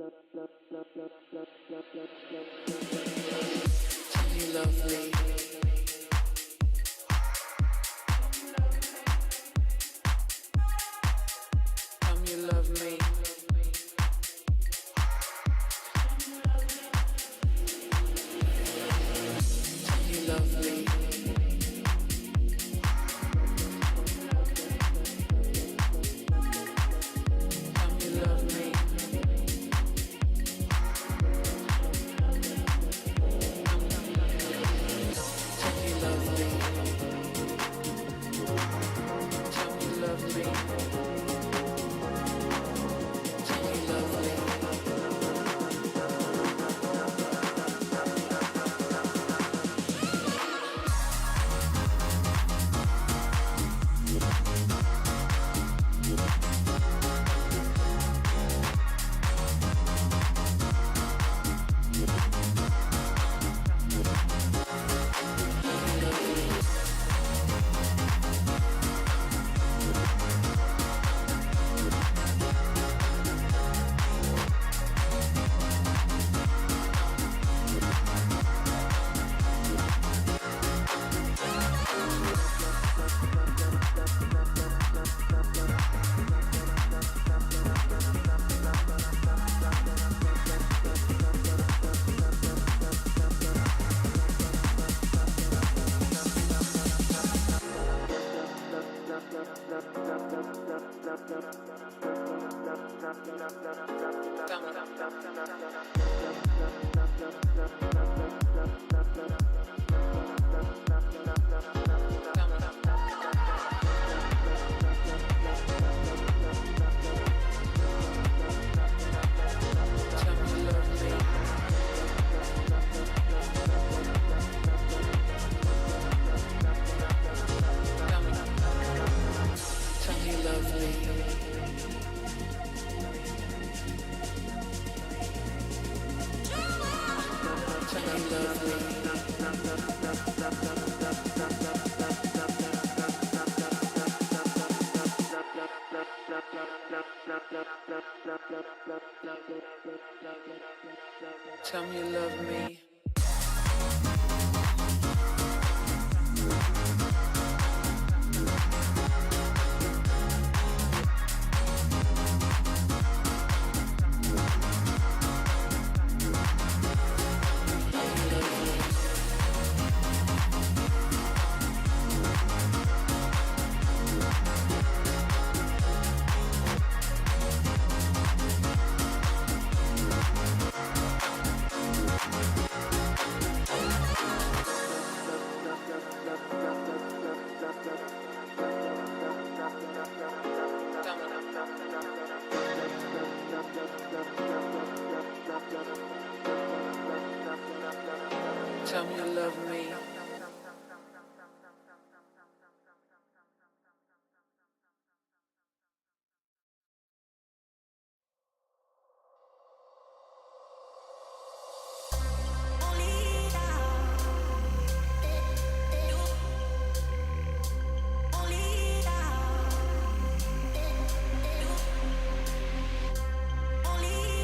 you love me. Tell me you love me. Tell me you love me. Tell me you love me. Tell me you love me. Only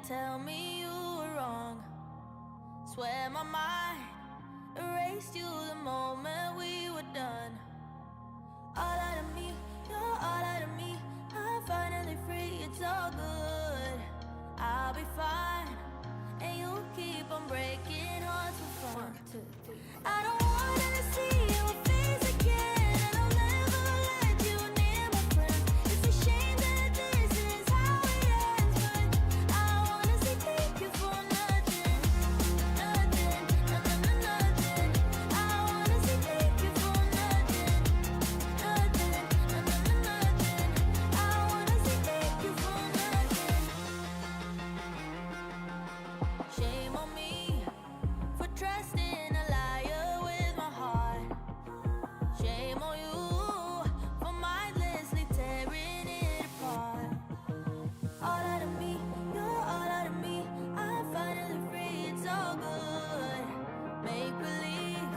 tell me you were wrong. Swear my mind erased you the moment we were done. All out of me, you're all out of me. I'm finally free, it's all good. I'll be fine, and you'll keep on breaking hearts for fun. 1, 2, 3. I don't wanna see your face again, and I'll never let you near my friends. It's a shame that this is how it ends, but I wanna say thank you for nothing, nothing, nothing, nothing. I wanna say thank you for nothing, nothing, nothing, nothing. I wanna say thank you for nothing. Shame on me for trusting a liar with my heart. Shame on you for mindlessly tearing it apart. All out of me, you're all out of me. I'm finally free, it's all good. Make believe,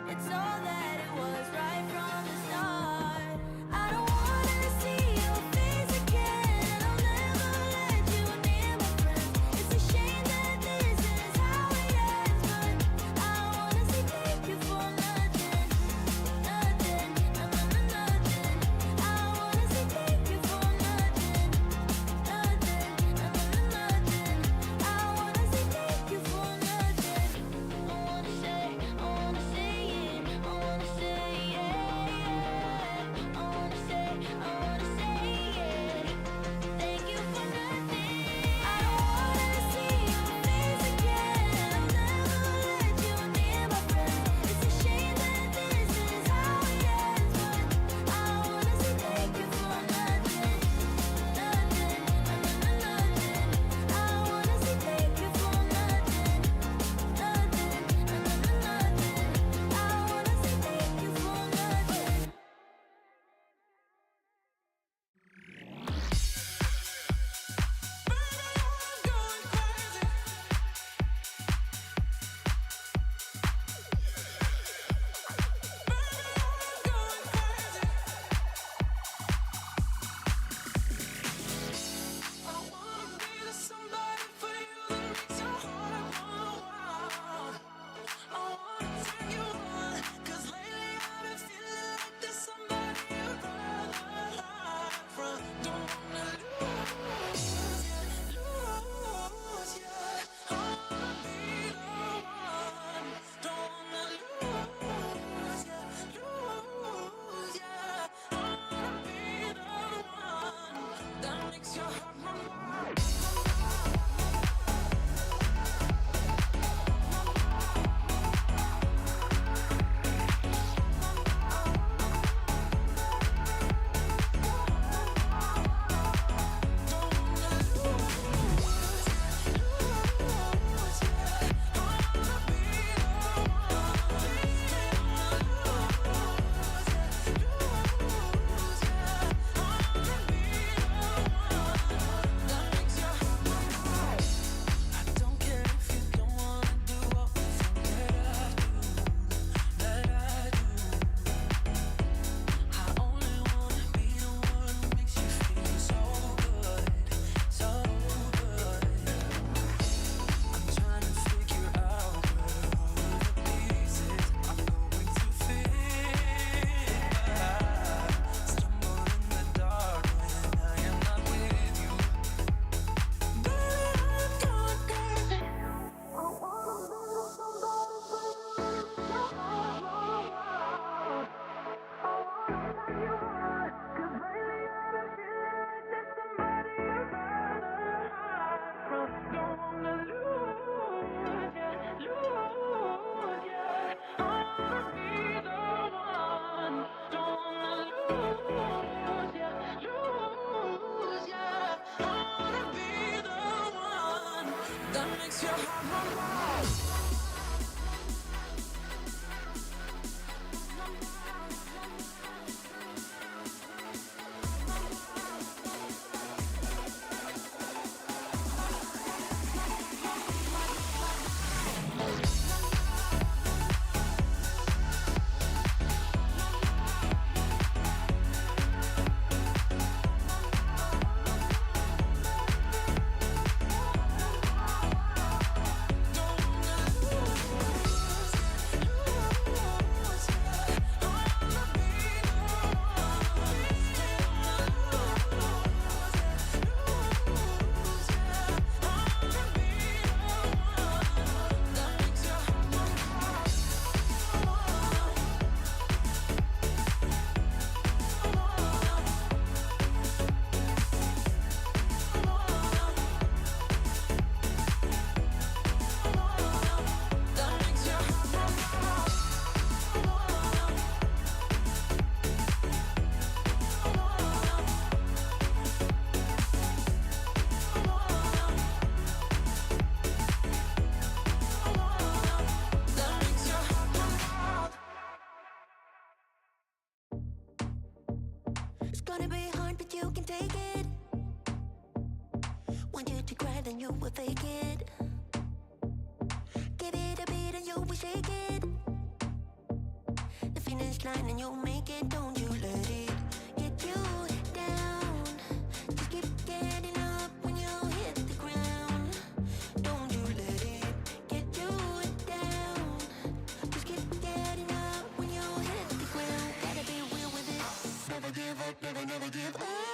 it's all that it was right from the start. I don't wanna see your face again, and I'll never let you near my friends. It's a shame that this is how it ends, but I wanna say thank you for nothing, nothing, nothing, nothing. I wanna say thank you for nothing, nothing, nothing, nothing. I wanna say thank you for nothing. I wanna say it, I wanna say it, yeah, yeah. I wanna say it. Thank you for nothing. I don't wanna see your face again, and I'll never let you near my friends. It's a shame that this is how it ends, but I wanna say thank you for nothing, nothing, nothing, nothing. I wanna say thank you for nothing, nothing, nothing, nothing. I wanna say thank you for nothing. you can take it. Want you to cry, then you will fake it. Give it a beat and you will shake it. The finish line and you'll make it. Don't you let it get you down. Just keep getting up when you hit the ground. Don't you let it get you down. Just keep getting up when you hit the ground. Gotta be real with it. Never give up, never, never give up.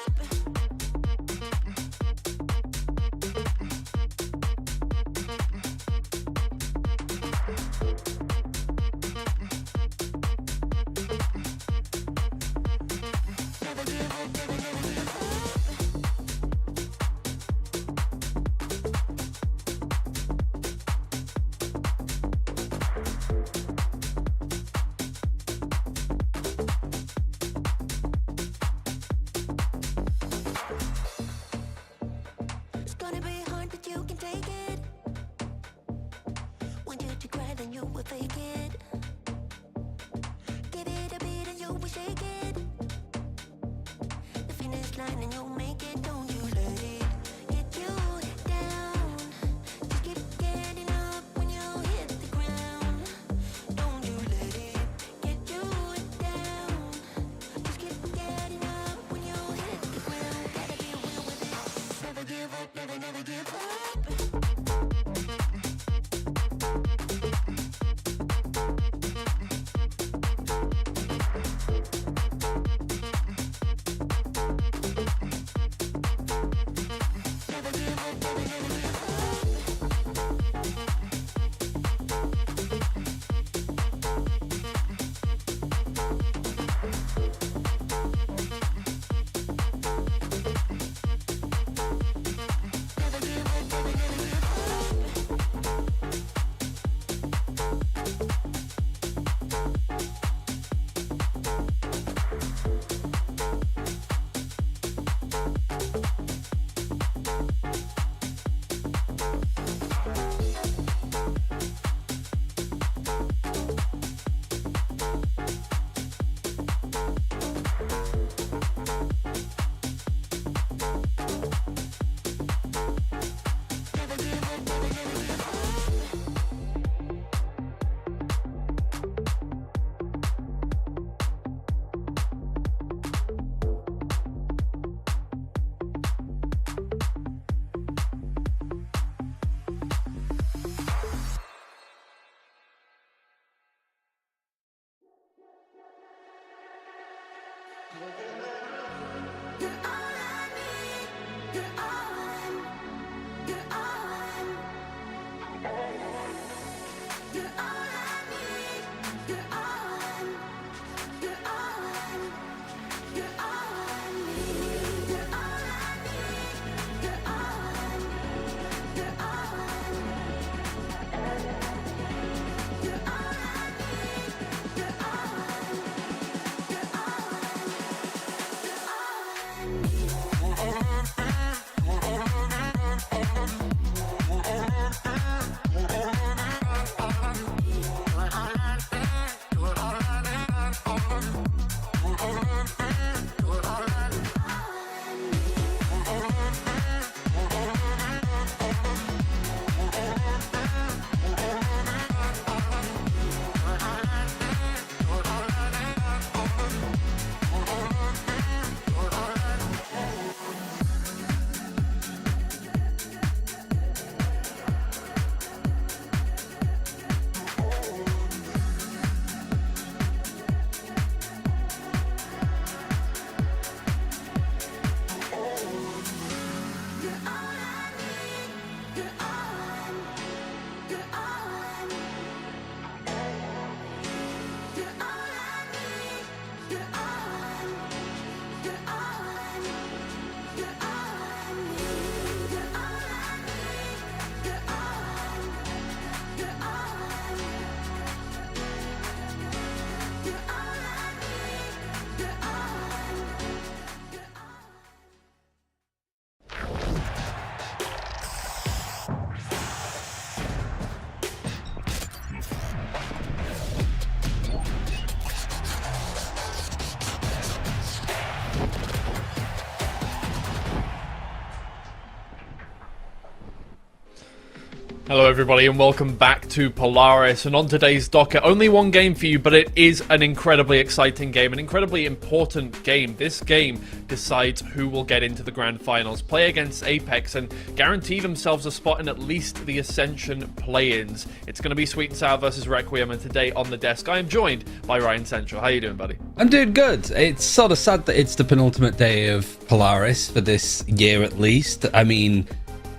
Hello everybody and welcome back to Polaris, and on today's docket, only one game for you, but it is an incredibly exciting game, an incredibly important game. This game decides who will get into the grand finals, play against Apex, and guarantee themselves a spot in at least the Ascension play-ins. It's going to be Sweet and Sour versus Requiem, and today on the desk I am joined by Ryan Central. How you doing, buddy? I'm doing good. It's sort of sad that it's the penultimate day of Polaris for this year at least. I mean,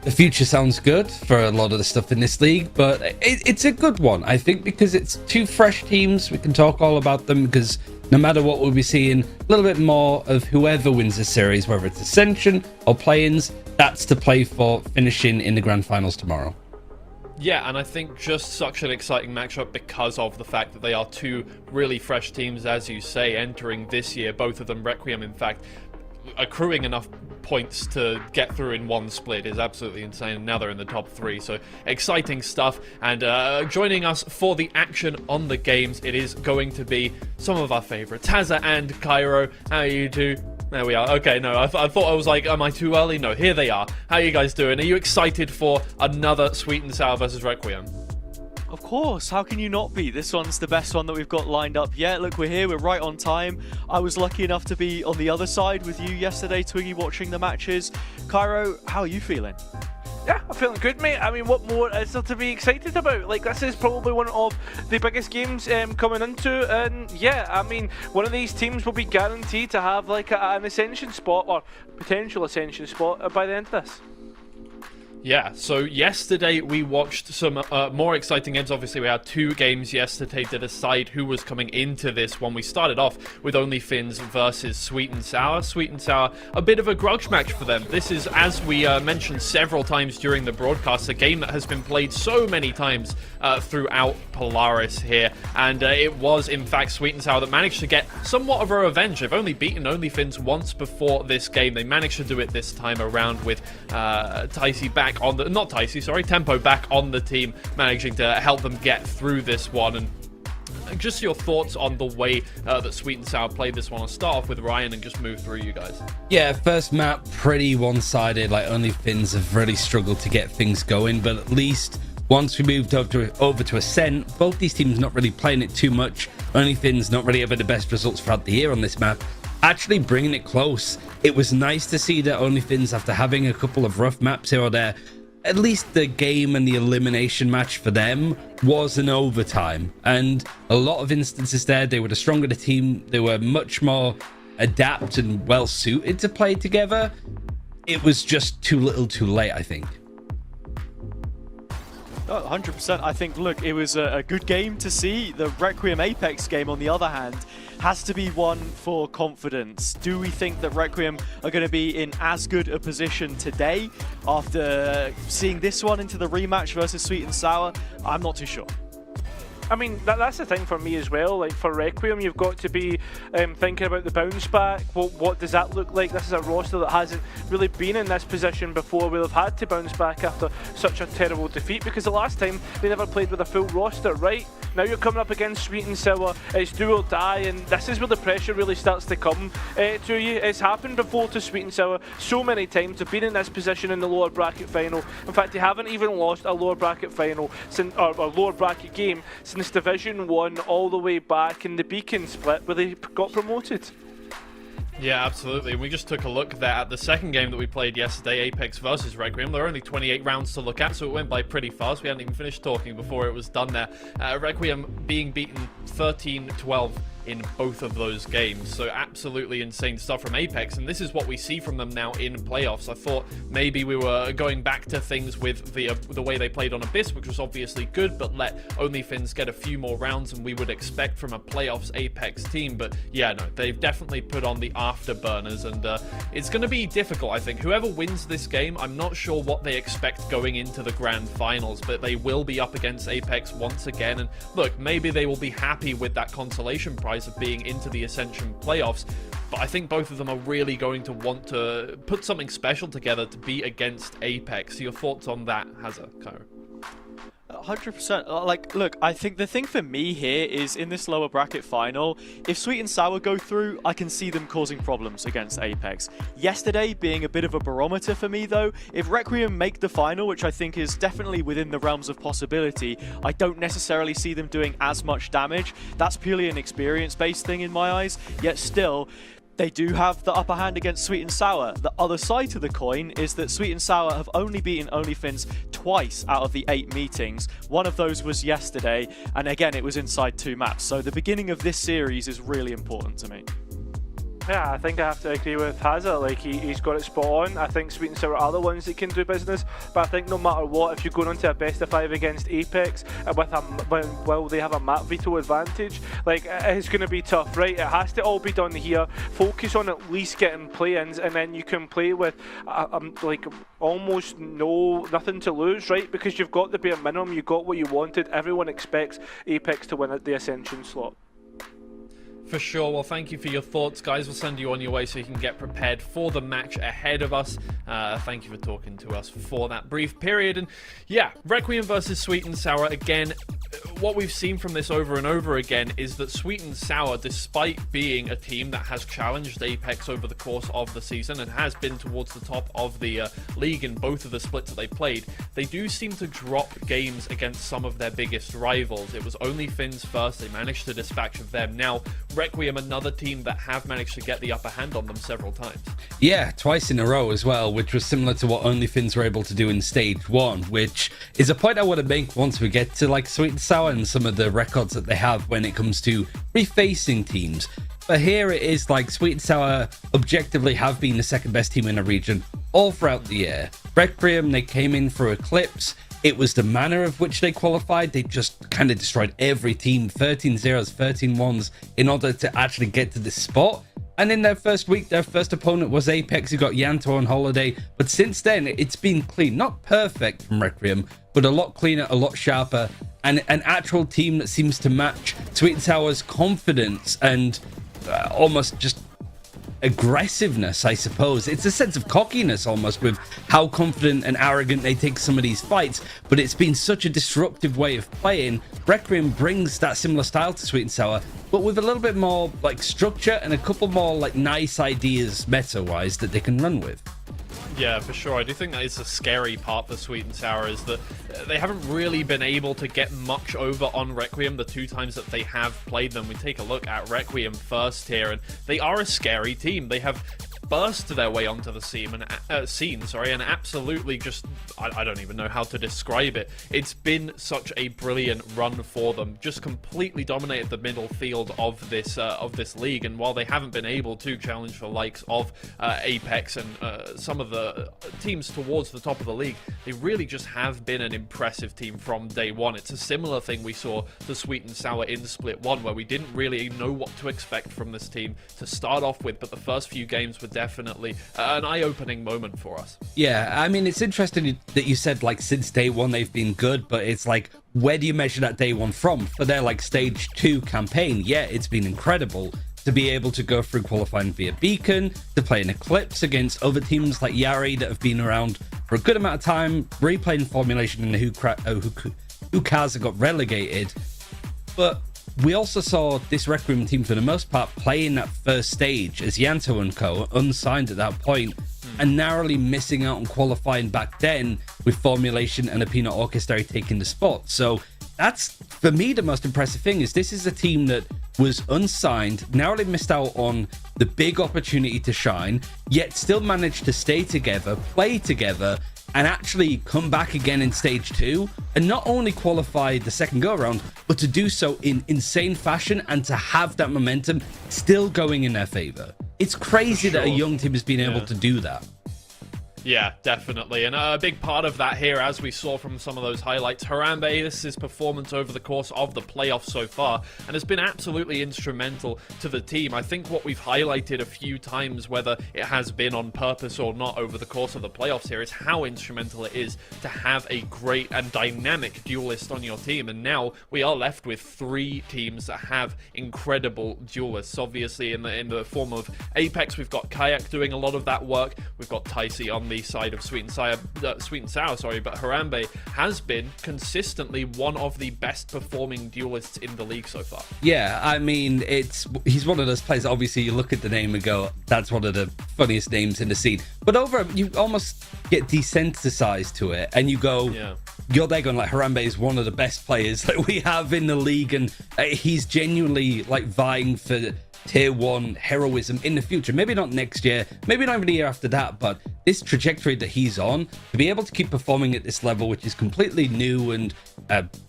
the future sounds good for a lot of the stuff in this league, but it's a good one, I think, because it's two fresh teams. We can talk all about them because no matter what, we'll be seeing a little bit more of whoever wins the series, whether it's Ascension or play-ins. That's to play for finishing in the grand finals tomorrow. Yeah, and I think just such an exciting matchup because of the fact that they are two really fresh teams, as you say, entering this year. Both of them, Requiem, in fact, accruing enough points to get through in one split is absolutely insane. Now they're in the top 3, so exciting stuff. And joining us for the action on the games, it is going to be some of our favorites, Hazza and Cairo. How are you two? There we are. Okay, no, I thought I was like, am I too early? No, here they are. How are you guys doing? Are you excited for another Sweet and Sour versus Requiem? Of course, how can you not be? This one's the best one that we've got lined up yet. Look, we're here, we're right on time. I was lucky enough to be on the other side with you yesterday, Twiggy, watching the matches. Cairo, how are you feeling? Yeah, I'm feeling good, mate. I mean, what more is there to be excited about? Like, this is probably one of the biggest games coming into, and yeah, I mean, one of these teams will be guaranteed to have like an Ascension spot, or potential Ascension spot, by the end of this. Yeah, so yesterday we watched some more exciting games. Obviously, we had 2 games yesterday to decide who was coming into this one. We started off with Only Fins versus Sweet and Sour. Sweet and Sour, a bit of a grudge match for them. This is, as we mentioned several times during the broadcast, a game that has been played so many times throughout Polaris here. And it was, in fact, Sweet and Sour that managed to get somewhat of a revenge. They've only beaten Only Fins once before this game. They managed to do it this time around with Ticey back on the, not Ticey, sorry, Tempo back on the team, managing to help them get through this one. And just your thoughts on the way that Sweet and Sour played this one. I'll start off with Ryan and just move through you guys. Yeah, first map, pretty one-sided. Like, Only Fins have really struggled to get things going, but at least once we moved over to Ascent, both these teams not really playing it too much. Only Fins not really having the best results throughout the year on this map, actually bringing it close. It was nice to see that Only Fins, after having a couple of rough maps here or there, at least the game and the elimination match for them was an overtime. And a lot of instances there, they were the stronger the team. They were much more adept and well suited to play together. It was just too little too late, I think. 100%. I think, look, it was a good game to see. The Requiem Apex game, on the other hand, has to be one for confidence. Do we think that Requiem are going to be in as good a position today after seeing this one into the rematch versus Sweet and Sour? I'm not too sure. I mean, that's the thing for me as well. Like, for Requiem, you've got to be thinking about the bounce back. What does that look like? This is a roster that hasn't really been in this position before. We'll have had to bounce back after such a terrible defeat, because the last time they never played with a full roster, right? Now you're coming up against Sweet and Sour. It's do or die, and this is where the pressure really starts to come to you. It's happened before to Sweet and Sour so many times. They've been in this position in the lower bracket final. In fact, they haven't even lost a lower bracket final since, or a lower bracket game since Division 1 all the way back in the Beacon split where they got promoted. Yeah, absolutely. We just took a look there at the second game that we played yesterday, Apex versus Requiem. There were only 28 rounds to look at, so it went by pretty fast. We hadn't even finished talking before it was done there. Requiem being beaten 13-12 in both of those games. So absolutely insane stuff from Apex, and this is what we see from them now in playoffs. I thought maybe we were going back to things with the way they played on Abyss, which was obviously good, but let Only Fins get a few more rounds than we would expect from a playoffs Apex team. But yeah, no, they've definitely put on the afterburners, and it's going to be difficult, I think. Whoever wins this game, I'm not sure what they expect going into the grand finals, but they will be up against Apex once again. And look, maybe they will be happy with that consolation prize of being into the Ascension playoffs, but I think both of them are really going to want to put something special together to be against Apex. Your thoughts on that, Hazza, Cairo? 100%. Like, look, I think the thing for me here is in this lower bracket final, if Sweet and Sour go through, I can see them causing problems against Apex. Yesterday being a bit of a barometer for me, though, if Requiem make the final, which I think is definitely within the realms of possibility, I don't necessarily see them doing as much damage. That's purely an experience-based thing in my eyes, yet still, they do have the upper hand against Sweet and Sour. The other side to the coin is that Sweet and Sour have only beaten OnlyFins twice out of the 8 meetings. One of those was yesterday, and again, it was inside 2 maps. So the beginning of this series is really important to me. Yeah, I think I have to agree with Hazza. Like, he's got it spot on. I think Sweet and Sour are the ones that can do business, but I think no matter what, if you're going on to a best of 5 against Apex well, they have a map veto advantage, like, it's going to be tough, right? It has to all be done here. Focus on at least getting play-ins, and then you can play with like almost nothing to lose, right? Because you've got the bare minimum, you got what you wanted. Everyone expects Apex to win at the Ascension slot. For sure. Well, thank you for your thoughts, guys. We'll send you on your way so you can get prepared for the match ahead of us. Thank you for talking to us for that brief period. And yeah, Requiem versus Sweet and Sour. Again, what we've seen from this over and over again is that Sweet and Sour, despite being a team that has challenged Apex over the course of the season and has been towards the top of the league in both of the splits that they played, they do seem to drop games against some of their biggest rivals. It was OnlyFins first. They managed to dispatch of them. Now, Requiem, another team that have managed to get the upper hand on them several times. Yeah, twice in a row as well, which was similar to what OnlyFins were able to do in stage 1, which is a point I want to make once we get to like Sweet and Sour and some of the records that they have when it comes to refacing teams. But here it is like Sweet and Sour objectively have been the second best team in the region all throughout the year. Requiem, they came in through Eclipse. It was the manner of which they qualified. They just kind of destroyed every team, 13 zeros, 13 ones, in order to actually get to this spot. And in their first week, their first opponent was Apex, who got Yanto on holiday. But since then, it's been clean. Not perfect from Requiem, but a lot cleaner, a lot sharper, and an actual team that seems to match Sweet and Sour's confidence and almost just aggressiveness, I suppose. It's a sense of cockiness almost with how confident and arrogant they take some of these fights, but it's been such a disruptive way of playing. Requiem brings that similar style to Sweet and Sour, but with a little bit more like structure and a couple more like nice ideas meta-wise that they can run with. Yeah, for sure. I do think that is a scary part for Sweet and Sour, is that they haven't really been able to get much over on Requiem the 2 times that they have played them. We take a look at Requiem first here, and they are a scary team. They have burst their way onto the scene and absolutely just, I don't even know how to describe it. It's been such a brilliant run for them, just completely dominated the middle field of this league. And while they haven't been able to challenge the likes of Apex and some of the teams towards the top of the league, they really just have been an impressive team from day one. It's a similar thing we saw to Sweet and Sour in Split 1, where we didn't really know what to expect from this team to start off with, but the first few games were definitely an eye-opening moment for us. Yeah, I mean, it's interesting that you said like since day 1 they've been good, but it's like, where do you measure that day 1 from? For their like stage 2 campaign, yeah, it's been incredible to be able to go through qualifying via Beacon, to play in Eclipse against other teams like Yari that have been around for a good amount of time, replaying Formulation and Hukaza got relegated. But we also saw this Requiem team, for the most part, play in that first stage as Yanto and co, unsigned at that point, and narrowly missing out on qualifying back then with Formulation and a Peanut Orchestra taking the spot. So that's, for me, the most impressive thing, is this is a team that was unsigned, narrowly missed out on the big opportunity to shine, yet still managed to stay together, play together, and actually come back again in stage 2 and not only qualify the second go around, but to do so in insane fashion and to have that momentum still going in their favor. It's crazy that a young team has been able to do that. Yeah, definitely. And a big part of that here, as we saw from some of those highlights, Harambe, this is his performance over the course of the playoffs so far, and has been absolutely instrumental to the team. I think what we've highlighted a few times, whether it has been on purpose or not over the course of the playoffs here, is how instrumental it is to have a great and dynamic duelist on your team. And now we are left with 3 teams that have incredible duelists. Obviously, in the form of Apex, we've got Kayak doing a lot of that work. We've got Ticey on the early side of Sweet and Sour, sorry, but Harambe has been consistently one of the best performing duelists in the league so far. Yeah, I mean, he's one of those players. Obviously, you look at the name and go, "That's one of the funniest names in the scene." But you almost get desensitized to it, and you go, "You're there going like Harambe is one of the best players that we have in the league, and he's genuinely like vying for tier 1 heroism in the future. Maybe not next year, maybe not even the year after that, but this trajectory that he's on, to be able to keep performing at this level, which is completely new and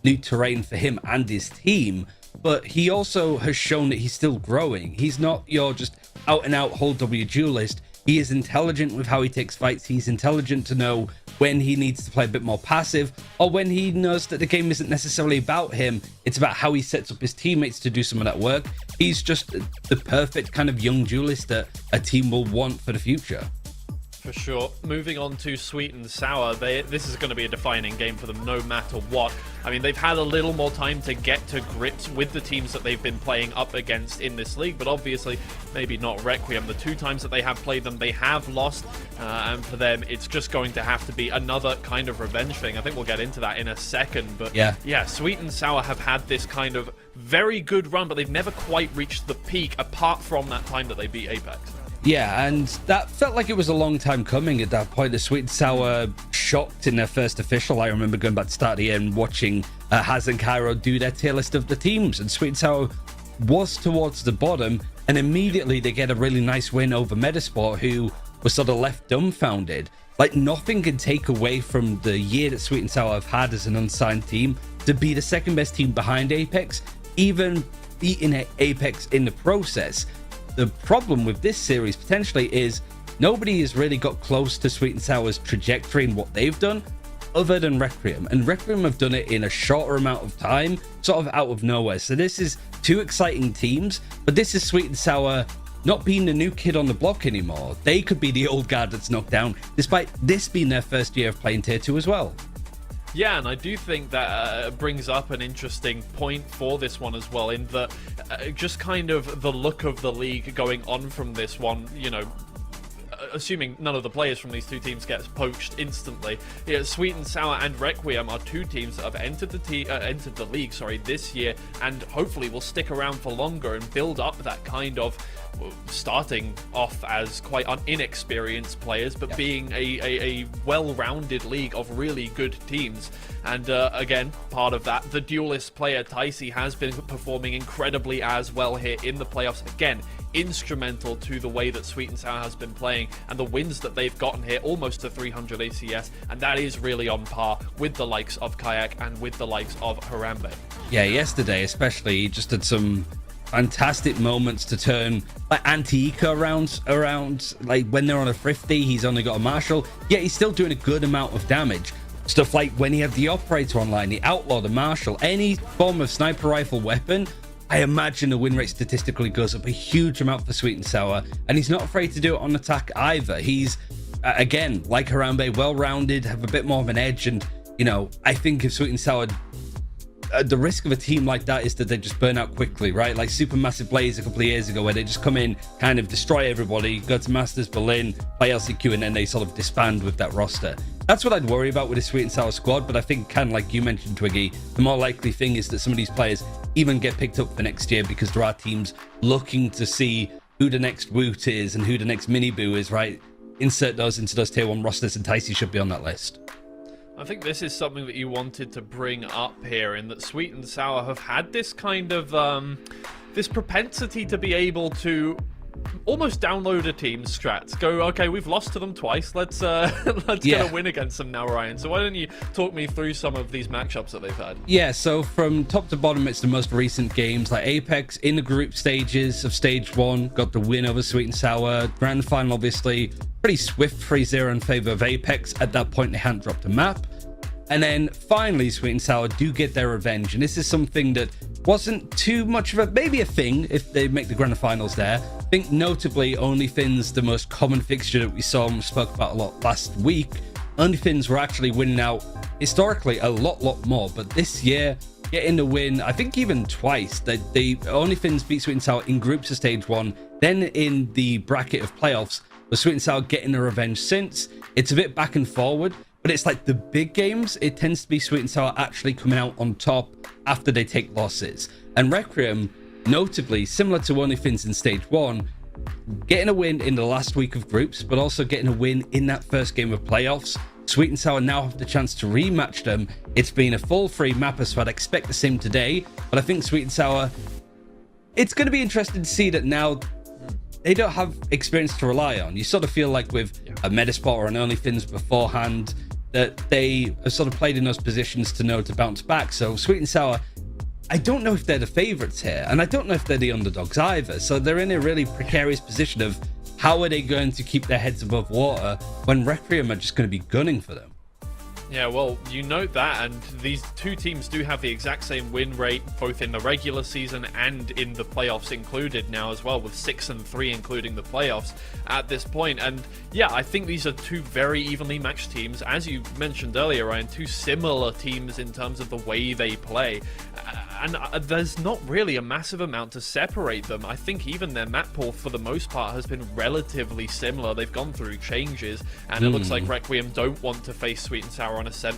new terrain for him and his team, but he also has shown that he's still growing. He's not your just out and out whole W duelist. He is intelligent with how he takes fights. He's intelligent to know when he needs to play a bit more passive, or when he knows that the game isn't necessarily about him. It's about how he sets up his teammates to do some of that work. He's just the perfect kind of young duelist that a team will want for the future. For sure. Moving on to Sweet and Sour, this is going to be a defining game for them no matter what. I mean, they've had a little more time to get to grips with the teams that they've been playing up against in this league, but obviously, maybe not Requiem. The 2 times that they have played them, they have lost, and for them, it's just going to have to be another kind of revenge thing. I think we'll get into that in a second, but yeah, Sweet and Sour have had this kind of very good run, but they've never quite reached the peak apart from that time that they beat Apex. Yeah, and that felt like it was a long time coming at that point. The Sweet and Sour shocked in their first official. I remember going back to start of the year and watching Haz and Cairo do their tier list of the teams, and Sweet and Sour was towards the bottom, and immediately they get a really nice win over Metasport, who was sort of left dumbfounded. Like, nothing can take away from the year that Sweet and Sour have had as an unsigned team to be the second best team behind Apex, even beating Apex in the process. The problem with this series potentially is nobody has really got close to Sweet and Sour's trajectory and what they've done other than Requiem. And Requiem have done it in a shorter amount of time, sort of out of nowhere. So this is 2 exciting teams, but this is Sweet and Sour not being the new kid on the block anymore. They could be the old guard that's knocked down, despite this being their first year of playing tier 2 as well. Yeah, and I do think that brings up an interesting point for this one as well, in that just kind of the look of the league going on from this one, you know, assuming none of the players from these 2 teams gets poached instantly. Yeah, Sweet and Sour and Requiem are 2 teams that have entered the league, this year, and hopefully will stick around for longer and build up that kind of starting off as quite inexperienced players, but being a well-rounded league of really good teams. And again, part of that, the duelist player Ticey has been performing incredibly as well here in the playoffs. Again, instrumental to the way that Sweet and Sour has been playing and the wins that they've gotten here, almost to 300 ACS, and that is really on par with the likes of Kayak and with the likes of Harambe. Yeah, yesterday especially, he just had some fantastic moments to turn like anti-eco around. Like when they're on a Thrifty, he's only got a Marshall, yet he's still doing a good amount of damage. Stuff like when he had the Operator online, the Outlaw, the Marshall, any form of sniper rifle weapon, I imagine the win rate statistically goes up a huge amount for Sweet and Sour, and he's not afraid to do it on attack either. He's, again, like Harambe, well-rounded, have a bit more of an edge, and, you know, I think if Sweet and Sour, the risk of a team like that is that they just burn out quickly, right? Like Supermassive Blaze a couple of years ago, where they just come in, kind of destroy everybody, go to Masters Berlin, play LCQ, and then they sort of disband with that roster. That's what I'd worry about with a Sweet and Sour squad, but I think, kind of like you mentioned, Twiggy, the more likely thing is that some of these players even get picked up for next year, because there are teams looking to see who the next Woot is and who the next Mini Boo is, right? Insert those into those tier 1 rosters, and Ticey should be on that list. I think this is something that you wanted to bring up here, in that Sweet and Sour have had this kind of this propensity to be able to almost download a team's strats, go, okay, we've lost to them twice, let's get a win against them now, Ryan. So why don't you talk me through some of these matchups that they've had? Yeah, so from top to bottom, it's the most recent games. Like Apex in the group stages of stage 1 got the win over Sweet and Sour. Grand final, obviously pretty swift 3-0 in favor of Apex. At that point, they hadn't dropped a map. And then finally, Sweet and Sour do get their revenge. And this is something that wasn't too much of maybe a thing if they make the grand finals there. I think notably, OnlyFins, the most common fixture that we saw and spoke about a lot last week, OnlyFins were actually winning out historically a lot more. But this year, getting the win, I think even twice, they OnlyFins beat Sweet and Sour in groups of stage 1, then in the bracket of playoffs, with Sweet and Sour getting a revenge since. It's a bit back and forward, but it's like the big games, it tends to be Sweet and Sour actually coming out on top after they take losses. And Requiem, notably, similar to OnlyFins in Stage 1, getting a win in the last week of groups, but also getting a win in that first game of playoffs. Sweet and Sour now have the chance to rematch them. It's been a full free mapper, so I'd expect the same today. But I think Sweet and Sour, it's going to be interesting to see that now they don't have experience to rely on. You sort of feel like with a Metaspot or an OnlyFins beforehand, that they have sort of played in those positions to know to bounce back. So Sweet and Sour, I don't know if they're the favorites here, and I don't know if they're the underdogs either. So they're in a really precarious position of how are they going to keep their heads above water when Requiem are just going to be gunning for them. Yeah, well, you note that, and these two teams do have the exact same win rate, both in the regular season and in the playoffs included now as well, with 6-3 including the playoffs at this point. And yeah, I think these are two very evenly matched teams. As you mentioned earlier, Ryan, two similar teams in terms of the way they play. And there's not really a massive amount to separate them. I think even their map pool, for the most part, has been relatively similar. They've gone through changes, and it looks like Requiem don't want to face Sweet and Sour on Ascent.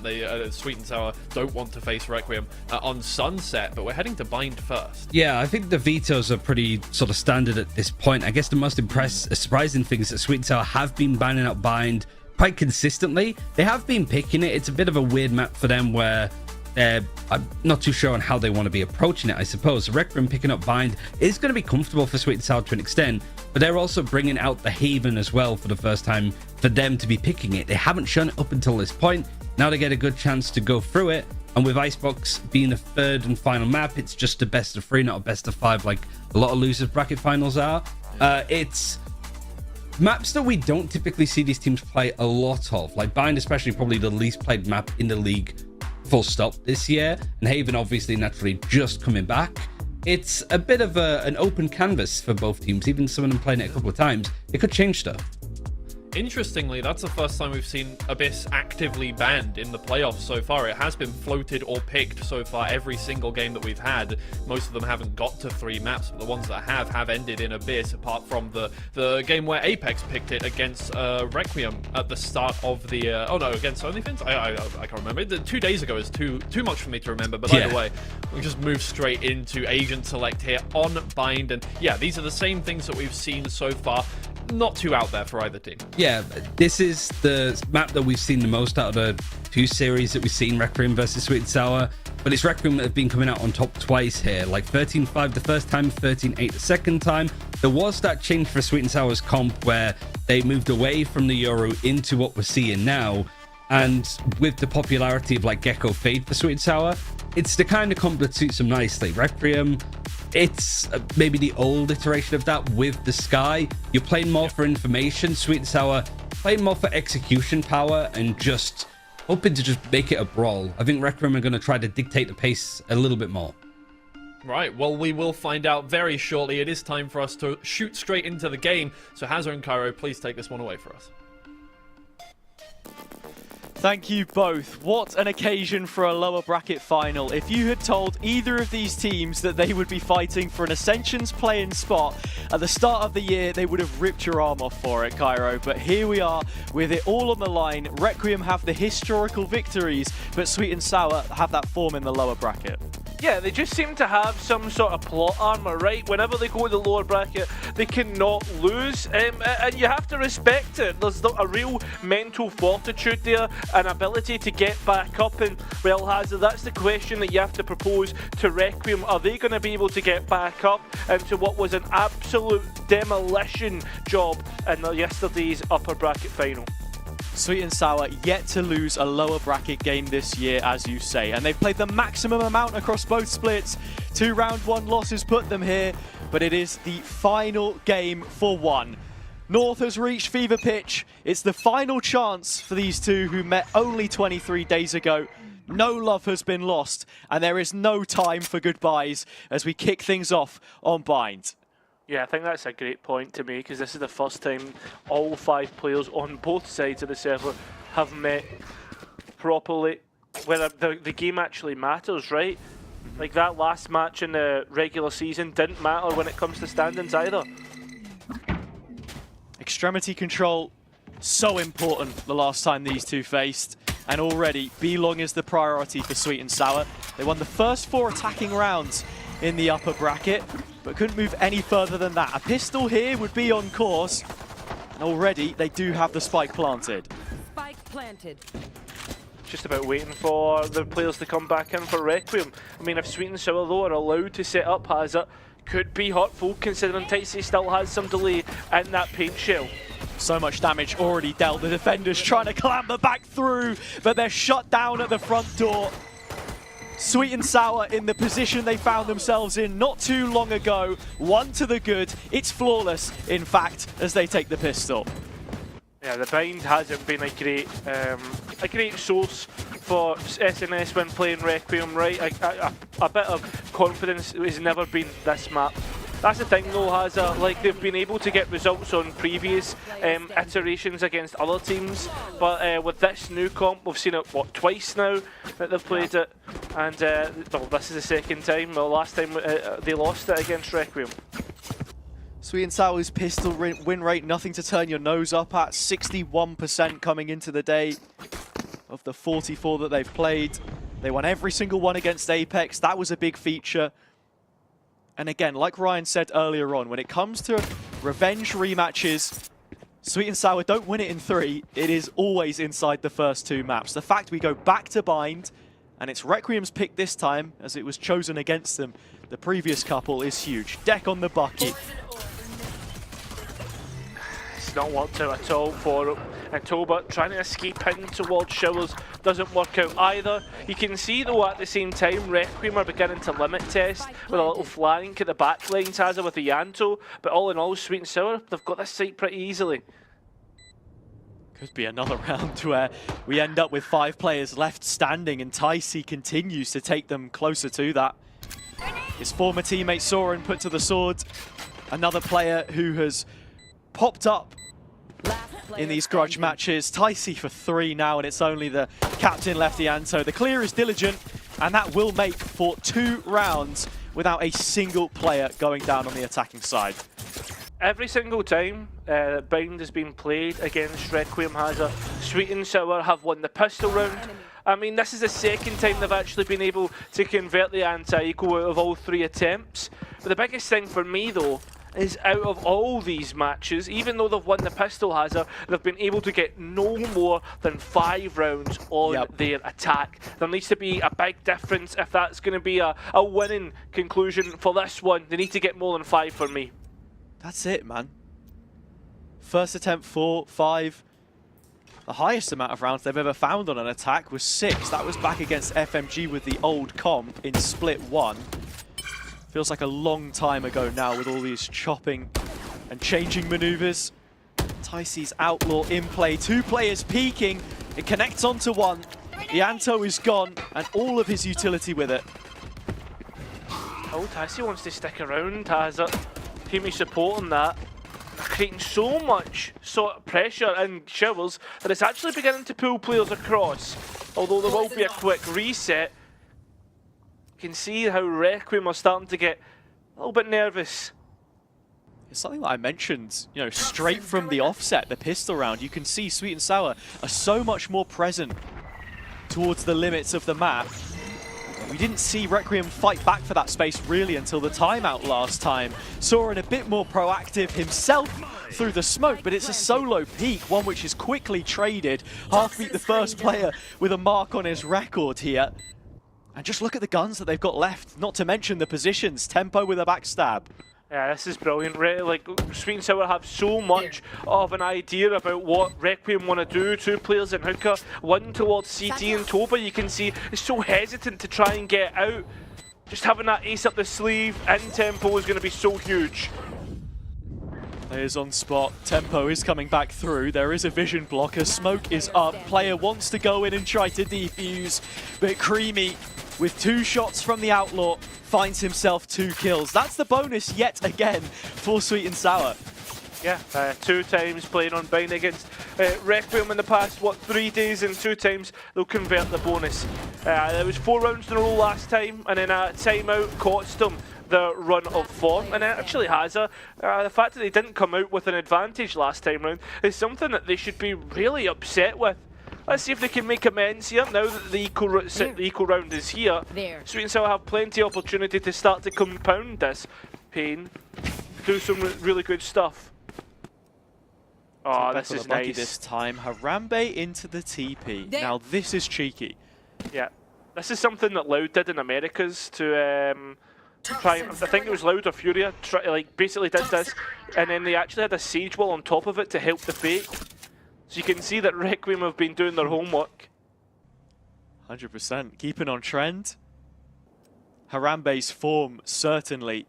Sweet and Sour don't want to face Requiem on Sunset, but we're heading to Bind first. Yeah, I think the vetoes are pretty sort of standard at this point. I guess the most surprising thing is that Sweet and Sour have been banning out Bind quite consistently. They have been picking it. It's a bit of a weird map for them where I'm not too sure on how they want to be approaching it, I suppose. Requiem picking up Bind is going to be comfortable for Sweet and Sour to an extent, but they're also bringing out the Haven as well for the first time for them to be picking it. They haven't shown it up until this point. Now they get a good chance to go through it, and with Icebox being the third and final map, it's just a best of 3, not a best of 5 like a lot of losers bracket finals are. It's maps that we don't typically see these teams play a lot of, like Bind especially, probably the least played map in the league full stop this year, and Haven obviously naturally just coming back. It's a bit of an open canvas for both teams. Even some of them playing it a couple of times, it could change stuff. Interestingly, that's the first time we've seen Abyss actively banned in the playoffs so far. It has been floated or picked so far every single game that we've had. Most of them haven't got to 3 maps, but the ones that have ended in Abyss, apart from the game where Apex picked it against Requiem at the start of the... against OnlyFins? I can't remember. 2 days ago is too much for me to remember, but either way, we just move straight into Agent Select here on Bind, and yeah, these are the same things that we've seen so far. Not too out there for either team. Yeah, this is the map that we've seen the most out of the 2 series that we've seen, Requiem versus Sweet and Sour. But it's Requiem that have been coming out on top twice here, like 13-5 the first time, 13-8 the second time. There was that change for Sweet and Sour's comp where they moved away from the Yoru into what we're seeing now. And with the popularity of like Gecko Fade for Sweet and Sour, it's the kind of comp that suits them nicely. Requiem, it's maybe the old iteration of that with the Sky. You're playing more for information. Sweet and Sour playing more for execution power and just hoping to just make it a brawl. I think Requiem are going to try to dictate the pace a little bit more. Right, well, we will find out very shortly. It is time for us to shoot straight into the game. So Hazard and Cairo, please take this one away for us. Thank you both. What an occasion for a lower bracket final. If you had told either of these teams that they would be fighting for an Ascension's play-in spot at the start of the year, they would have ripped your arm off for it, Cairo. But here we are with it all on the line. Requiem have the historical victories, but Sweet and Sour have that form in the lower bracket. Yeah, they just seem to have some sort of plot armor, right? Whenever they go to the lower bracket, they cannot lose, and you have to respect it. There's a real mental fortitude there, an ability to get back up, and well, Hazard, that's the question that you have to propose to Requiem. Are they going to be able to get back up into what was an absolute demolition job in yesterday's upper bracket final? Sweet and Sour yet to lose a lower bracket game this year, as you say, and they've played the maximum amount across both splits. 2 round 1 losses put them here, but it is the final game for one. North has reached fever pitch. It's the final chance for these two who met only 23 days ago. No love has been lost, and there is no time for goodbyes as we kick things off on Bind. Yeah, I think that's a great point to make, because this is the first time all 5 players on both sides of the server have met properly, where the game actually matters, right? Like that last match in the regular season didn't matter when it comes to standings either. It Extremity control, so important the last time these two faced. And already, B-Long is the priority for Sweet and Sour. They won the first 4 attacking rounds in the upper bracket, but couldn't move any further than that. A pistol here would be on course. And already, they do have the spike planted. Spike planted. Just about waiting for the players to come back in for Requiem. I mean, if Sweet and Sour though are allowed to set up Hazard, could be hurtful considering Ticey still has some delay in that paint shell. So much damage already dealt. The defenders trying to clamber back through, but they're shut down at the front door. Sweet and Sour in the position they found themselves in not too long ago. 1 to the good. It's flawless, in fact, as they take the pistol. Yeah, the bind hasn't been a great source for SNS when playing Requiem, right? A bit of confidence has never been this map. That's the thing though, Hazard, like they've been able to get results on previous iterations against other teams, but with this new comp, we've seen it, what, twice now that they've played it, and well, this is the second time, well, last time they lost it against Requiem. Sweet and Sour's pistol win rate, nothing to turn your nose up at. 61% coming into the day of the 44 that they've played. They won every single one against Apex. That was a big feature. And again, like Ryan said earlier on, when it comes to revenge rematches, Sweet and Sour don't win it in 3. It is always inside the first 2 maps. The fact we go back to bind, and it's Requiem's pick this time, as it was chosen against them the previous couple, is huge. Deck on the bucket. It's not worked out at all for him. And Toba trying to escape in towards Showers doesn't work out either. You can see though at the same time Requiem are beginning to limit test with a little flank at the back lines, Hazard with the Yanto, but all in all, Sweet and Sour, they've got this site pretty easily. Could be another round where we end up with 5 players left standing and Ticey continues to take them closer to that. His former teammate Soren put to the sword. Another player who has popped up in these grudge matches. Ticey for 3 now, and it's only the captain left, the Anto. The clear is diligent, and that will make for 2 rounds without a single player going down on the attacking side. Every single time Bind has been played against Requiem Hazard, Sweet and Sour have won the pistol round. I mean, this is the second time they've actually been able to convert the anti-eco out of all 3 attempts. But the biggest thing for me, though, is out of all these matches, even though they've won the pistol Hazard, they've been able to get no more than 5 rounds on their attack. There needs to be a big difference if that's going to be a winning conclusion for this one. They need to get more than 5 for me. That's it, man. First attempt 4, 5. The highest amount of rounds they've ever found on an attack was 6. That was back against FMG with the old comp in Split 1. Feels like a long time ago now with all these chopping and changing maneuvers. Ticey's Outlaw in play. 2 players peeking. It connects onto 1. The Anto is gone and all of his utility with it. Oh, Ticey wants to stick around, Hazard. Team is supporting that. They're creating so much sort of pressure and Showers that it's actually beginning to pull players across. Although there will be a quick reset. You can see how Requiem are starting to get a little bit nervous. It's something that I mentioned, you know, straight from the offset, the pistol round. You can see Sweet and Sour are so much more present towards the limits of the map. We didn't see Requiem fight back for that space really until the timeout last time. Soren a bit more proactive himself through the smoke, but it's a solo peek, one which is quickly traded. Heartbeat the first player with a mark on his record here. And just look at the guns that they've got left, not to mention the positions. Tempo with a backstab. Yeah, this is brilliant. Like, Sweet and Sour have so much of an idea about what Requiem want to do. 2 players in hookah, 1 towards CT, and Toba, you can see, is so hesitant to try and get out. Just having that ace up the sleeve in Tempo is going to be so huge. Players on spot. Tempo is coming back through. There is a vision blocker. Smoke is up. Player wants to go in and try to defuse, but Creamy, with 2 shots from the Outlaw, finds himself 2 kills. That's the bonus yet again for Sweet and Sour. Yeah, 2 times playing on Bind against Requiem in the past, 3 days, and 2 times they'll convert the bonus. There was 4 rounds in a row last time, and then a timeout cost them. the run of form, and it actually has the fact that they didn't come out with an advantage last time round is something that they should be really upset with. Let's see if they can make amends here now that the equal round is here. Sweet and Sour have plenty of opportunity to start to compound this pain, do some really good stuff. Oh, this is nice. This time, Harambe into the TP. Now this is cheeky. Yeah, this is something that Loud did in Americas to try. I think it was Loud or Furia, basically did this, and then they actually had a Sage Wall on top of it to help the fake. So you can see that Requiem have been doing their homework. 100%. Keeping on trend. Harambe's form, certainly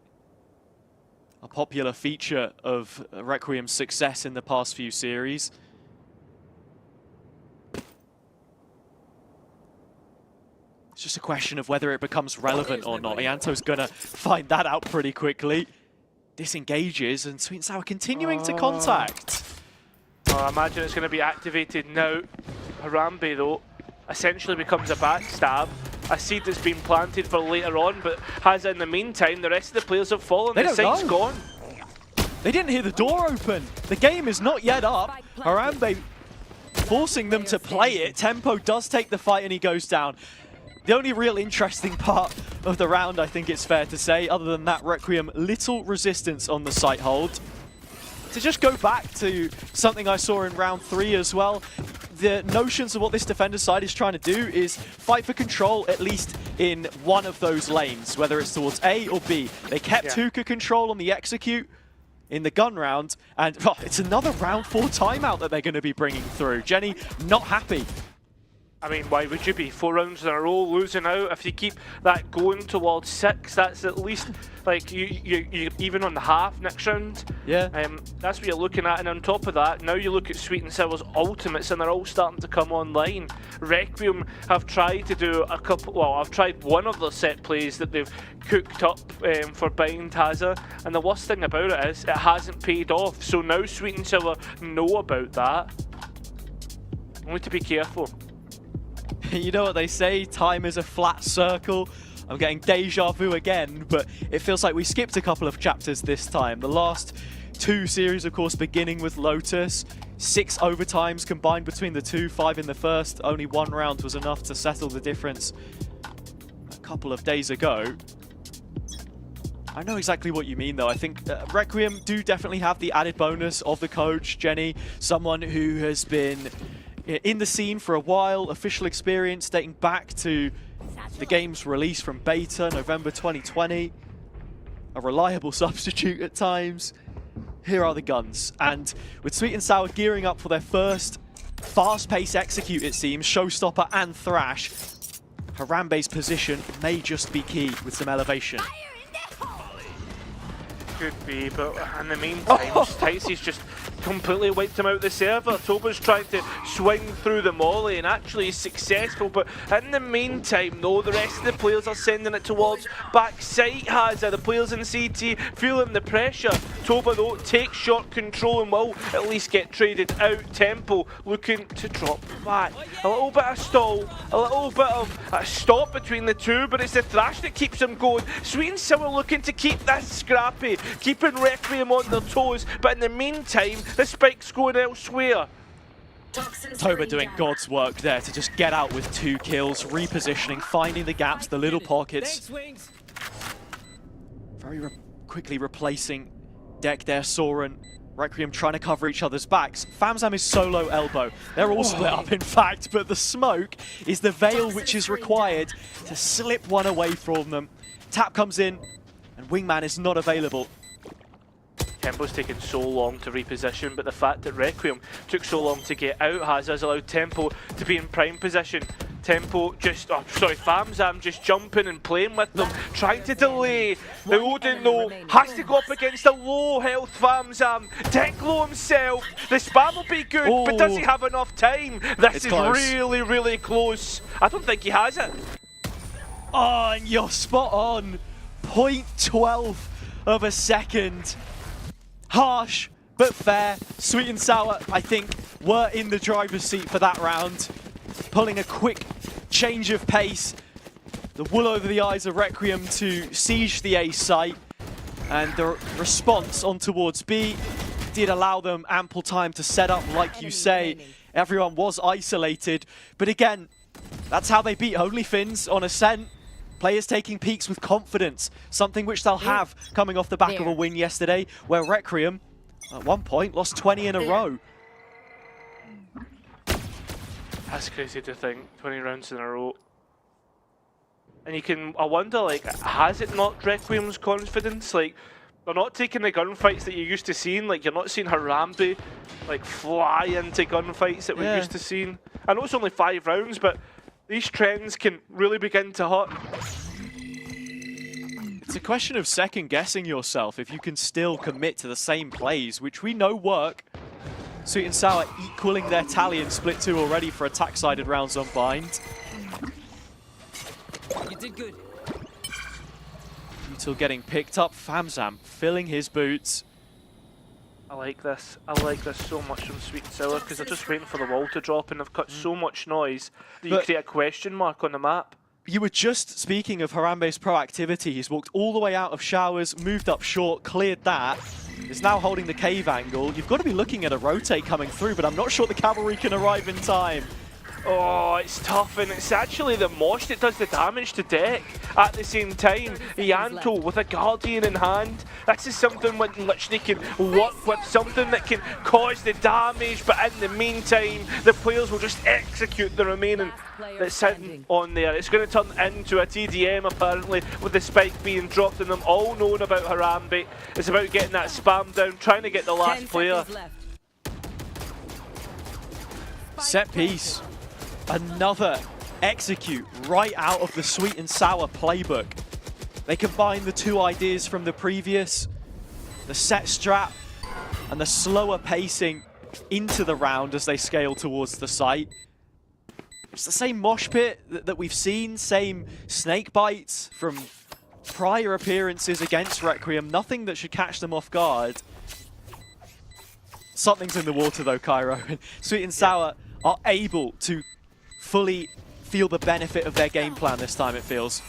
a popular feature of Requiem's success in the past few series. It's just a question of whether it becomes relevant or not. Ianto's gonna find that out pretty quickly. Disengages, and Sweet and Sour continuing to contact. I imagine it's going to be activated now. Harambe, though, essentially becomes a backstab. A seed that's been planted for later on, but has in the meantime, the rest of the players have fallen. The site's gone. They didn't hear the door open. The game is not yet up. Harambe forcing them to play it. Tempo does take the fight and he goes down. The only real interesting part of the round, I think it's fair to say, other than that, Requiem, little resistance on the site hold. To just go back to something I saw in round 3 as well, the notions of what this defender side is trying to do is fight for control at least in one of those lanes, whether it's towards A or B. They kept hookah control on the execute in the gun round, and it's another round 4 timeout that they're going to be bringing through. Jenny, not happy. I mean, why would you be? 4 rounds in a row, losing out. If you keep that going towards 6, that's at least like you even on the half next round. Yeah. That's what you're looking at, and on top of that, now you look at Sweet and Sour's ultimates, and they're all starting to come online. Requiem have tried to do a couple. Well, I've tried one of the set plays that they've cooked up for Bind Haza, and the worst thing about it is it hasn't paid off. So now Sweet and Sour know about that. Only to be careful. You know what they say, time is a flat circle. I'm getting deja vu again, but it feels like we skipped a couple of chapters this time. The last 2 series, of course, beginning with Lotus. 6 overtimes combined between the 2, 5 in the first. Only 1 round was enough to settle the difference a couple of days ago. I know exactly what you mean, though. I think Requiem do definitely have the added bonus of the coach, Jenny, someone who has been in the scene for a while, official experience dating back to the game's release from beta, November 2020. A reliable substitute at times. Here are the guns. And with Sweet and Sour gearing up for their first fast-paced execute, it seems, Showstopper and Thrash, Harambe's position may just be key with some elevation. Could be, but in the meantime, Ticey's just completely wiped him out the server. Toba's trying to swing through the molly and actually is successful, but in the meantime, though, the rest of the players are sending it towards backside Haza. The players in CT feeling the pressure. Toba, though, takes short control and will at least get traded out. Tempo looking to drop back. A little bit of stall, a little bit of a stop between the two, but it's the Thrash that keeps them going. Sweet and Sour looking to keep this scrappy, keeping Requiem on their toes, but in the meantime, the spike's going elsewhere. Toba doing God's work there to just get out with 2 kills, repositioning, finding the gaps, the little pockets. Very quickly replacing Deck there, Soren. Requiem trying to cover each other's backs. Famzam is solo elbow. They're all split up, in fact, but the smoke is the veil which is required to slip one away from them. Tap comes in, and Wingman is not available. Tempo's taken so long to reposition, but the fact that Requiem took so long to get out has allowed Tempo to be in prime position. Tempo just, Famzam just jumping and playing with them, trying to delay. The Odin, though, has to go up against a low health Famzam. Deck low himself. The spam will be good, but does he have enough time? This is really, really close. I don't think he has it. Oh, and you're spot on. 0.12 of a second. Harsh, but fair. Sweet and Sour, I think, were in the driver's seat for that round. Pulling a quick change of pace. the wool over the eyes of Requiem to siege the A site, and the response on towards B did allow them ample time to set up, like you say. Everyone was isolated, but again, that's how they beat OnlyFins on Ascent. Players taking peaks with confidence, something which they'll have coming off the back of a win yesterday, where Requiem, at one point, lost 20 in a row. That's crazy to think, 20 rounds in a row. And you can, I wonder, like, has it knocked Requiem's confidence? Like, they're not taking the gunfights that you're used to seeing. Like, you're not seeing Harambe, like, fly into gunfights that we're used to seeing. I know it's only 5 rounds, but these trends can really begin to hurt. It's a question of second-guessing yourself if you can still commit to the same plays, which we know work. Sweet and Sour equaling their tally in Split 2 already for attack-sided rounds on Bind. You did good. Util getting picked up, Famzam filling his boots. I like this. I like this so much from Sweet and Sour because they're just waiting for the wall to drop and they've cut so much noise that you create a question mark on the map. You were just speaking of Harambe's proactivity. He's walked all the way out of showers, moved up short, cleared that. Is now holding the cave angle. You've got to be looking at a rotate coming through, but I'm not sure the cavalry can arrive in time. Oh, it's tough, and it's actually the Mosh that does the damage to deck at the same time. Ianto with a Guardian in hand. This is something which they can work with, something that can cause the damage, but in the meantime, the players will just execute the remaining that's sitting on there. It's going to turn into a TDM, apparently, with the spike being dropped, and them all knowing about Harambe. It's about getting that spam down, trying to get the last player. Set piece. Another execute right out of the Sweet and Sour playbook. They combine the two ideas from the previous, the set strat and the slower pacing into the round as they scale towards the site. It's the same mosh pit that we've seen, same snake bites from prior appearances against Requiem. Nothing that should catch them off guard. Something's in the water though, Cairo. Sweet and Sour are able to fully feel the benefit of their game plan this time, it feels.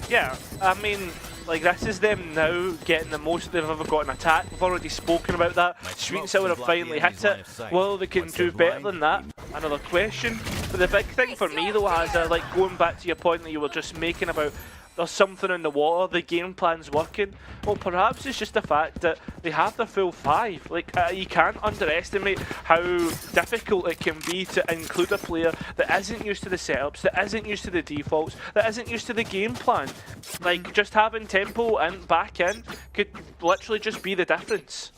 Yeah, I mean, like, this is them now getting the most they've ever got in attack. We've already spoken about that. Sweet and Sour have finally hit it. Well, they can do better than that. Another question. But the big thing for me, though, Hazza, like, going back to your point that you were just making about there's something in the water, the game plan's working. Well, perhaps it's just the fact that they have the full 5. Like, you can't underestimate how difficult it can be to include a player that isn't used to the setups, that isn't used to the defaults, that isn't used to the game plan. Like, just having Tempo and back in could literally just be the difference.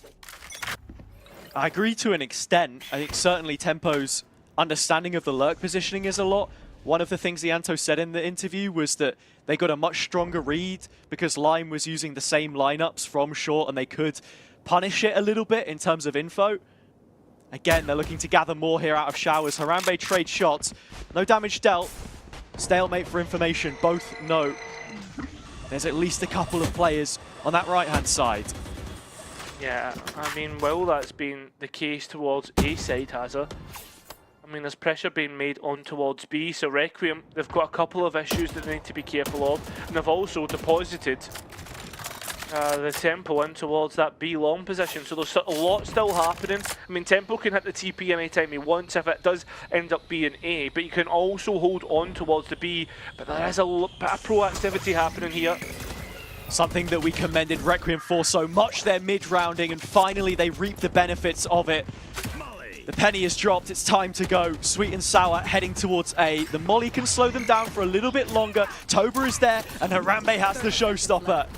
I agree to an extent. I think certainly Tempo's understanding of the lurk positioning is a lot. One of the things Ianto said in the interview was that they got a much stronger read because Lime was using the same lineups from short and they could punish it a little bit in terms of info. Again, they're looking to gather more here out of showers. Harambe trades shots. No damage dealt. Stalemate for information. Both know there's at least a couple of players on that right-hand side. Yeah, I mean, well, that's been the case towards A side, Hazza. I mean, there's pressure being made on towards B, so Requiem, they've got a couple of issues that they need to be careful of, and they've also deposited the Tempo in towards that B long position, so there's a lot still happening. I mean, Tempo can hit the TP anytime he wants if it does end up being A, but you can also hold on towards the B, but there is a bit of proactivity happening here. Something that we commended Requiem for so much, their mid-rounding, and finally they reap the benefits of it. The penny is dropped, it's time to go. Sweet and Sour heading towards A. The molly can slow them down for a little bit longer. Toba is there, and Harambe has the showstopper.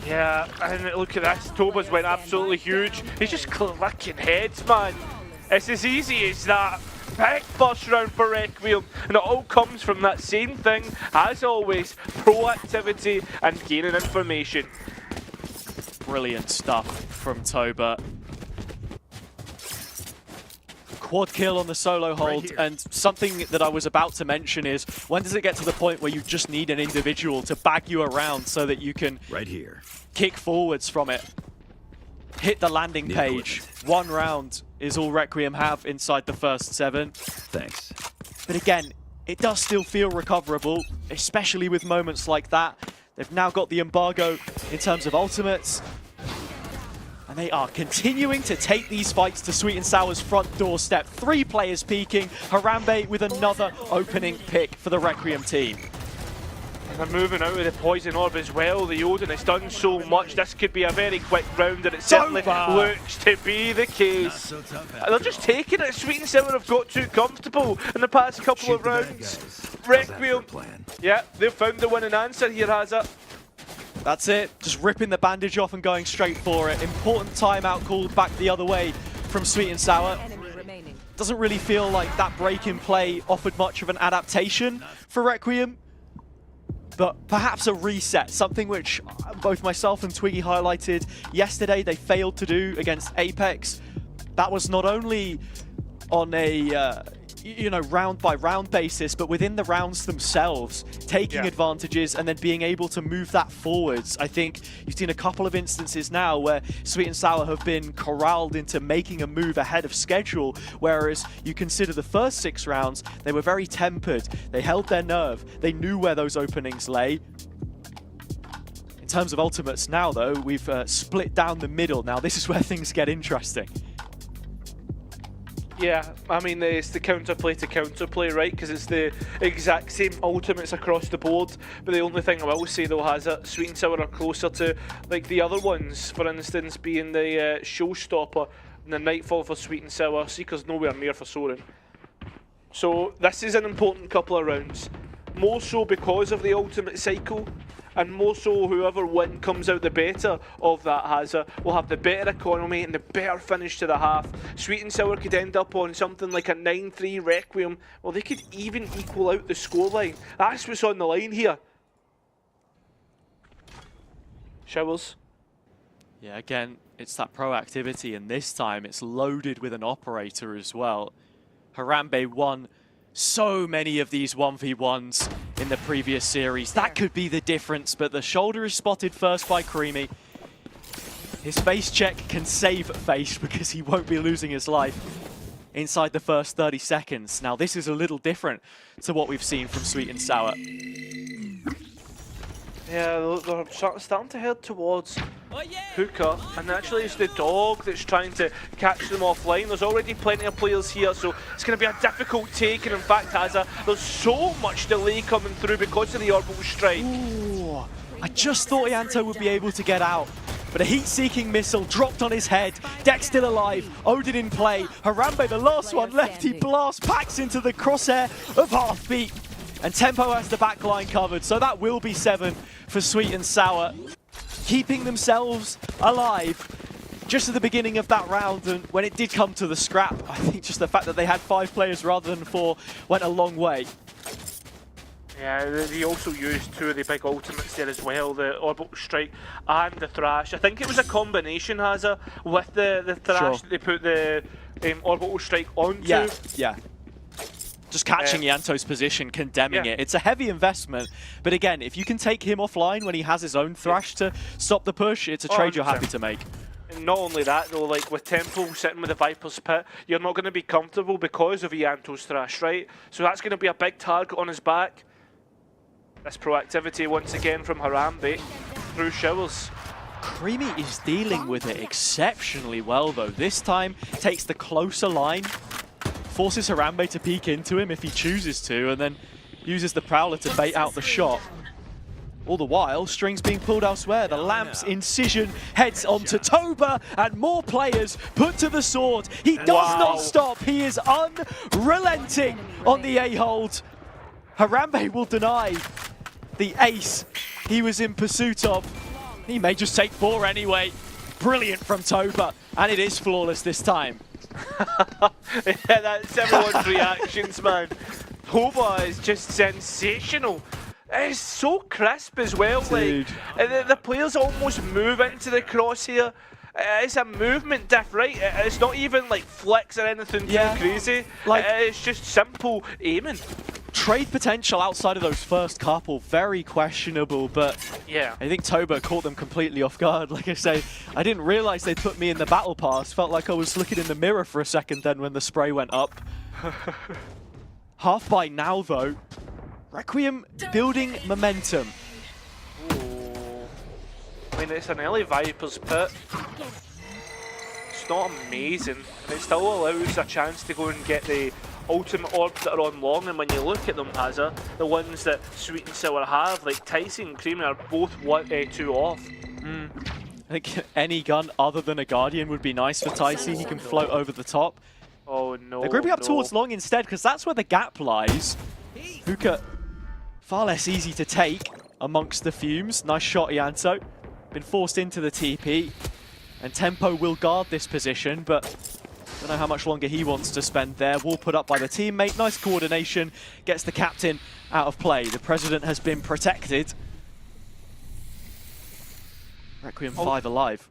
Yeah, and look at this, Toba's went absolutely huge. He's just clicking heads, man. It's as easy as that. Big first round for Requiem, and it all comes from that same thing, as always, proactivity and gaining information. Brilliant stuff from Toba. Quad kill on the solo hold, and something that I was about to mention is, when does it get to the point where you just need an individual to bag you around so that you can kick forwards from it? Hit the landing page. 1 round is all Requiem have inside the first 7. Thanks. But again, it does still feel recoverable, especially with moments like that. They've now got the embargo in terms of ultimates. And they are continuing to take these fights to Sweet and Sour's front doorstep. 3 players peeking, Harambe with another opening pick for the Requiem team. And they're moving out of the poison orb as well. The Odin has done so much. This could be a very quick round, and it certainly looks to be the case. They're just taking it. Sweet and Sour have got too comfortable in the past couple of rounds. Requiem, yeah, they've found the winning answer here, Hazza. That's it, just ripping the bandage off and going straight for it. Important timeout called back the other way from Sweet and Sour. Doesn't really feel like that break in play offered much of an adaptation for Requiem, but perhaps a reset, something which both myself and Twiggy highlighted yesterday they failed to do against Apex. That was not only on a round by round basis, but within the rounds themselves, taking advantages and then being able to move that forwards. I think you've seen a couple of instances now where Sweet and Sour have been corralled into making a move ahead of schedule, whereas you consider the first 6 rounds, they were very tempered. They held their nerve. They knew where those openings lay. In terms of ultimates now, though, we've split down the middle. Now, this is where things get interesting. Yeah, I mean, it's the counterplay to counterplay, right? Because it's the exact same ultimates across the board. But the only thing I will say, though, Hazza, Sweet and Sour are closer to, like, the other ones. For instance, being the Showstopper and the Nightfall for Sweet and Sour. Seeker's nowhere near for Soren. So this is an important couple of rounds. More so because of the ultimate cycle. And more so, whoever comes out the better of that Hazza will have the better economy and the better finish to the half. Sweet and Sour could end up on something like a 9-3 Requiem. Well, they could even equal out the scoreline. That's what's on the line here. Showers. Yeah, again, it's that proactivity, and this time it's loaded with an operator as well. Harambe won so many of these 1v1s in the previous series. That could be the difference, but the shoulder is spotted first by Creamy. His face check can save face because he won't be losing his life inside the first 30 seconds. Now, this is a little different to what we've seen from Sweet and Sour. Yeah, they're starting to head towards Hookah, and actually it's the dog that's trying to catch them offline. There's already plenty of players here, so it's going to be a difficult take, and in fact, Hazza, there's so much delay coming through because of the orbital strike. Ooh, I just thought Ianto would be able to get out, but a heat-seeking missile dropped on his head. Deck still alive, Odin in play. Harambe, the last one left, he blasts Pax into the crosshair of Heartbeat. And Tempo has the backline covered, so that will be 7 for Sweet and Sour. Keeping themselves alive just at the beginning of that round, and when it did come to the scrap, I think just the fact that they had 5 players rather than 4 went a long way. Yeah, they also used 2 of the big ultimates there as well, the Orbital Strike and the Thrash. I think it was a combination, Hazza, with the Thrash that they put the Orbital Strike onto. Yeah. Just catching Ianto's position, condemning it. It's a heavy investment, but again, if you can take him offline when he has his own Thrash to stop the push, it's a trade you're happy to make. And not only that though, like with Tempo sitting with the Viper's Pit, you're not going to be comfortable because of Ianto's Thrash, right? So that's going to be a big target on his back. This proactivity once again from Harambe through Showers. Creamy is dealing with it exceptionally well though. This time takes the closer line, forces Harambe to peek into him if he chooses to, and then uses the Prowler to bait out the shot. All the while, strings being pulled elsewhere. The Lamp's incision heads onto Toba, and more players put to the sword. He does not stop. He is unrelenting on the A-hold. Harambe will deny the ace he was in pursuit of. He may just take 4 anyway. Brilliant from Toba, and it is flawless this time. Yeah, that's everyone's reactions, man. Toba is just sensational. It's so crisp as well. Dude. Like the players almost move into the crosshair. It's a movement diff, right? It's not even like flicks or anything too crazy. Like, it's just simple aiming. Trade potential outside of those first couple, very questionable, but yeah, I think Toba caught them completely off guard. Like I say, I didn't realize they'd put me in the battle pass. Felt like I was looking in the mirror for a second then when the spray went up. Half by now, though. Requiem building momentum. Ooh. I mean, it's an early Viper's pit. It's not amazing, and it still allows a chance to go and get the ultimate orbs that are on long. And when you look at them, Hazza, the ones that Sweet and Sour have, like Tyson and Creamy, are both 2 off. I think any gun other than a Guardian would be nice for Tyson. He can float over the top. Oh no. They're grouping up towards long instead, because that's where the gap lies. Hookah, far less easy to take amongst the fumes. Nice shot, Ianto. Been forced into the TP. And Tempo will guard this position, but don't know how much longer he wants to spend there. Wall put up by the teammate. Nice coordination. Gets the captain out of play. The president has been protected. Requiem 5 alive.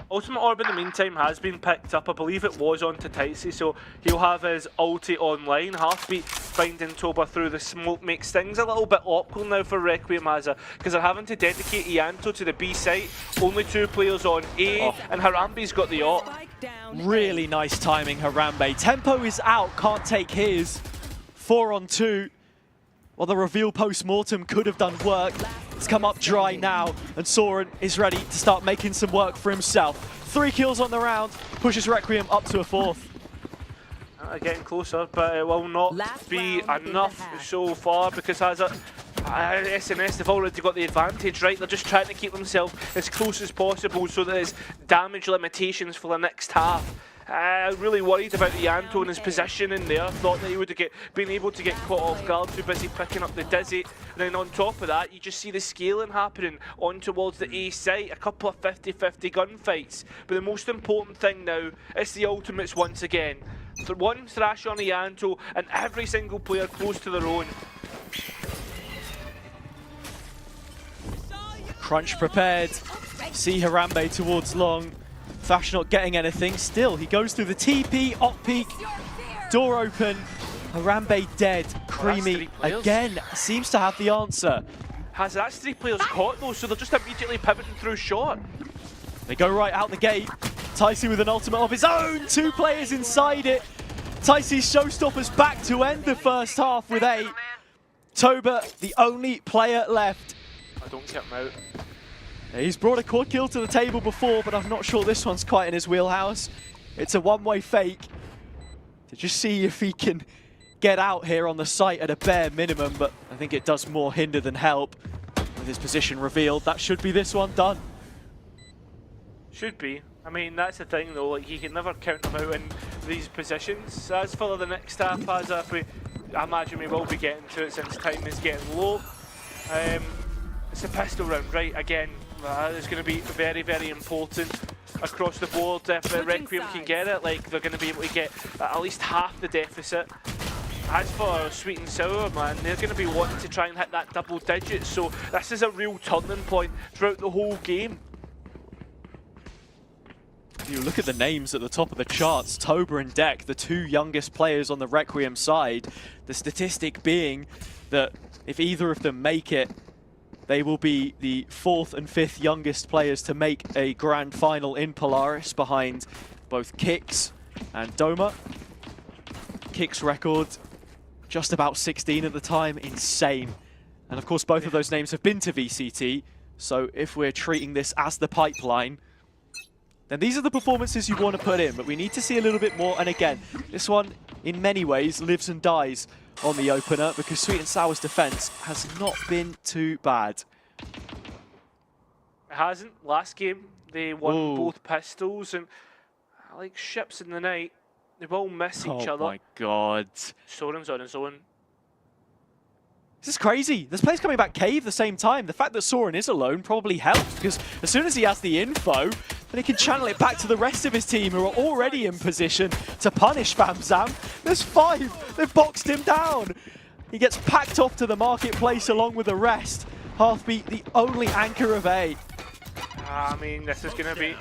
Ultimate Orb in the meantime has been picked up. I believe it was onto Ticey, so he'll have his ulti online. Heartbeat finding Toba through the smoke makes things a little bit awkward now for Requiem because they're having to dedicate Ianto to the B site. Only 2 players on A, and Harambe's got the op. Really nice timing, Harambe. Tempo is out, can't take his. 4 on 2. Well, the reveal post-mortem could have done work. It's come up dry now, and Soren is ready to start making some work for himself. 3 kills on the round, pushes Requiem up to a 4th. Getting closer, but it will not be enough so far because as SNS, they've already got the advantage, right? They're just trying to keep themselves as close as possible so that there's damage limitations for the next half. Really worried about Ianto and his position in there. Thought that he would have been able to get caught off guard, too busy picking up the Dizzy. And then on top of that, you just see the scaling happening on towards the A site. A couple of 50-50 gunfights. But the most important thing now is the ultimates once again. One thrash on Ianto and every single player close to their own. Crunch prepared. See Harambe towards long. Thash not getting anything. Still, he goes through the TP, op peak, door open. Harambe dead. Creamy again seems to have the answer. That's 3 players caught though, so they're just immediately pivoting through short. They go right out the gate. Ticey with an ultimate of his own. 2 players inside it. Ticey's showstoppers back to end the first half with 8. Toba, the only player left. I don't get him out. He's brought a quad kill to the table before, but I'm not sure this one's quite in his wheelhouse. It's a one-way fake to just see if he can get out here on the site at a bare minimum, but I think it does more hinder than help. With his position revealed, that should be this one done. Should be. I mean, that's the thing though, like, you can never count them out in these positions. As for the next half, I imagine we will be getting to it since time is getting low. It's a pistol round, right? Again, it's going to be very, very important across the board. If Requiem can get it, like, they're going to be able to get at least half the deficit. As for Sweet and Sour, man, they're going to be wanting to try and hit that double digit, so this is a real turning point throughout the whole game. You look at the names at the top of the charts, Toba and Deck, the 2 youngest players on the Requiem side. The statistic being that if either of them make it, they will be the 4th and 5th youngest players to make a grand final in Polaris behind both Kix and Doma. Kix record, just about 16 at the time, insane. And of course both of those names have been to VCT, so if we're treating this as the pipeline, then these are the performances you want to put in, but we need to see a little bit more. And again, this one in many ways lives and dies on the opener because Sweet and Sour's defense has not been too bad. It hasn't. Last game, they won both pistols, and like ships in the night, they will miss each other. Oh my god. Soren's on his own. This is crazy. There's players coming back cave at the same time. The fact that Soren is alone probably helps because as soon as he has the info, then he can channel it back to the rest of his team who are already in position to punish Famzam. There's 5. They've boxed him down. He gets packed off to the marketplace along with the rest. Heartbeat, the only anchor of A. I mean, this is going to be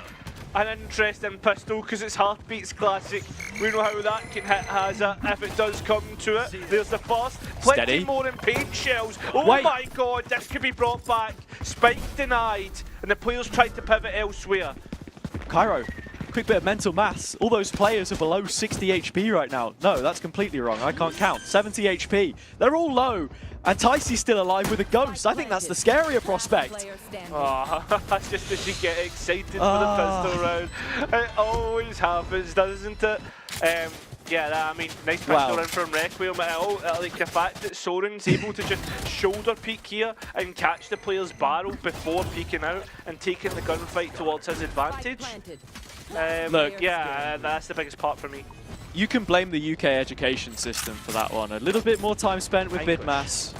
an interesting pistol because it's Heartbeat's classic. We know how that can hit Hazza if it does come to it. There's the first. Plenty Steady. more in paint shells. Oh Wait. my god, this could be brought back. Spike denied, and the players tried to pivot elsewhere. Cairo quick bit of mental maths. All those players are below 60 HP right now. No, that's completely wrong. I can't count. 70 HP. They're all low. And Ticey's still alive with a ghost. I think that's the scarier prospect. Oh, that's just as you get excited for the pistol round. It always happens, doesn't it? Yeah, I mean, nice pistol round from Requiem. Like the fact that Soren's able to just shoulder peek here and catch the player's barrel before peeking out and taking the gunfight towards his advantage. Look, yeah, that's the biggest part for me. You can blame the UK education system for that one. A little bit more time spent with Bidmas.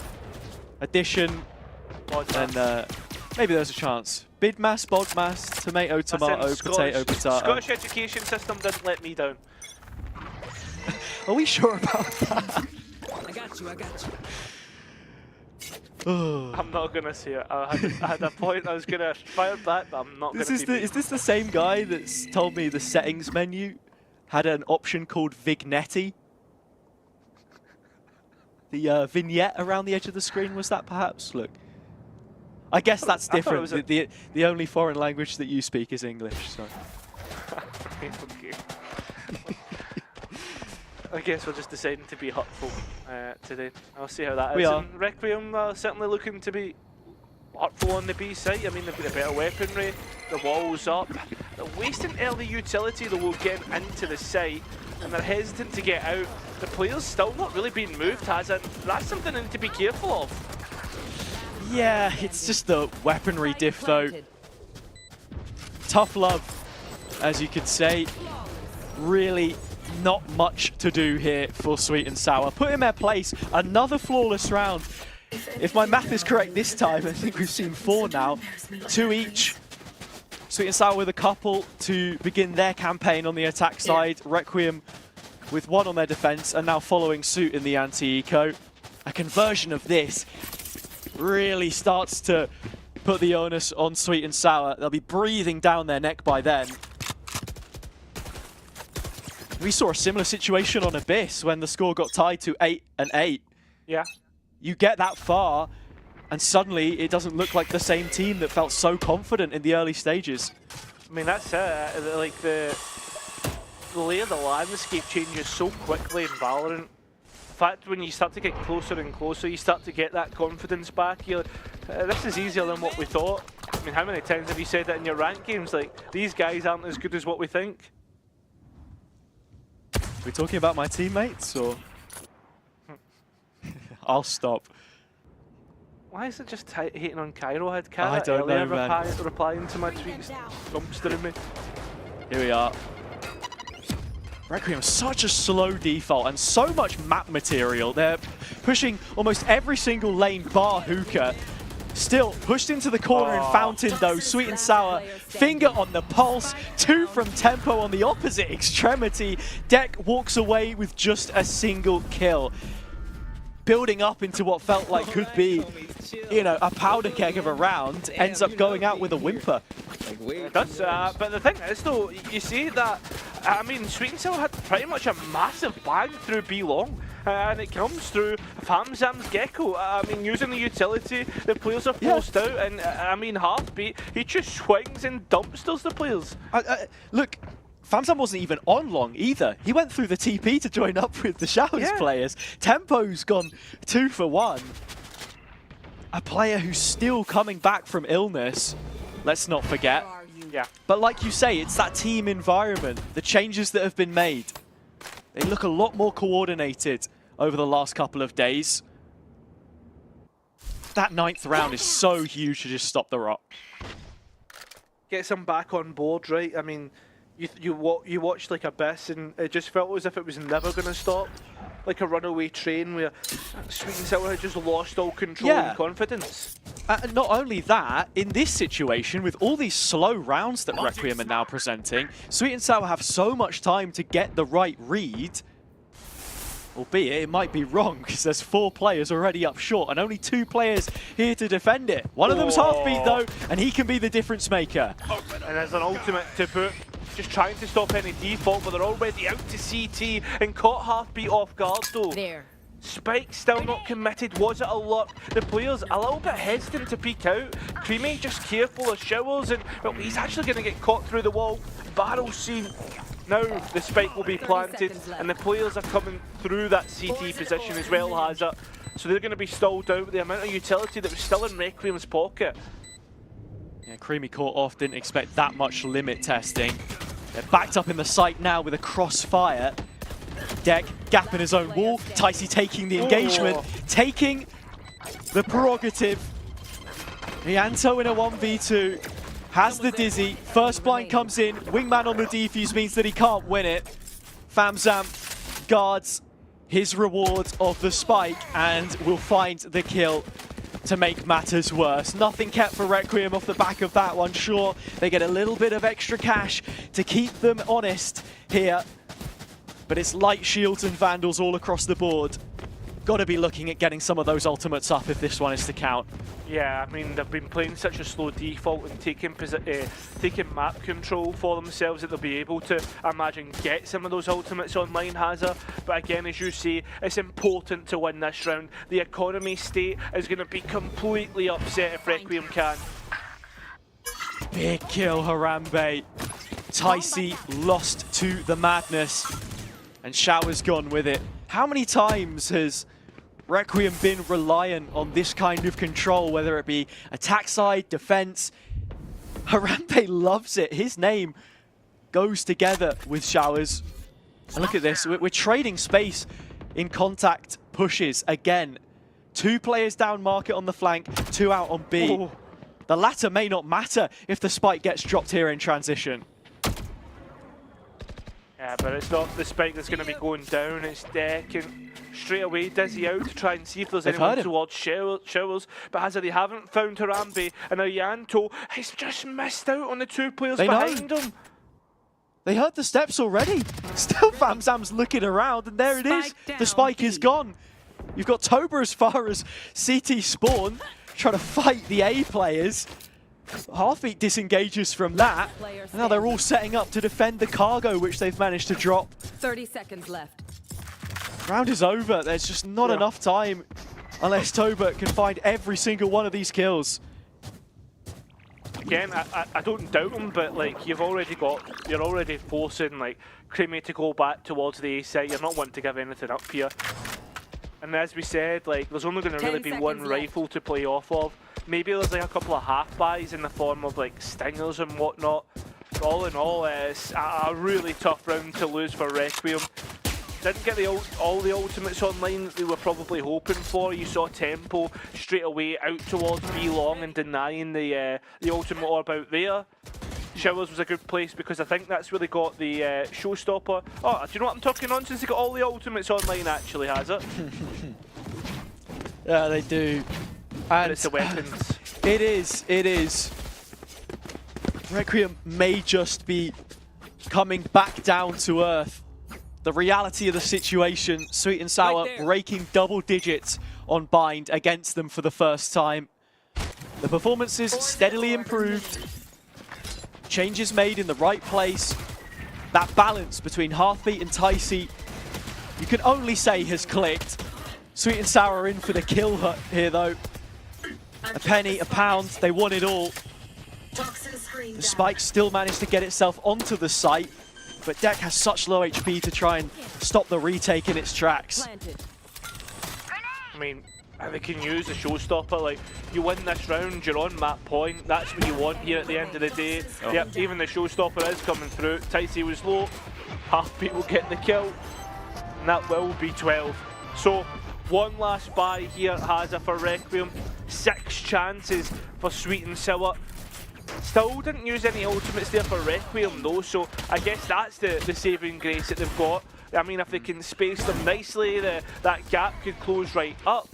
Addition, and maybe there's a chance. Bidmas, Bodmas, tomato, tomato, potato, potato. Scottish education system didn't let me down. Are we sure about that? I got you. I'm not gonna say it. I had a point. I was gonna fire back, but I'm not gonna. Is this the same guy that's told me the settings menu had an option called Vignetti? The vignette around the edge of the screen, was that perhaps? Look, I guess that's different. The only foreign language that you speak is English, so. Okay. I guess we're just deciding to be hurtful today. I'll see how that is. We are. And Requiem certainly looking to be hurtful on the B side. I mean, they've got a better weaponry, the wall's up. They're wasting early utility, though, we'll get into the site, and they're hesitant to get out. The player's still not really being moved, has it? That's something to be careful of. Yeah, it's just the weaponry diff, though. Tough love, as you could say. Really not much to do here for Sweet and Sour. Put in their place, another flawless round. If my math is correct this time, I think we've seen 4 now. 2 each. Sweet and Sour with a couple to begin their campaign on the attack side. Requiem with 1 on their defense, and now following suit in the anti-eco. A conversion of this really starts to put the onus on Sweet and Sour. They'll be breathing down their neck by then. We saw a similar situation on Abyss when the score got tied to 8-8. Yeah. You get that far, and suddenly it doesn't look like the same team that felt so confident in the early stages. I mean, that's it. Like the lay of the landscape changes so quickly in Valorant. In fact, when you start to get closer and closer, you start to get that confidence back. You're like, this is easier than what we thought. I mean, how many times have you said that in your ranked games? Like, these guys aren't as good as what we think. Are we talking about my teammates, or? I'll stop. Why is it just hating on Cairo? Had Cara I don't know, man. replying to my tweets, dumpstering me. Here we are. Requiem, such a slow default and so much map material. They're pushing almost every single lane bar hookah. Still pushed into the corner in Fountain though. Sweet and Sour, finger on the pulse. 2 from Tempo on the opposite extremity. Deck walks away with just a single kill. Building up into what felt like could be, you know, a powder keg of a round, ends up going out with a whimper. But the thing is though, you see that, I mean, Sweet and Sour had pretty much a massive bag through B long. And it comes through Famzam's Gecko. I mean, using the utility, the players are forced out, and I mean, Heartbeat, he just swings and dumpsters the players. Look, Famzam wasn't even on long either. He went through the TP to join up with the Showers players. Tempo's gone 2 for 1. A player who's still coming back from illness, let's not forget. Yeah. But like you say, it's that team environment, the changes that have been made. They look a lot more coordinated over the last couple of days. That 9th round is so huge to just stop the rot. Gets them back on board, right? I mean, you watched like Abyss, and it just felt as if it was never going to stop. Like a runaway train where Sweet and Sour had just lost all control and confidence. Not only that, in this situation, with all these slow rounds that Requiem are now presenting, Sweet and Sour have so much time to get the right read. Albeit, it might be wrong, because there's 4 players already up short, and only 2 players here to defend it. One of them's Heartbeat, though, and he can be the difference maker. And there's an ultimate to put. Just trying to stop any default, but they're already out to CT and caught Heartbeat off guard, though. There. Spike still not committed. Was it a luck? The players a little bit hesitant to peek out. Creamy just careful of showers, and well, he's actually going to get caught through the wall. Barrel's seen. Now the spike will be planted, and the players are coming through that CT position as well, Hazard. So they're going to be stalled out with the amount of utility that was still in Requiem's pocket. Yeah, Creamy caught off, didn't expect that much limit testing. They're backed up in the site now with a crossfire. Deck gap in his own wall. Ticey taking the engagement, taking the prerogative. Ianto in a 1v2 has the dizzy. First blind comes in. Wingman on the defuse means that he can't win it. Famzam guards his reward of the spike and will find the kill to make matters worse. Nothing kept for Requiem off the back of that one. Sure, they get a little bit of extra cash to keep them honest here, but it's light shields and vandals all across the board. Got to be looking at getting some of those ultimates up if this one is to count. Yeah, I mean, they've been playing such a slow default and taking map control for themselves that they'll be able to, I imagine, get some of those ultimates online, Hazard. But again, as you say, it's important to win this round. The economy state is going to be completely upset if Requiem can. Big kill, Harambe. Ticey lost to the madness, and Shower's gone with it. How many times has Requiem been reliant on this kind of control, whether it be attack side, defense? Harambe loves it. His name goes together with Showers. And look at this, we're trading space in contact pushes again. 2 players down market on the flank, 2 out on B. Oh. The latter may not matter if the spike gets dropped here in transition. Yeah, but it's not the spike that's going to be going down, it's Deck, and straight away Dizzy out to try and see if there's anyone towards Showers, but Hazard, they haven't found Harambe, and Ianto has just missed out on the 2 players behind him. They heard the steps already. Still Famzam's looking around, and there it is. The spike is gone. You've got Toba as far as CT spawn, trying to fight the A players. Heartbeat disengages from that. Now they're all setting up to defend the cargo, which they've managed to drop. 30 seconds left. Round is over. There's just not enough time unless Toba can find every single one of these kills. Again, I don't doubt him, but like you're already forcing like Creamy to go back towards the A site. You're not wanting to give anything up here. And as we said, like there's only going to really be one rifle to play off of. Maybe there's like a couple of half buys in the form of like stingers and whatnot. But all in all, it's a really tough round to lose for Requiem. Didn't get all the ultimates online that they were probably hoping for. You saw Tempo straight away out towards B long and denying the ultimate orb out there. Showers was a good place because I think that's where they got the showstopper. Oh, do you know what I'm talking nonsense? They got all the ultimates online actually, has it? Yeah, they do. And it's the weapons. It is. Requiem may just be coming back down to earth. The reality of the situation, Sweet and Sour breaking double digits on Bind against them for the first time. The performances steadily improved. Changes made in the right place. That balance between Heartbeat and Ticey, you can only say has clicked. Sweet and Sour are in for the kill here though. A penny, a pound, they want it all. The spike still managed to get itself onto the site, but Deck has such low HP to try and stop the retake in its tracks. I mean, they can use the showstopper. Like, you win this round, you're on map point. That's what you want here at the end of the day. Oh. Yep, even the showstopper is coming through. Ticey was low. Heartbeat will get the kill, and that will be 12. So, one last buy here at Hazard for Requiem. 6 chances for Sweet and Sour. Still didn't use any ultimates there for Requiem though, so I guess that's the saving grace that they've got. I mean, if they can space them nicely, that gap could close right up.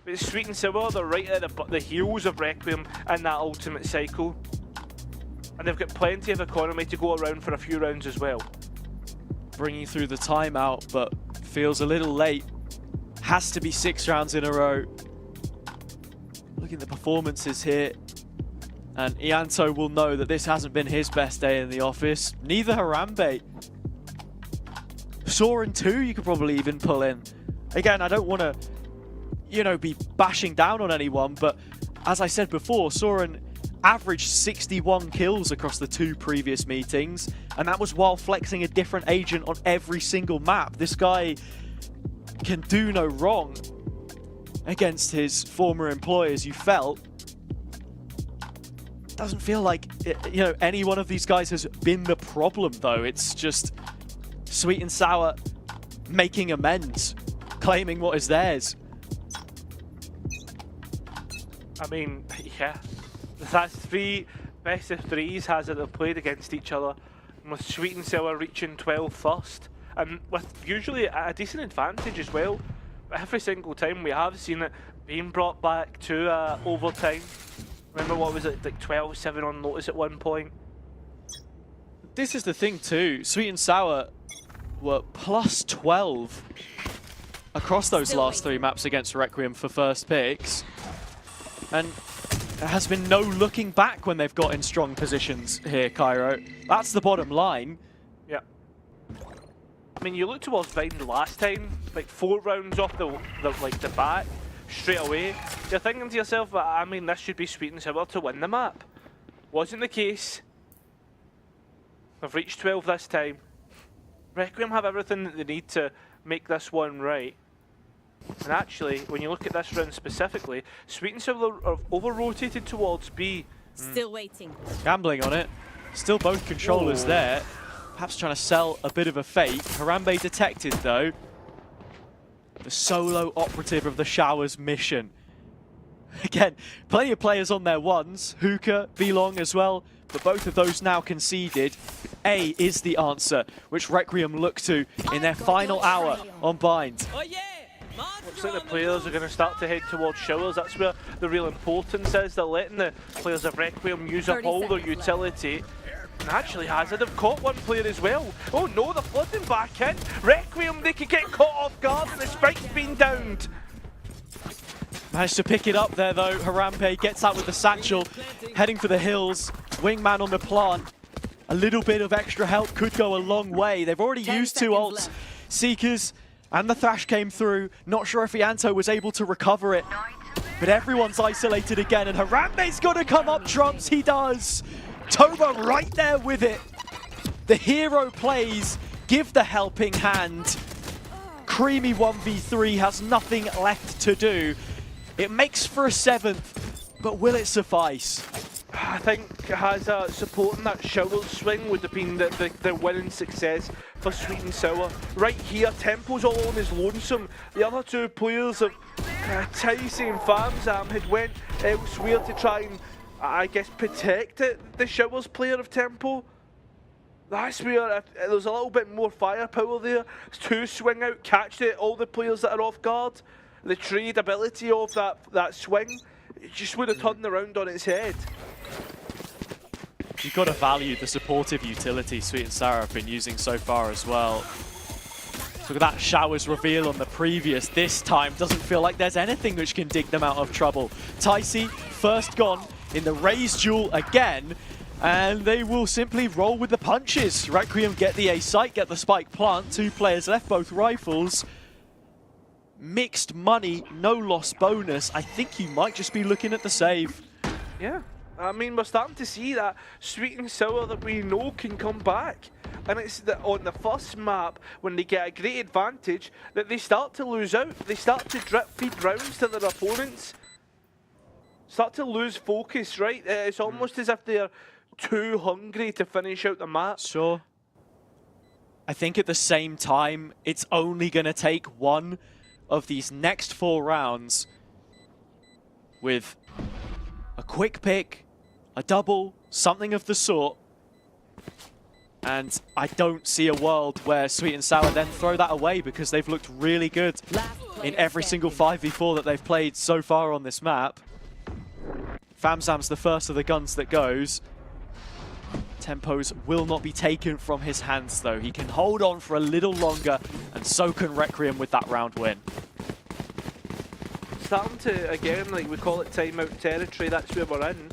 But Sweet and Sour, they're right at the heels of Requiem in that ultimate cycle. And they've got plenty of economy to go around for a few rounds as well. Bringing through the timeout, but feels a little late. Has to be 6 rounds in a row. Look at the performances here. And Ianto will know that this hasn't been his best day in the office. Neither Harambe. Soren 2 you could probably even pull in. Again, I don't want to, you know, be bashing down on anyone, but as I said before, Soren averaged 61 kills across the 2 previous meetings, and that was while flexing a different agent on every single map. This guy can do no wrong against his former employers, you felt. Doesn't feel like, you know, any one of these guys has been the problem, though. It's just Sweet and Sour making amends, claiming what is theirs. I mean, yeah, that's 3 best of 3s has it they've played against each other, with Sweet and Sour reaching 12 first, and with usually a decent advantage as well. But every single time we have seen it being brought back to overtime. Remember, what was it, like 12-7 on notice at one point? This is the thing too, Sweet and Sour were plus 12 across those last 3 maps against Requiem for first picks. And there has been no looking back when they've got in strong positions here, Cairo. That's the bottom line. Yeah. I mean, you look towards Vine last time, like 4 rounds off the bat, straight away. You're thinking to yourself, I mean, this should be Sweet and Sour to win the map. Wasn't the case. They've reached 12 this time. Requiem have everything that they need to make this one right. And actually, when you look at this round specifically, Sweet and Sour are over-rotated towards B. Still waiting. Gambling on it. Still both controllers there. Perhaps trying to sell a bit of a fake. Harambe detected, though. The solo operative of the Showers mission. Again, plenty of players on their ones. Hookah, Belong as well. But both of those now conceded. A is the answer, which Requiem look to in their final hour on Bind. Oh yeah! Looks like the players are going to start to head towards Showers. That's where the real importance is. They're letting the players of Requiem use up all their utility. And actually, Hazard have caught one player as well. Oh no, they're flooding back in. Requiem, they could get caught off guard and the spike's been downed. Managed to pick it up there though. Harambe gets out with the satchel, heading for the hills. Wingman on the plant. A little bit of extra help could go a long way. They've already used 2 ults. Seekers and the Thrash came through. Not sure if Ianto was able to recover it. But everyone's isolated again, and Harambe's got to come up trumps. He does. Toba right there with it. The hero plays. Give the helping hand. Creamy 1v3 has nothing left to do. It makes for a 7th, but will it suffice? I think Hazard supporting that Showers swing would have been the winning success for Sweet and Sour. Right here, Tempo's all on his lonesome. The other 2 players of Ticey and Famzam had went elsewhere to try and, I guess, protect the Showers player of Tempo. That's where there's a little bit more firepower there. 2 swing out, catch all the players that are off guard. The trade ability of that swing, it just would have turned around on its head. You've got to value the supportive utility Sweet and Sour have been using so far as well. Look at that Showers reveal on the previous. This time doesn't feel like there's anything which can dig them out of trouble. Ticey first gone in the Raze duel again, and they will simply roll with the punches. Requiem get the A site, get the spike plant. 2 players left, both rifles. Mixed money, no loss bonus. I think you might just be looking at the save. Yeah, I mean, we're starting to see that Sweet and Sour that we know can come back. And it's on the first map, when they get a great advantage, that they start to lose out. They start to drip feed rounds to their opponents. Start to lose focus, right? It's almost as if they're too hungry to finish out the map. Sure. I think at the same time, it's only going to take one of these next 4 rounds with a quick pick, a double, something of the sort. And I don't see a world where Sweet and Sour then throw that away, because they've looked really good in every single 5v4 that they've played so far on this map. Famzam's the first of the guns that goes. Tempos will not be taken from his hands though. He can hold on for a little longer, and so can Requiem with that round win. Starting to, again, like we call it timeout territory, that's where we're in.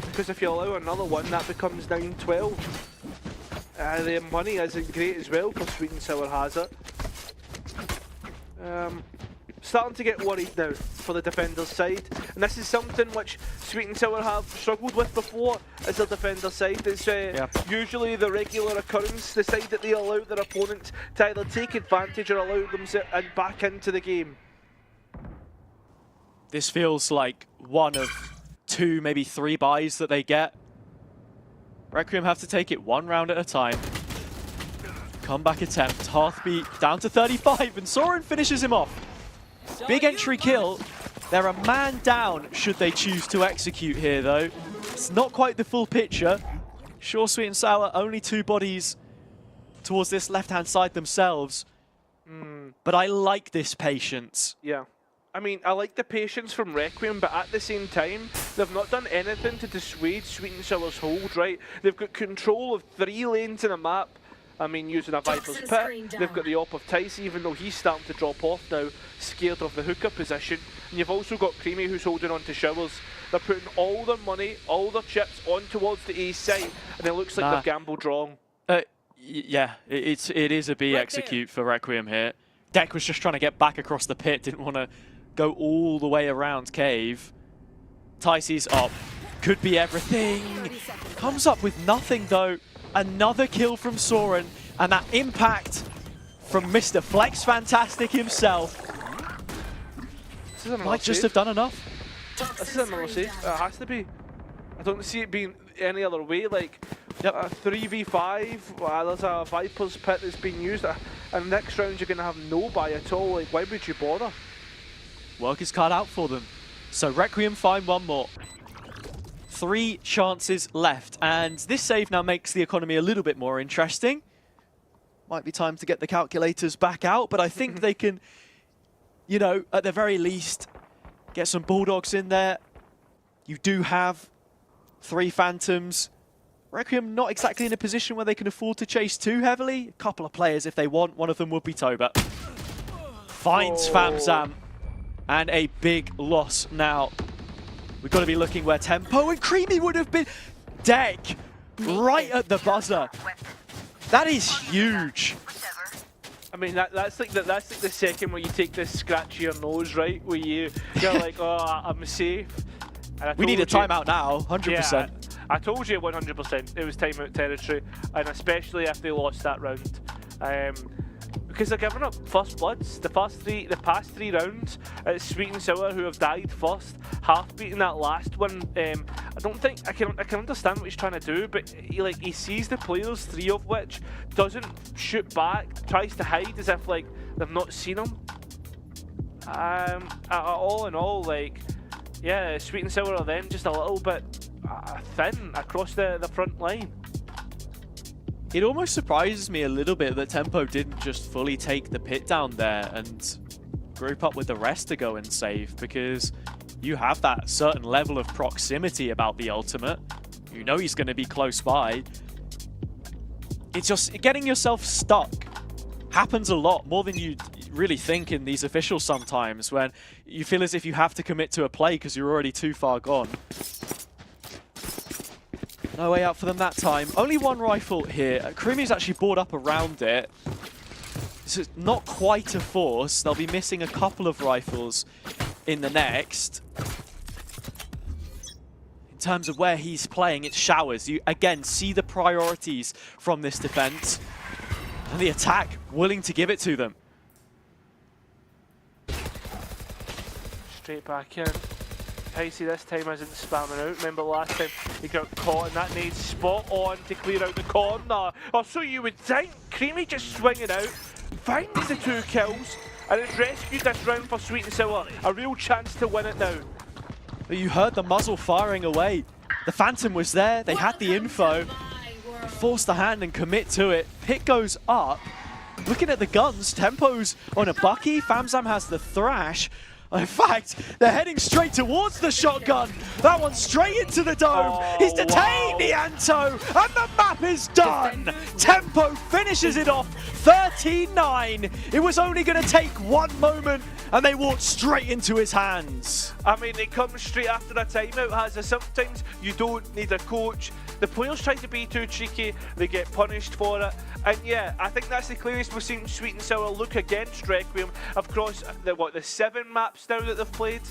Because if you allow another one, that becomes 9-12. The money isn't great as well for Sweet and Sour Hazard. Starting to get worried now for the defender's side, and this is something which Sweet and Sour have struggled with before as their defender's side. It's usually the regular occurrence, the side that they allow their opponents to either take advantage or allow them back into the game. This feels like one of 2, maybe 3 buys that they get. Requiem have to take it 1 round at a time. Comeback attempt, Hearthbeat down to 35, and Soren finishes him off. Big entry kill. They're a man down should they choose to execute here, though. It's not quite the full picture. Sure, Sweet and Sour, only 2 bodies towards this left-hand side themselves. But I like this patience. Yeah. I mean, I like the patience from Requiem, but at the same time, they've not done anything to dissuade Sweet and Sour's hold, right? They've got control of 3 lanes in a map. I mean, using a Viper's Pit. They've got the op of Tice, even though he's starting to drop off now, scared of the hooker position. And you've also got Creamy, who's holding on to Showers. They're putting all their money, all their chips on towards the A side, and it looks like they've gambled wrong. Yeah, it is a B execute for Requiem here. Deck was just trying to get back across the pit, didn't want to go all the way around Cave. Ticey's up. Could be everything. Comes up with nothing, though. Another kill from Soren, and that impact from Mr. Flex Fantastic himself might just have done enough. This is another save. It has to be. I don't see it being any other way. Like, a 3v5, there's a Viper's Pit that's being used, and next round you're going to have no buy at all. Like, why would you bother? Work is cut out for them. So Requiem find 1 more. 3 chances left, and this save now makes the economy a little bit more interesting. Might be time to get the calculators back out, but I think they can, you know, at the very least, get some Bulldogs in there. You do have 3 Phantoms. Requiem not exactly in a position where they can afford to chase too heavily. A couple of players if they want. One of them would be Toba. Finds Famzam, and a big loss now. We've got to be looking where Tempo and Creamy would have been. Deck right at the buzzer. That is huge. I mean, that's like the second where you take this scratch your nose, right? Where you're like, oh, I'm safe. And we need a timeout now, 100%. Yeah, I told you 100% it was timeout territory, and especially if they lost that round. Because they're giving up first bloods. The past 3 rounds, it's Sweet and Sour who have died first. Hearthbeat in that last one. I don't think I can understand what he's trying to do, but he sees the players, 3 of which doesn't shoot back, tries to hide as if like they've not seen him. All in all, like, yeah, Sweet and Sour are then just a little bit thin across the front line. It almost surprises me a little bit that Tempo didn't just fully take the pit down there and group up with the rest to go and save, because you have that certain level of proximity about the ultimate. You know he's going to be close by. It's just getting yourself stuck happens a lot, more than you really think in these officials sometimes, when you feel as if you have to commit to a play because you're already too far gone. No way out for them that time. Only 1 rifle here. Creamy's actually brought up around it. This is not quite a force. They'll be missing a couple of rifles in the next. In terms of where he's playing, it's Showers. You, again, see the priorities from this defense. And the attack willing to give it to them. Straight back in. Ticey this time isn't spamming out. Remember last time he got caught and that needs spot on to clear out the corner. Or so you would think. Creamy just swinging out, finds the 2 kills, and it's rescued this round for Sweet and Sour. A real chance to win it now. You heard the muzzle firing away. The Phantom was there, they had the info. Force the hand and commit to it. Pit goes up. Looking at the guns, Tempo's on a Bucky. Famzam has the Thrash. In fact, they're heading straight towards the shotgun. That one straight into the dome. He's detained Nianto, and the map is done. Tempo finishes it off 13-9. It was only going to take one moment, and they walked straight into his hands. I mean, it comes straight after a timeout, Hazza. Sometimes you don't need a coach. The players try to be too cheeky, they get punished for it. And yeah, I think that's the clearest we've seen Sweet and Sour look against Requiem across the 7 maps now that they've played.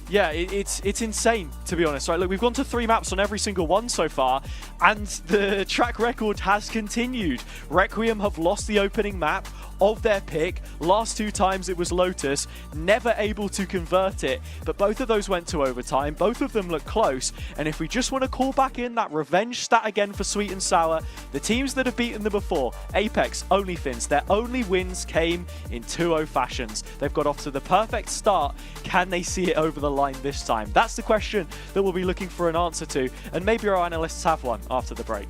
Yeah, it's insane, to be honest. Right, look, we've gone to 3 maps on every single one so far, and the track record has continued. Requiem have lost the opening map of their pick. Last 2 times it was Lotus, never able to convert it, but both of those went to overtime. Both of them look close, and if we just want to call back in that revenge stat again for Sweet and Sour, the teams that have beaten them before, Apex, OnlyFins, their only wins came in 2-0 fashions. They've got off to the perfect start. Can they see it over the line this time? That's the question that we'll be looking for an answer to, and maybe our analysts have one after the break.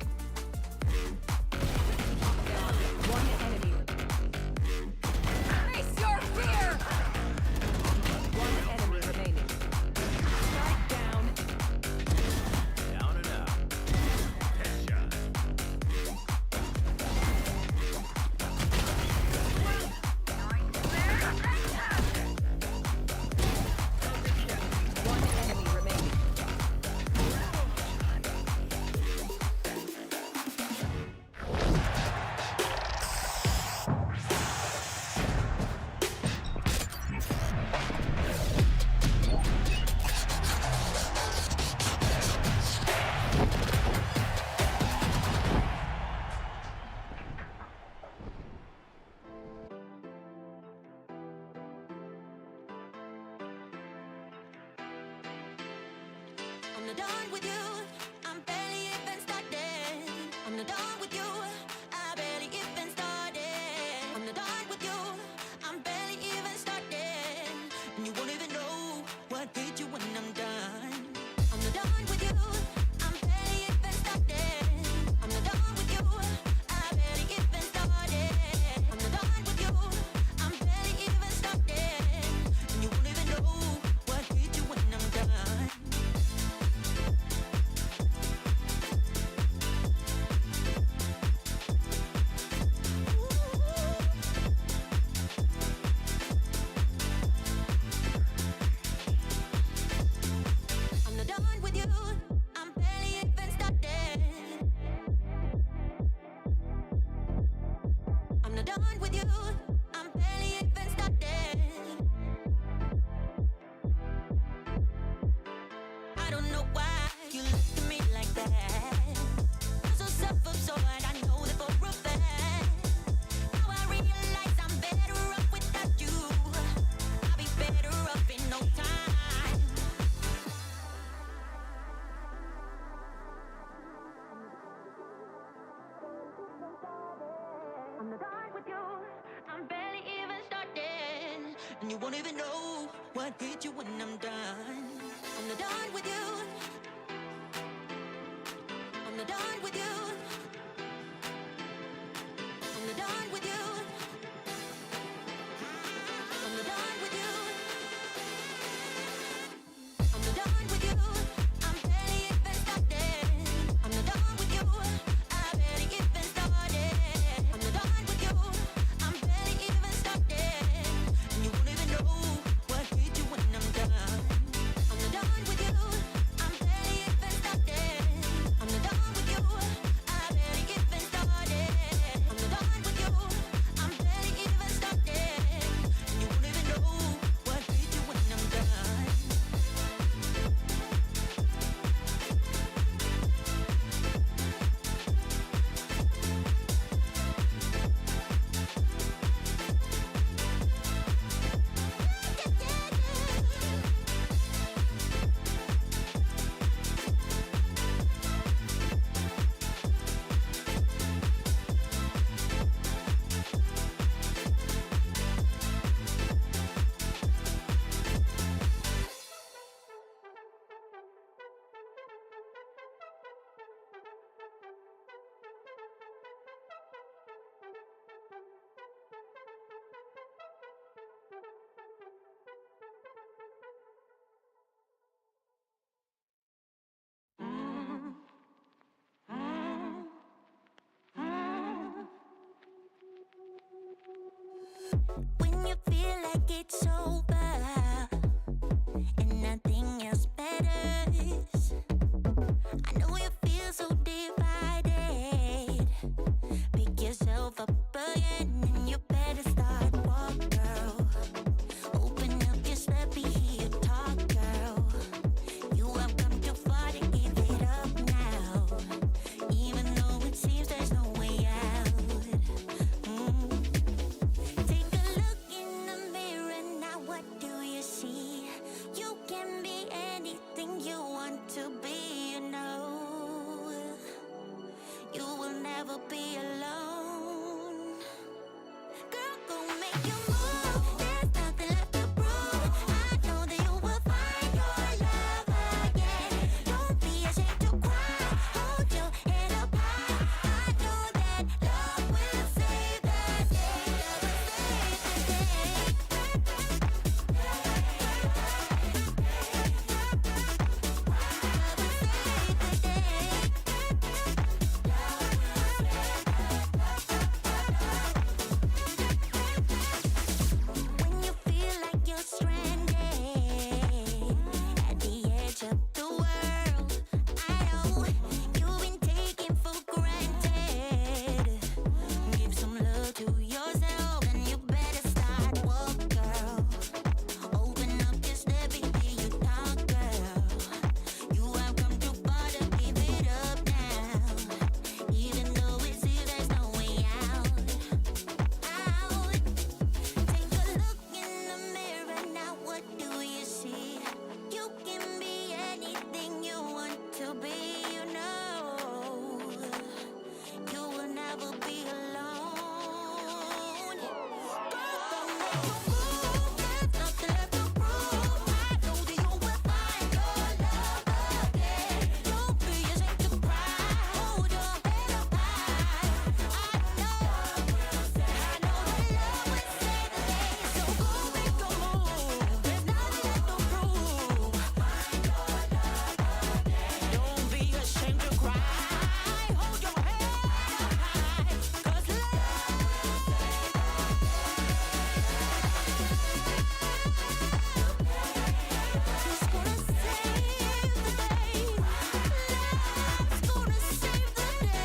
I'm not done with you. I'm barely even started. I'm not done with you. I barely even started. I'm not done with you. I'm barely even started. And you won't even know what hit you when I'm done. I'm not done with you. I'm barely even started. I'm not done with you. I barely even started. I'm not done with you. I'm barely even started. And you won't even know what hit you when I'm done. I'm not done with you. I'm barely even started. I'm not done with you. I'm barely even started. I don't know why you look at me like that. I'm so self-absorbed, I know that for a fact. Now I realize I'm better off without you. I'll be better off in no time. I'm not done with you. I'm barely even started. And you won't even know what hit you when I'm done. I'm not done with you. I'm not done with you. I'm not done with you. I'm not done with you. I'm not done with you. I'm barely even started. I'm not done with you. I barely even started. I'm not done with you. I'm barely even started. And you won't even know what hit you when I'm done. I'm not done with you. I'm barely even started. I'm not done with you. I barely even started. I'm not done with you. When you feel like it's over and nothing else matters. I know you feel so divided. Pick yourself up again and you better start walk, girl. Open up, just let me hear you talk, girl. You have come too far to give it up now, even though it seems there's no way out. Take a look in the mirror now, what do you see? You can be anything you want to be, you know. You will never be alone. Girl, go make your move. There's nothing left to prove. I know that you will find your love again. Don't be ashamed to cry. Hold your head up high. I know that love will save the day. When you feel like you're stranded at the edge of the world, I know you've been taken for granted. Give some love to yourself and you better start walk, girl. Open up, just let me hear you talk, girl. You have come too far to give it up now, even though it seems there's no way out. Take a look in the mirror now, what do you see? You can be anything you want to be, you know. You will never be alone. Girl, go make your move. There's nothing left to prove. I know that you will find your love again. Don't be ashamed to cry. Hold your head up high. I know that love will save the day. So go make your move. There's nothing left to prove. Find your love again. Don't be ashamed to cry. Hold your head up high. 'Cause love will It's gonna save the day. Love's gonna save the day.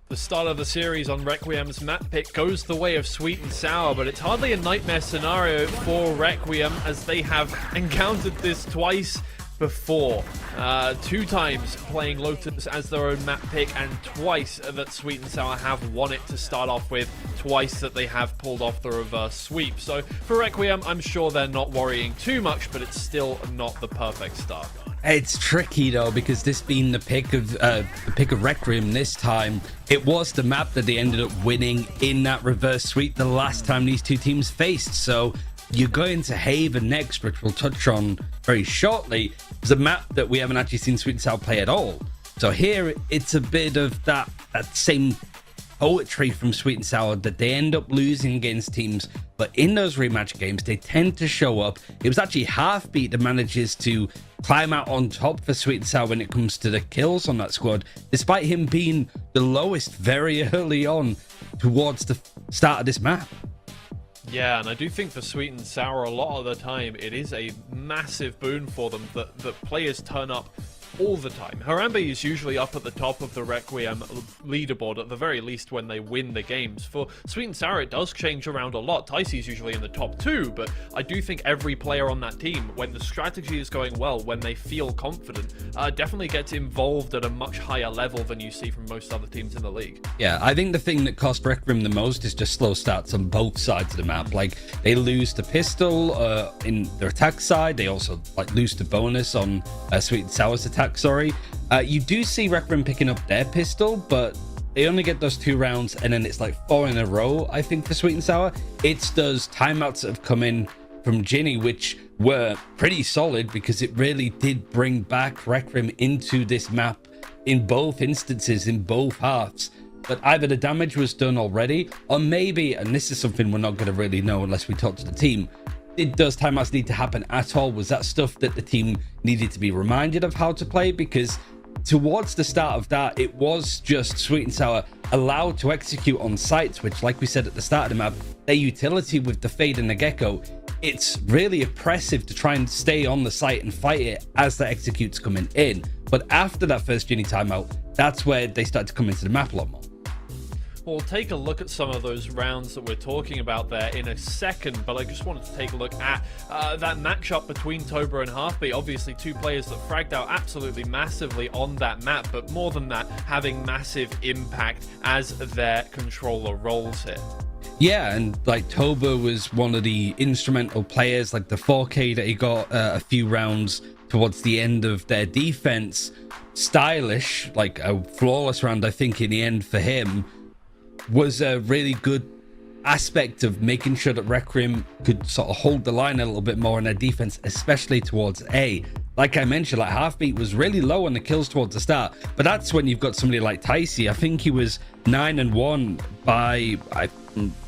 The start of the series on Requiem's map pick goes the way of Sweet and Sour, but it's hardly a nightmare scenario for Requiem as they have encountered this twice before. 2 times playing Lotus as their own map pick, and twice that Sweet and Sour have won it to start off with, twice that they have pulled off the reverse sweep. So for Requiem, I'm sure they're not worrying too much, but it's still not the perfect start. It's tricky though, because this being the pick of Requiem this time, it was the map that they ended up winning in that reverse sweep the last time these two teams faced. So you're going to Haven next, which we'll touch on very shortly. It's a map that we haven't actually seen Sweet and Sour play at all. So here it's a bit of that same poetry from Sweet and Sour, that they end up losing against teams, but in those rematch games they tend to show up. It was actually Halfbeat that manages to climb out on top for Sweet and Sour when it comes to the kills on that squad, despite him being the lowest very early on towards the start of this map. Yeah, and I do think for Sweet and Sour, a lot of the time, it is a massive boon for them that players turn up all the time. Harambe is usually up at the top of the Requiem leaderboard, at the very least when they win the games. For Sweet and Sour, it does change around a lot. Ticey's usually in the top 2, but I do think every player on that team, when the strategy is going well, when they feel confident, definitely gets involved at a much higher level than you see from most other teams in the league. Yeah, I think the thing that cost Requiem the most is just slow starts on both sides of the map. Like, they lose the pistol in their attack side. They also lose the bonus on Sweet and Sour's attack, sorry. You do see Requiem picking up their pistol, but they only get those 2 rounds, and then it's 4 in a row, I think, for Sweet and Sour. It's those timeouts that have come in from Ginny, which were pretty solid because it really did bring back Requiem into this map in both instances, in both halves. But either the damage was done already, or maybe, and this is something we're not going to really know unless we talk to the team, does timeouts need to happen at all? Was that stuff that the team needed to be reminded of how to play? Because towards the start of that, it was just Sweet and Sour allowed to execute on sites, which, like we said at the start of the map, their utility with the Fade and the Gecko, it's really oppressive to try and stay on the site and fight it as the execute's coming in. But after that first Ginny timeout, that's where they start to come into the map a lot more. We'll take a look at some of those rounds that we're talking about there in a second, but I just wanted to take a look at that matchup between Toba and Halfbeat. Obviously, two players that fragged out absolutely massively on that map, but more than that, having massive impact as their controller roles here. Yeah, and like Toba was one of the instrumental players, like the 4K that he got a few rounds towards the end of their defense. Stylish, like a flawless round, I think, in the end for him, was a really good aspect of making sure that Requiem could sort of hold the line a little bit more in their defense, especially towards A. Like I mentioned, like Halfbeat was really low on the kills towards the start, but that's when you've got somebody like Ticey. I think he was 9-1 by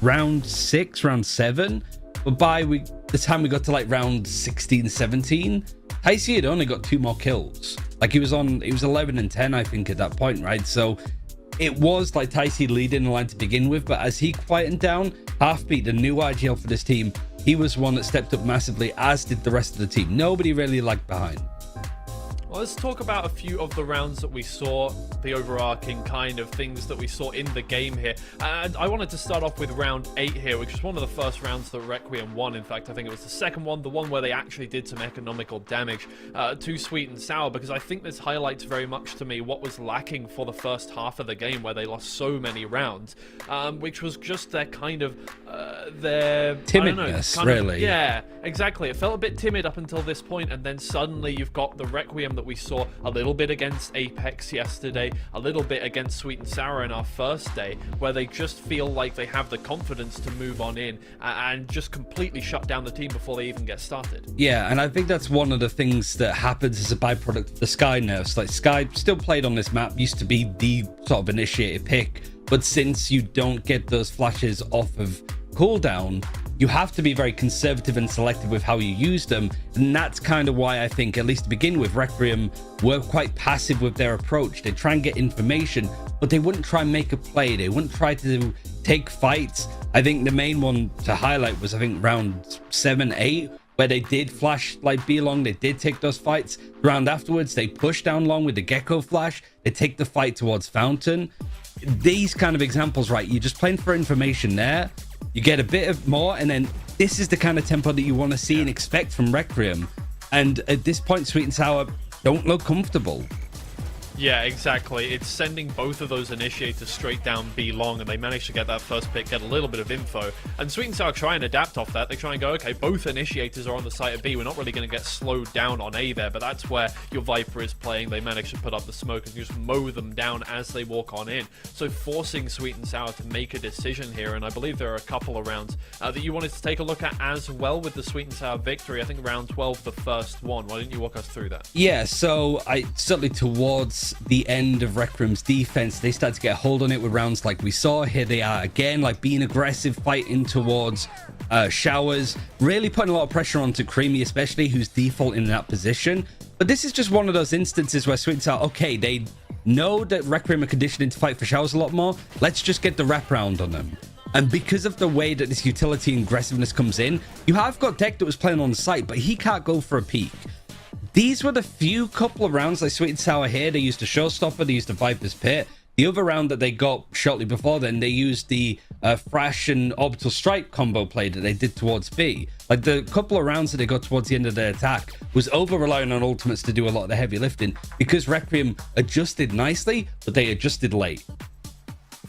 round 6, round 7, but by the time we got to like round 16, 17, Ticey had only got 2 more kills. Like he was 11-10, I think, at that point, right? So it was like Ticey leading the line to begin with, but as he quietened down, Halfbeat, the new IGL for this team, he was one that stepped up massively, as did the rest of the team. Nobody really lagged behind. Well, let's talk about a few of the rounds that we saw, the overarching kind of things that we saw in the game here. And I wanted to start off with round 8 here, which was one of the first rounds that Requiem won. In fact, I think it was the second one, the one where they actually did some economical damage to Sweet and Sour, because I think this highlights very much to me what was lacking for the first half of the game, where they lost so many rounds, which was just their kind of their timidness, really. Yeah, exactly. It felt a bit timid up until this point, and then suddenly you've got the Requiem that we saw a little bit against Apex yesterday, a little bit against Sweet and Sour in our first day, where they just feel like they have the confidence to move on in and just completely shut down the team before they even get started. Yeah, and I think that's one of the things that happens as a byproduct of the Sky nerfs. Like Sky still played on this map, used to be the sort of initiated pick, but since you don't get those flashes off of cooldown, you have to be very conservative and selective with how you use them. And that's kind of why I think, at least to begin with, Requiem were quite passive with their approach. They try and get information, but they wouldn't try and make a play. They wouldn't try to take fights. I think the main one to highlight was, I think, round 7, 8, where they did flash like B long. They did take those fights. The round afterwards, they push down long with the Gecko flash. They take the fight towards Fountain. These kind of examples, right? You're just playing for information there. You get a bit of more, and then this is the kind of tempo that you want to see and expect from Requiem. And at this point, Sweet and Sour don't look comfortable. Yeah, exactly. It's sending both of those initiators straight down B long, and they manage to get that first pick, get a little bit of info. And Sweet and Sour try and adapt off that. They try and go, okay, both initiators are on the site of B. We're not really going to get slowed down on A there, but that's where your Viper is playing. They manage to put up the smoke and just mow them down as they walk on in. So forcing Sweet and Sour to make a decision here, and I believe there are a couple of rounds that you wanted to take a look at as well with the Sweet and Sour victory. I think round 12, the first one. Why didn't you walk us through that? Yeah, so I certainly towards the end of Requiem's defense, they start to get a hold on it with rounds like we saw. Here they are again, like being aggressive, fighting towards Showers, really putting a lot of pressure onto Creamy, especially, who's defaulting in that position. But this is just one of those instances where Sweet and Sour, okay, they know that Requiem are conditioned to fight for Showers a lot more. Let's just get the wraparound on them. And because of the way that this utility and aggressiveness comes in, you have got Deck that was playing on the site, but he can't go for a peek. These were the few couple of rounds like Sweet and Sour here. They used a Showstopper, they used a Viper's Pit. The other round that they got shortly before then, they used the Thrash and Orbital Strike combo play that they did towards B. Like the couple of rounds that they got towards the end of their attack was over-relying on ultimates to do a lot of the heavy lifting, because Requiem adjusted nicely, but they adjusted late.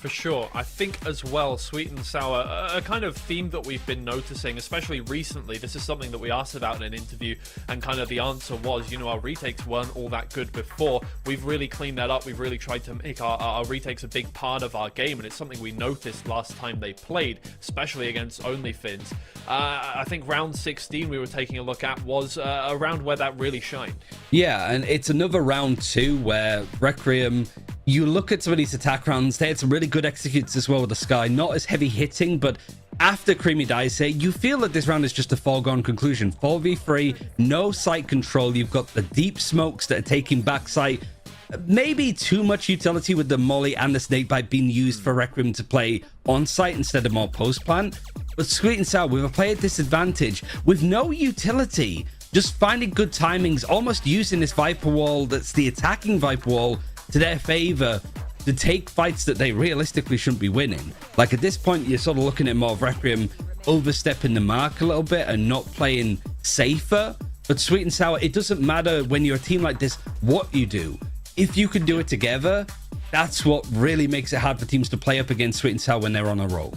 For sure. I think as well, Sweet and Sour, a kind of theme that we've been noticing, especially recently. This is something that we asked about in an interview, and kind of the answer was, you know, our retakes weren't all that good before. We've really cleaned that up. We've really tried to make our retakes a big part of our game, and it's something we noticed last time they played, especially against OnlyFins. I think round 16 we were taking a look at was a round where that really shined. Yeah, and it's another round too where Requiem, you look at some of these attack rounds, they had some really good executes as well with the Sky, not as heavy hitting, but after Creamy dies here, you feel that this round is just a foregone conclusion. 4v3, no site control, you've got the deep smokes that are taking back site, maybe too much utility with the Molly and the Snakebite being used for Requiem to play on site instead of more post plant. But Sweet and Sour with a player disadvantage, with no utility, just finding good timings, almost using this Viper wall that's the attacking Viper wall to their favor to take fights that they realistically shouldn't be winning. Like at this point, you're sort of looking at more of Requiem overstepping the mark a little bit and not playing safer. But Sweet and Sour, it doesn't matter when you're a team like this what you do. If you can do it together, that's what really makes it hard for teams to play up against Sweet and Sour when they're on a roll.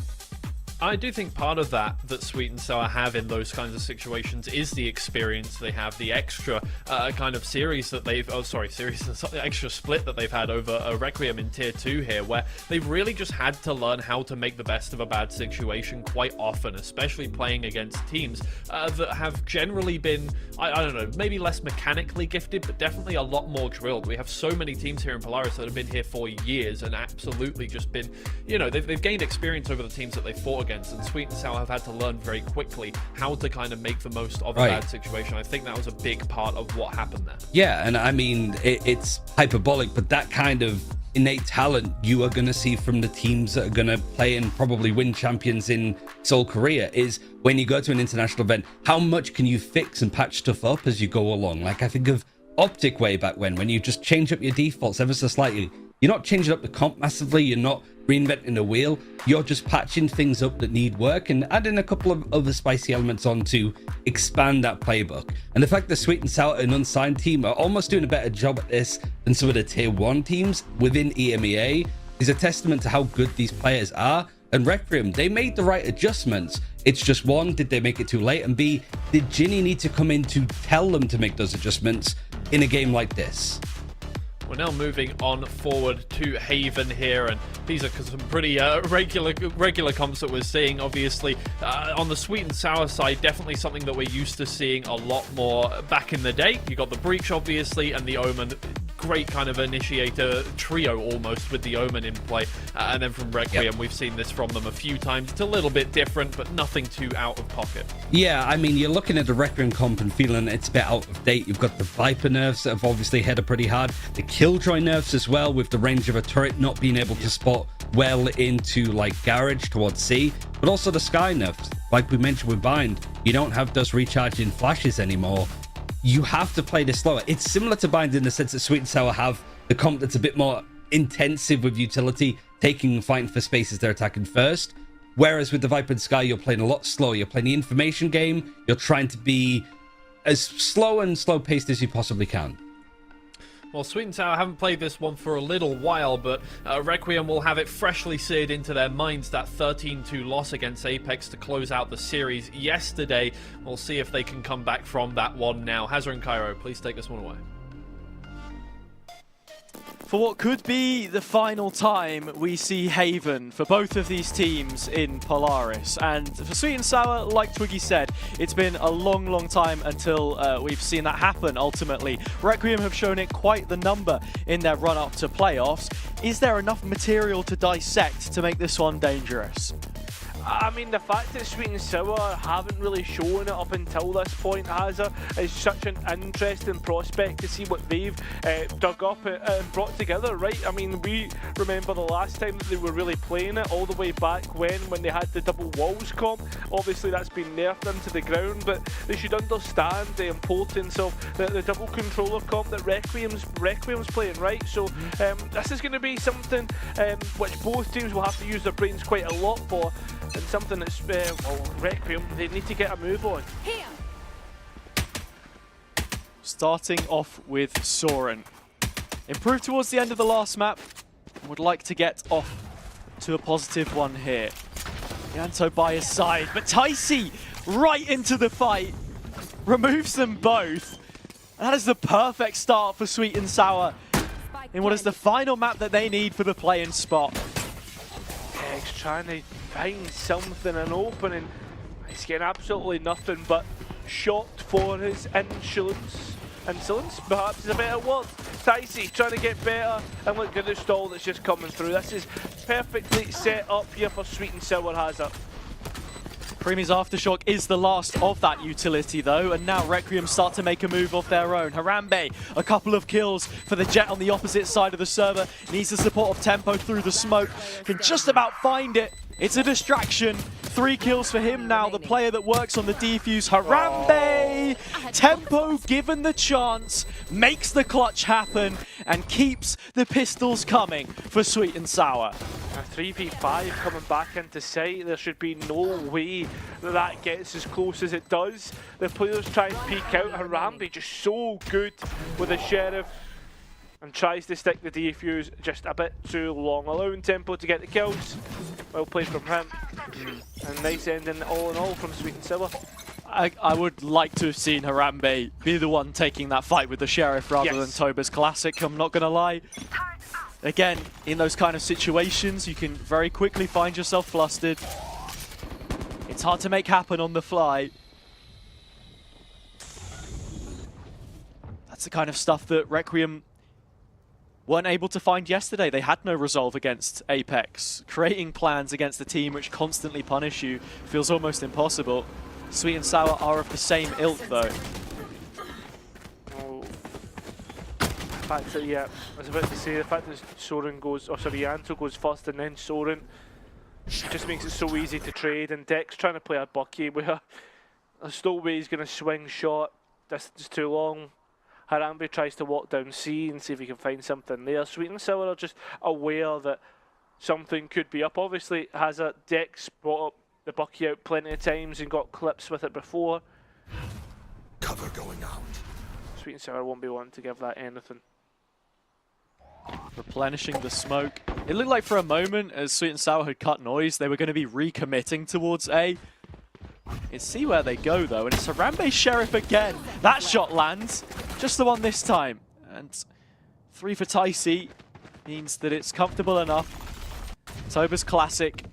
I do think part of that Sweet and Sour have in those kinds of situations is the experience they have, the extra kind of series that they've, the extra split that they've had over Requiem in Tier 2 here, where they've really just had to learn how to make the best of a bad situation quite often, especially playing against teams that have generally been, I don't know, maybe less mechanically gifted, but definitely a lot more drilled. We have so many teams here in Polaris that have been here for years and absolutely just been, you know, they've gained experience over the teams that they've fought against, and Sweet and Sour have had to learn very quickly how to kind of make the most of a bad situation. I think that was a big part of what happened there. Yeah, and I mean, it's hyperbolic, but that kind of innate talent you are going to see from the teams that are going to play and probably win champions in Seoul, Korea, is when you go to an international event, how much can you fix and patch stuff up as you go along? Like I think of Optic way back when you just change up your defaults ever so slightly. You're not changing up the comp massively, you're not reinventing the wheel, you're just patching things up that need work and adding a couple of other spicy elements on to expand that playbook. And the fact that Sweet and Sour, an unsigned team, are almost doing a better job at this than some of the tier 1 teams within EMEA is a testament to how good these players are. And Requiem, they made the right adjustments. It's just one, did they make it too late? And B, did Ginny need to come in to tell them to make those adjustments in a game like this? We're now moving on forward to Haven here, and these are some pretty regular comps that we're seeing. Obviously, on the Sweet and Sour side, definitely something that we're used to seeing a lot more back in the day. You got the Breach, obviously, and the Omen. Great kind of initiator trio almost with the Omen in play, and then from Requiem we've seen this from them a few times. It's a little bit different, but nothing too out of pocket. Yeah, I mean, you're looking at the Requiem comp and feeling it's a bit out of date. You've got the Viper nerfs that have obviously hit pretty hard, the Killjoy nerfs as well, with the range of a turret not being able to spot well into like garage towards C, but also the Sky nerfs. Like we mentioned with Bind, you don't have those recharging flashes anymore. You have to play this slower. It's similar to Bind in the sense that Sweet and Sour have the comp that's a bit more intensive with utility, taking and fighting for spaces they're attacking first. Whereas with the Viper and Sky, you're playing a lot slower. You're playing the information game. You're trying to be as slow and slow-paced as you possibly can. Well, Sweet and Sour haven't played this one for a little while, but Requiem will have it freshly seared into their minds, that 13-2 loss against Apex to close out the series yesterday. We'll see if they can come back from that one now. Hazard and Cairo, please take this one away. For what could be the final time we see Haven for both of these teams in Polaris. And for Sweet and Sour, like Twiggy said, it's been a long time until we've seen that happen ultimately. Requiem have shown it quite the number in their run-up to playoffs. Is there enough material to dissect to make this one dangerous? I mean, the fact that Sweet and Sour haven't really shown it up until this point, Hazard, is such an interesting prospect to see what they've dug up and brought together, right? I mean, we remember the last time that they were really playing it, all the way back when they had the double walls comp. Obviously, that's been nerfed into the ground, but they should understand the importance of the double controller comp that Requiem's playing, right? So this is going to be something which both teams will have to use their brains quite a lot for. And something that's, well, Requiem, they need to get a move on. Here. Starting off with Soren. Improved towards the end of the last map. Would like to get off to a positive one here. Yanto by his side, but Ticey right into the fight, removes them both. That is the perfect start for Sweet and Sour in what is the final map that they need for the play-in spot. He's trying to find something, an opening. He's getting absolutely nothing but shot for his insolence. Insolence, perhaps is a better word. Ticey trying to get better, and look at the stall that's just coming through. This is perfectly set up here for Sweet and Sour Hazard. Creamy's Aftershock is the last of that utility though, and now Requiem start to make a move of their own. Harambe, a couple of kills for the Jet on the opposite side of the server, needs the support of Tempo through the smoke, can just about find it. It's a distraction. 3 kills for him now, the player that works on the defuse. Harambe! Tempo, given the chance, makes the clutch happen and keeps the pistols coming for Sweet and Sour. A 3v5 coming back into sight. There should be no way that that gets as close as it does. The players try and peek out. Harambe just so good with the Sheriff and tries to stick the defuse just a bit too long, allowing Tempo to get the kills. Well played from him. And nice ending all in all from Sweet and Sour. I would like to have seen Harambe be the one taking that fight with the Sheriff rather than Toba's Classic, I'm not going to lie. Again, in those kind of situations, you can very quickly find yourself flustered. It's hard to make happen on the fly. That's the kind of stuff that Requiem weren't able to find yesterday. They had no resolve against Apex. Creating plans against a team which constantly punish you feels almost impossible. Sweet and Sour are of the same ilk though. The fact that, yeah, I was about to say, the fact that Soren goes, oh sorry, Yanto goes first and then Soren, just makes it so easy to trade, and Dex trying to play a bucky where there's no way he's going to swing shot, distance too long. Harambe tries to walk down C and see if he can find something there. Sweet and Sour are just aware that something could be up. Obviously, has a Dex brought up the bucky out plenty of times and got clips with it before. Cover going out. Sweet and Sour won't be wanting to give that anything. Replenishing the smoke. It looked like for a moment, as Sweet and Sour had cut noise, they were going to be recommitting towards A. It's C where they go though, and it's Harambe Sheriff again. That shot lands, just the one this time. And 3 for Ticey means that it's comfortable enough. Toba's Classic.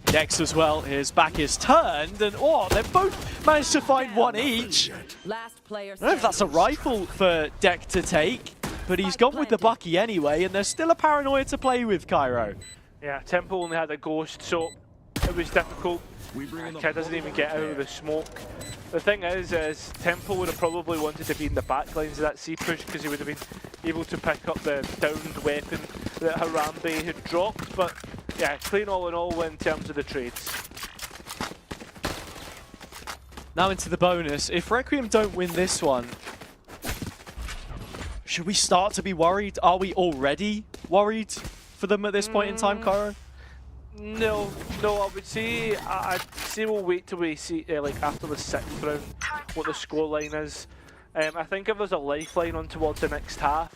Dex as well, his back is turned, and oh, they've both managed to find one each. I don't know if that's a rifle for Deck to take, but he's gone with the bucky anyway, and there's still a paranoia to play with, Cairo. Yeah, Tempo only had a ghost, so it was difficult. Kid doesn't even get out of the smoke. The thing is Tempo would have probably wanted to be in the back lines of that C push because he would have been able to pick up the downed weapon that Harambe had dropped, but yeah, clean all in all in terms of the trades. Now into the bonus. If Requiem don't win this one, should we start to be worried? Are we already worried for them at this point in time, Cairo? No, I would say I'd say we'll wait till we see like after the 6th round what the scoreline is. I think if there's a lifeline on towards the next half,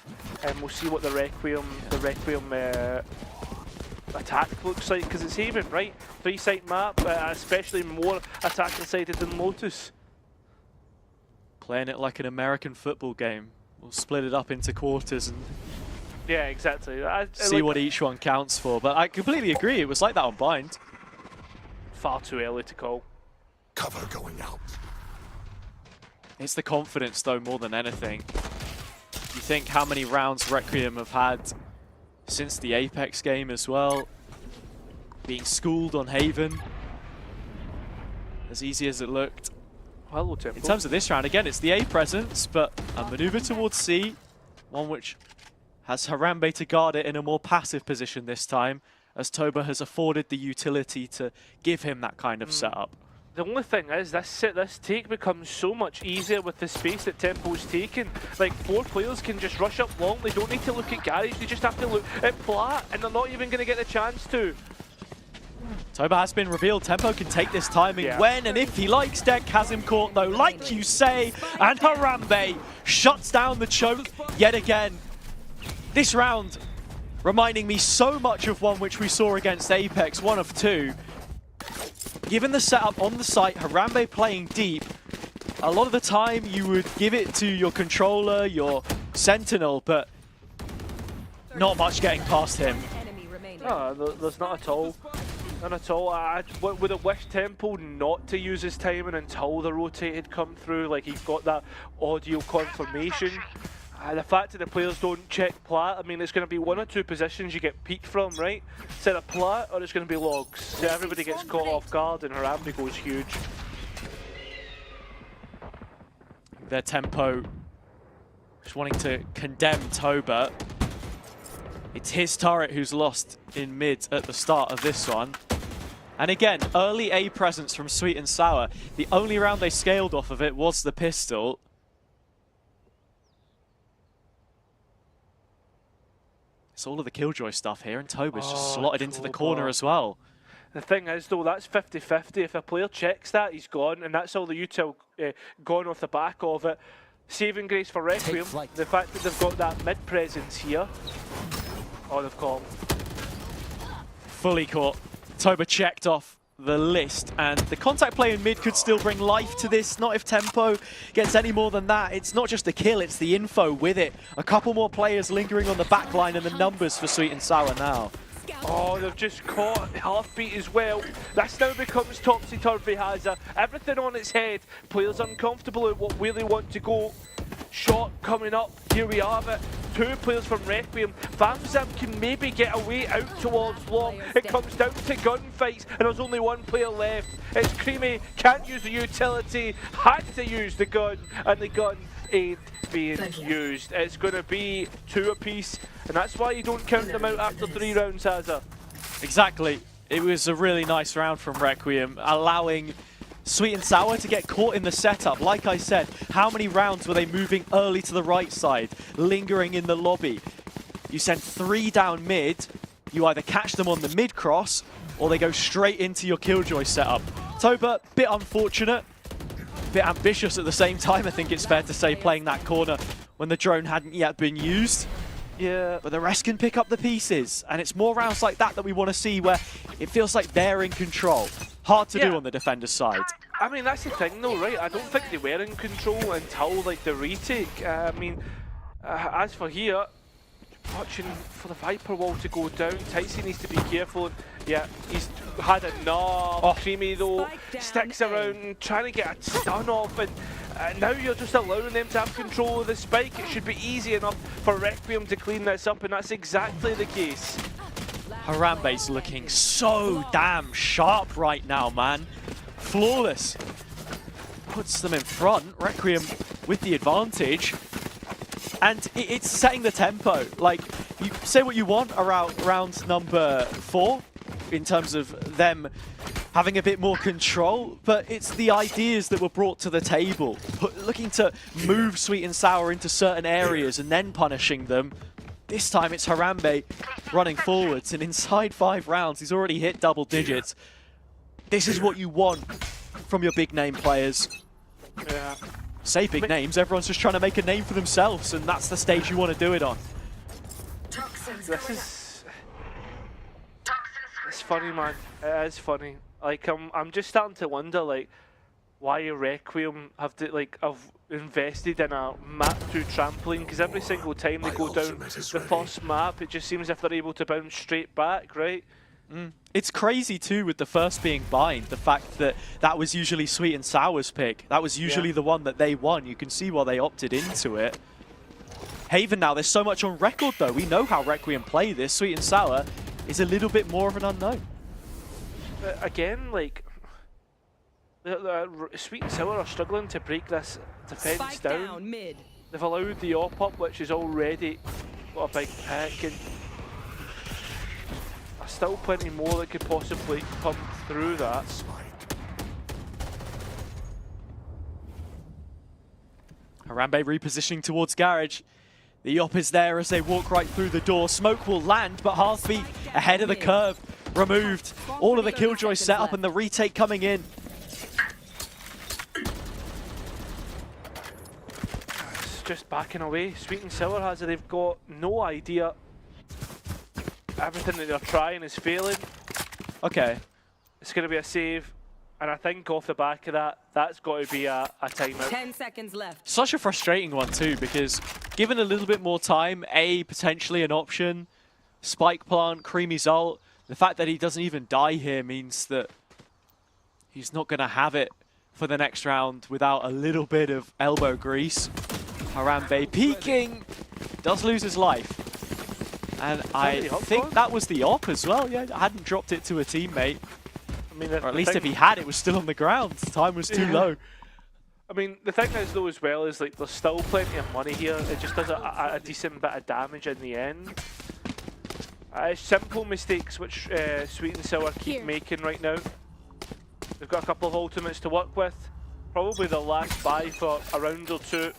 we'll see what the Requiem attack looks like, because it's even right 3-site map, especially more attacker sided than Lotus. Playing it like an American football game. We'll split it up into quarters and yeah, exactly. See what each one counts for, but I completely agree. It was like that on Bind. Far too early to call. Cover going out. It's the confidence, though, more than anything. You think how many rounds Requiem have had since the Apex game as well. Being schooled on Haven. As easy as it looked. Hello, Tempo. In terms of this round, again, it's the A presence, but a maneuver towards C. One which has Harambe to guard it in a more passive position this time, as Toba has afforded the utility to give him that kind of setup. The only thing is, this take becomes so much easier with the space that Tempo's taken. Like, 4 players can just rush up long, they don't need to look at Garage, they just have to look at Plat, and they're not even going to get the chance to. Toba has been revealed. Tempo can take this timing when and if he likes. Deck has him caught though, like you say, and Harambe shuts down the choke yet again. This round, reminding me so much of one which we saw against Apex, one of two. Given the setup on the site, Harambe playing deep, a lot of the time you would give it to your controller, your sentinel, but not much getting past him. No, there's not at all. None at all. I would have wished Temple not to use his timing until the rotate had come through, like he's got that audio confirmation. The fact that the players don't check plat, I mean, it's going to be one or two positions you get peeked from, right? It's either plat or it's going to be logs. So everybody gets caught off guard and Harambe goes huge. Their tempo, just wanting to condemn Toba. It's his turret who's lost in mid at the start of this one. And again, early A presence from Sweet and Sour. The only round they scaled off of it was the pistol. It's all of the Killjoy stuff here, and Toba's just slotted into the corner as well. The thing is, though, that's 50-50. If a player checks that, he's gone, and that's all the util gone off the back of it. Saving grace for Requiem, the fact that they've got that mid-presence here. Oh, they've caught. Fully caught. Toba checked off the list, and the contact play in mid could still bring life to this. Not if Tempo gets any more than that. It's not just the kill, it's the info with it. A couple more players lingering on the back line, and the numbers for Sweet and Sour now. Oh, they've just caught Heartbeat as well. This now becomes topsy-turvy, Hazza. Everything on its head. Players uncomfortable at where they want to go. Shot coming up. Here we have it. Two players from Requiem. Famzam can maybe get away out towards long. It comes down to gunfights, and there's only one player left. It's Creamy. Can't use the utility. Had to use the gun, and the gun ain't being used. It's going to be two apiece, and that's why you don't count them out after 3 rounds, Hazza. Exactly. It was a really nice round from Requiem, allowing Sweet and Sour to get caught in the setup. Like I said, how many rounds were they moving early to the right side, lingering in the lobby? You send 3 down mid, you either catch them on the mid cross, or they go straight into your Killjoy setup. Toba, bit unfortunate, bit ambitious at the same time, I think it's fair to say, playing that corner when the drone hadn't yet been used. Yeah. But the rest can pick up the pieces, and it's more rounds like that we want to see, where it feels like they're in control. Hard to do on the defender's side. I mean, that's the thing though, right? I don't think they were in control until like the retake. I mean, as for here, watching for the Viper wall to go down, Ticey needs to be careful. Yeah, he's had enough. Creamy though, sticks around, trying to get a stun off, and now you're just allowing them to have control of the spike. It should be easy enough for Requiem to clean this up, and that's exactly the case. Harambe's looking so damn sharp right now, man. Flawless. Puts them in front. Requiem with the advantage. And it's setting the tempo. Like, you say what you want around round number 4 in terms of them having a bit more control, but it's the ideas that were brought to the table. Looking to move Sweet and Sour into certain areas and then punishing them. This time it's Harambe running forwards, and inside 5 rounds, he's already hit double digits. This is what you want from your big name players. Yeah. Say big names, everyone's just trying to make a name for themselves, and that's the stage you want to do it on. This is... It's funny, man. It is funny. Like, I'm just starting to wonder, like, why Requiem have invested in a map 2 trampoline, because every single time they go down the first map, it just seems as if they're able to bounce straight back, right? It's crazy too with the first being Bind, the fact that that was usually Sweet and Sour's pick. That was usually the one that they won. You can see why they opted into it. Haven now, there's so much on record though. We know how Requiem play this. Sweet and Sour is a little bit more of an unknown. Again, like, Sweet and Sour are struggling to break this defense down. Mid. They've allowed the op up, which is already got a big pick, and there's still plenty more that could possibly come through that. Harambe repositioning towards Garage. The op is there as they walk right through the door. Smoke will land, but Heartbeat ahead of the curve. Removed. All of the Killjoy setup and the retake coming in. It's just backing away. Sweet and Sour has it. They've got no idea everything that they're trying is failing. Okay. It's going to be a save, and I think off the back of that, that's got to be a timeout. 10 seconds left. Such a frustrating one too, because given a little bit more time, potentially an option, spike plant, Creamy's ult, the fact that he doesn't even die here means that he's not going to have it for the next round without a little bit of elbow grease. Harambe peeking, does lose his life. And I think that was the op as well, yeah, I hadn't dropped it to a teammate. I mean, Or at least if he had, it was still on the ground. Time was too low. I mean, the thing is though as well is like there's still plenty of money here. It just does a decent bit of damage in the end. Simple mistakes which Sweet and Sour keep making right now. They've got a couple of ultimates to work with. Probably the last buy for a round or two.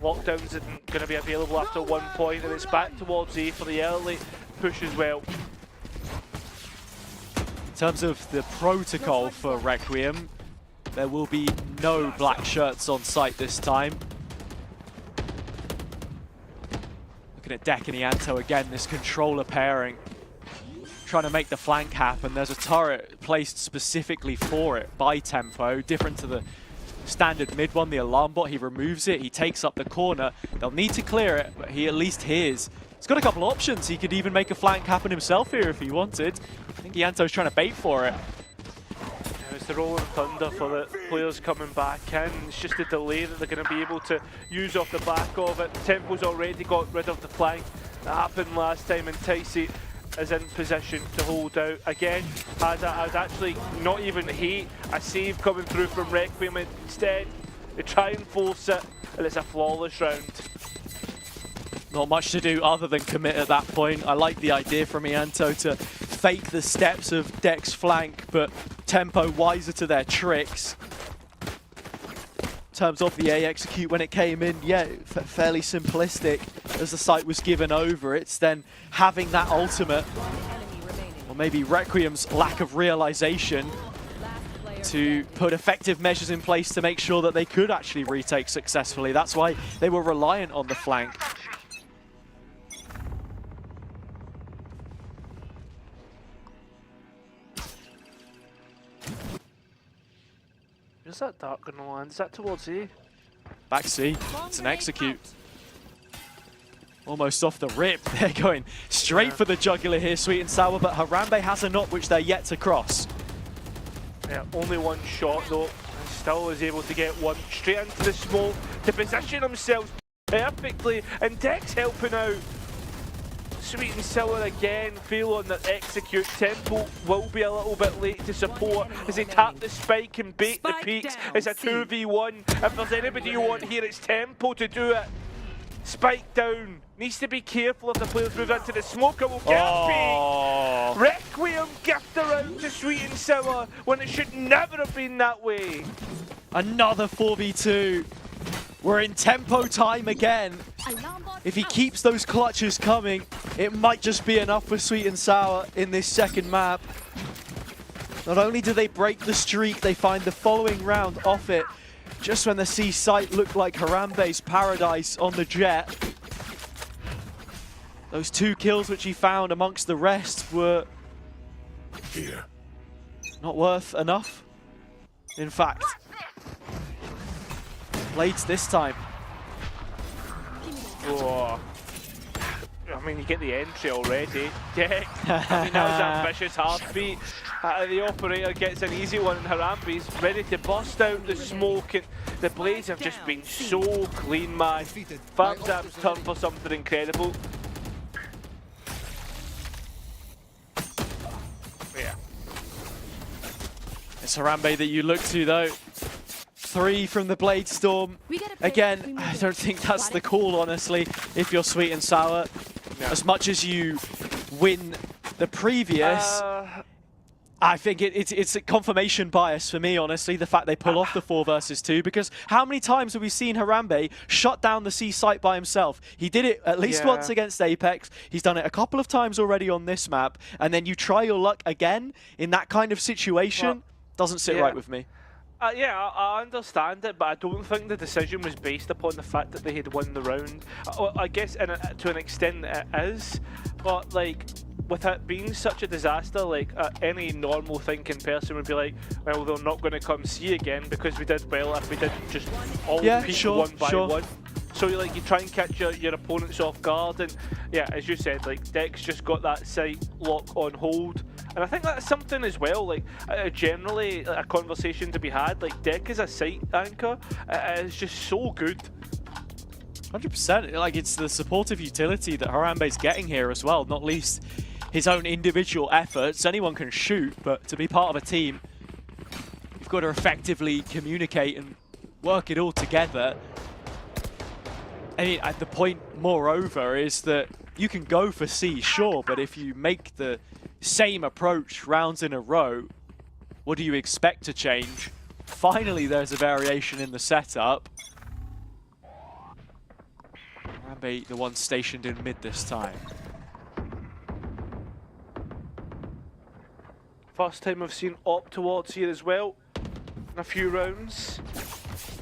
Lockdowns isn't going to be available after 1 point, and it's back towards A for the early push as well. In terms of the protocol for Requiem, there will be no black shirts on site this time. Looking at Deck and Ianto again, this controller pairing. Trying to make the flank happen. There's a turret placed specifically for it by Tempo, different to the standard mid one, the alarm bot. He removes it, he takes up the corner. They'll need to clear it, but he at least hears. He's got a couple options. He could even make a flank happen himself here if he wanted. I think Ianto's trying to bait for it. It's the rolling thunder for the players coming back in. It's just a delay that they're going to be able to use off the back of it. Tempo's already got rid of the flank. That happened last time, and Ticey is in position to hold out again. I'd actually not even hate a save coming through from Requiem. Instead, they try and force it, and it's a flawless round. Not much to do other than commit at that point. I like the idea from Ianto to fake the steps of Deck's flank, but Tempo wiser to their tricks. In terms of the A execute when it came in, yeah, fairly simplistic as the site was given over. It's then having that ultimate, or maybe Requiem's lack of realization, to put effective measures in place to make sure that they could actually retake successfully. That's why they were reliant on the flank. Is that dark going to land? Is that towards A? Back C, it's an execute. Almost off the rip, they're going straight for the jugular here, Sweet and Sour, but Harambe has a knot which they're yet to cross. Yeah, only one shot though, and still is able to get one straight into the smoke to position himself perfectly, and Deck's helping out. Sweet and Sour again fail on that execute. Tempo will be a little bit late to support as they tap the spike and bait the peaks. It's a 2v1. If there's anybody you want here, it's Tempo to do it. Spike down. Needs to be careful if the players move into the smoke. It will get a peak. Requiem gift around to Sweet and Sour when it should never have been that way. Another 4v2. We're in Tempo time again. If he keeps those clutches coming, it might just be enough for Sweet and Sour in this second map. Not only do they break the streak, they find the following round off it, just when the C site looked like Harambe's paradise on the Jet. Those 2 kills which he found amongst the rest were Here. not worth enough. In fact, Blades this time. Oh. I mean, you get the entry already. Deck. I mean, that was an ambitious heartbeat. The operator gets an easy one, and Harambe's ready to bust out the smoke. And the Blades have just been so clean, man. Fabzap's turn for something incredible. Yeah. It's Harambe that you look to, though. 3 from the Blade Storm. Again, I don't think that's the call, honestly, if you're Sweet and Sour. No. As much as you win the previous, I think it's a confirmation bias for me, honestly, the fact they pull off the 4 versus 2, because how many times have we seen Harambe shut down the C site by himself? He did it at least once against Apex. He's done it a couple of times already on this map, and then you try your luck again in that kind of situation, doesn't sit right with me. Yeah, I understand it, but I don't think the decision was based upon the fact that they had won the round. Well, I guess to an extent it is, but like with it being such a disaster, like any normal thinking person would be like, well, they're not going to come see again because we did well if we did just all peak one by one. So like you try and catch your opponents off guard, and yeah, as you said, like Deck's just got that site lock on hold. And I think that's something as well, like generally a conversation to be had, like Deck as a site anchor is just so good. 100%, like it's the supportive utility that Harambe's getting here as well, not least his own individual efforts. Anyone can shoot, but to be part of a team, you've got to effectively communicate and work it all together. I mean, the point, moreover, is that you can go for C, sure, but if you make the same approach rounds in a row, what do you expect to change? Finally, there's a variation in the setup. Harambe, the one stationed in mid this time. First time I've seen op towards here as well in a few rounds.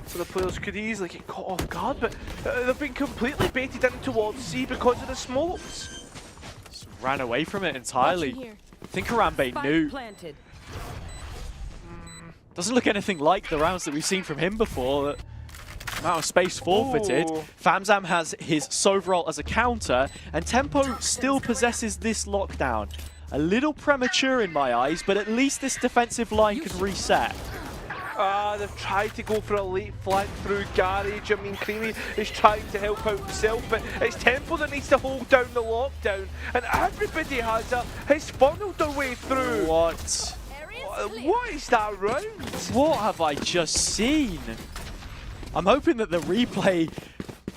So the players could easily get caught off guard, but they've been completely baited in towards C because of the smokes. Just ran away from it entirely. I think Harambe knew. Doesn't look anything like the rounds that we've seen from him before. Amount of space forfeited. Ooh. Famzam has his Sovereign as a counter, and Tempo still possesses this lockdown. A little premature in my eyes, but at least this defensive line can reset. They've tried to go for a late flank through Garage. I mean, Creamy is trying to help out himself, but it's Tempo that needs to hold down the lockdown, and everybody has funneled their way through. What? What is that round? What have I just seen? I'm hoping that the replay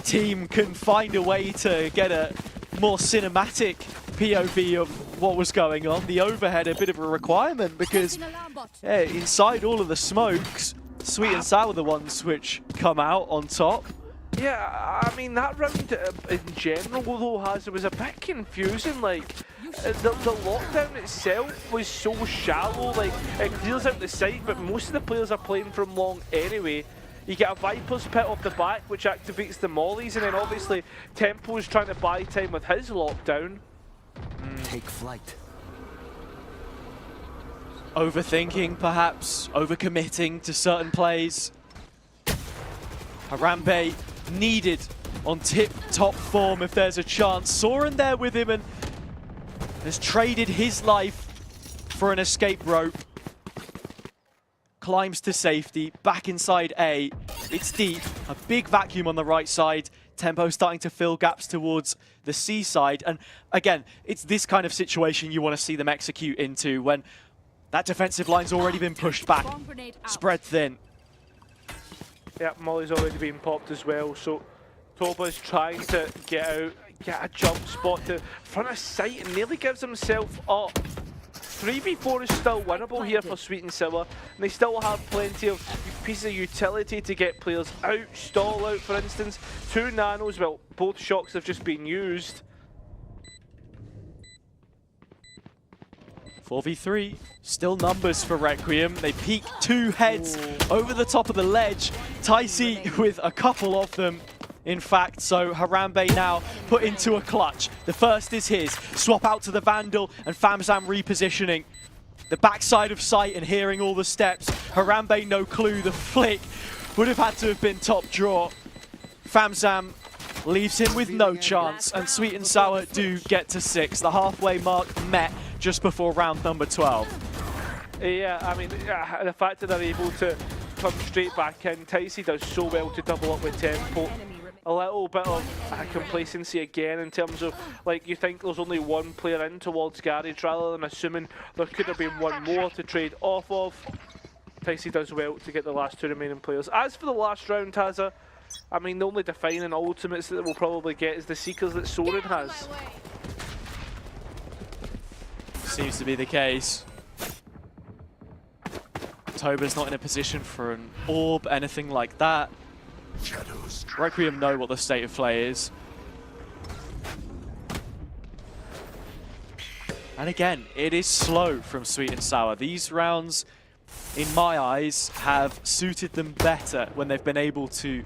team can find a way to get a more cinematic POV of what was going on. The overhead a bit of a requirement because inside all of the smokes, Sweet and Sour are the ones which come out on top. Yeah, I mean that round in general though was a bit confusing. Like the lockdown itself was so shallow. Like it clears out the site, but most of the players are playing from long anyway. You get a Viper's Pit off the back, which activates the mollies, and then obviously Tempo's trying to buy time with his lockdown. Take flight. Overthinking, perhaps, overcommitting to certain plays. Harambe needed on tip-top form if there's a chance. Soren there with him and has traded his life for an escape rope. Climbs to safety, back inside A. It's deep, a big vacuum on the right side. Tempo starting to fill gaps towards the C side. And again, it's this kind of situation you want to see them execute into when that defensive line's already been pushed back, spread thin. Yeah, Molly's already been popped as well, so Toba's trying to get a jump spot to front of sight and nearly gives himself up. 3v4 is still winnable here for Sweet and Sour, and they still have plenty of pieces of utility to get players out, stall out for instance. 2 nanos, well, both shocks have just been used. 4v3, still numbers for Requiem. They peek 2 heads over the top of the ledge. Ticey with a couple of them. In fact, so Harambe now put into a clutch. The first is his. Swap out to the Vandal and Famzam repositioning. The backside of sight and hearing all the steps. Harambe no clue. The flick would have had to have been top draw. Famzam leaves him with no chance, and Sweet and Sour do get to 6. The halfway mark met just before round number 12. Yeah, I mean, the fact that they're able to come straight back in. Ticey does so well to double up with Tempo. A little bit of complacency again in terms of, like, you think there's only one player in towards Garage rather than assuming there could have been one more to trade off of. Ticey does well to get the last 2 remaining players. As for the last round, Taza, I mean, the only defining ultimates that we'll probably get is the Seekers that Soren has. Seems to be the case. Toba's not in a position for an orb, anything like that. Shadows. Requiem know what the state of play is. And again, it is slow from Sweet and Sour. These rounds in my eyes, have suited them better when they've been able to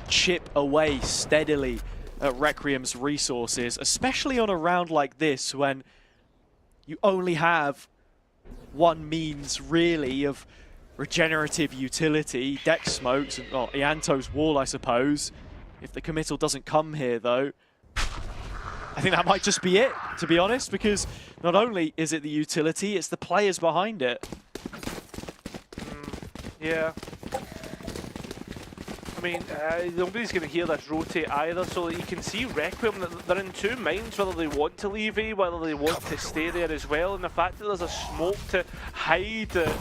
chip away steadily at Requiem's resources, especially on a round like this when you only have one means really of regenerative utility, deck smokes, and Ianto's wall, I suppose. If the committal doesn't come here though, I think that might just be it, to be honest, because not only is it the utility, it's the players behind it. Yeah. I mean, nobody's going to hear this rotate either, so you can see Requiem, they're in two minds, whether they want to leave A, whether they want to stay there as well, and the fact that there's a smoke to hide the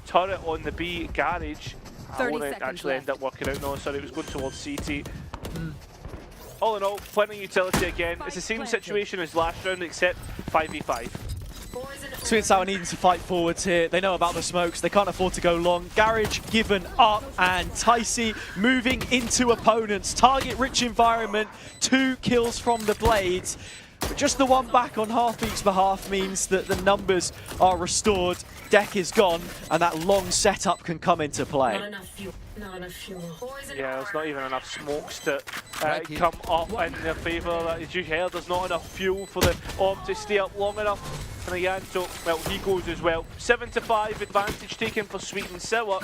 turret on the B garage, I want to actually end up working out. No, sorry, it was going towards CT. All in all, plenty of utility again. It's the same situation as last round, except 5v5. Sweet and Sour needing to fight forwards here. They know about the smokes. They can't afford to go long. Garage given up, and Ticey moving into opponents. Target-rich environment. 2 kills from the Blades. But just the one back on Heartbeat's behalf means that the numbers are restored. Deck is gone, and that long setup can come into play. Yeah, there's not even enough smokes to come up in their favour. As you heard, there's not enough fuel for the orb to stay up long enough. And again, so, well, he goes as well. 7-5 advantage taken for Sweet and Sour.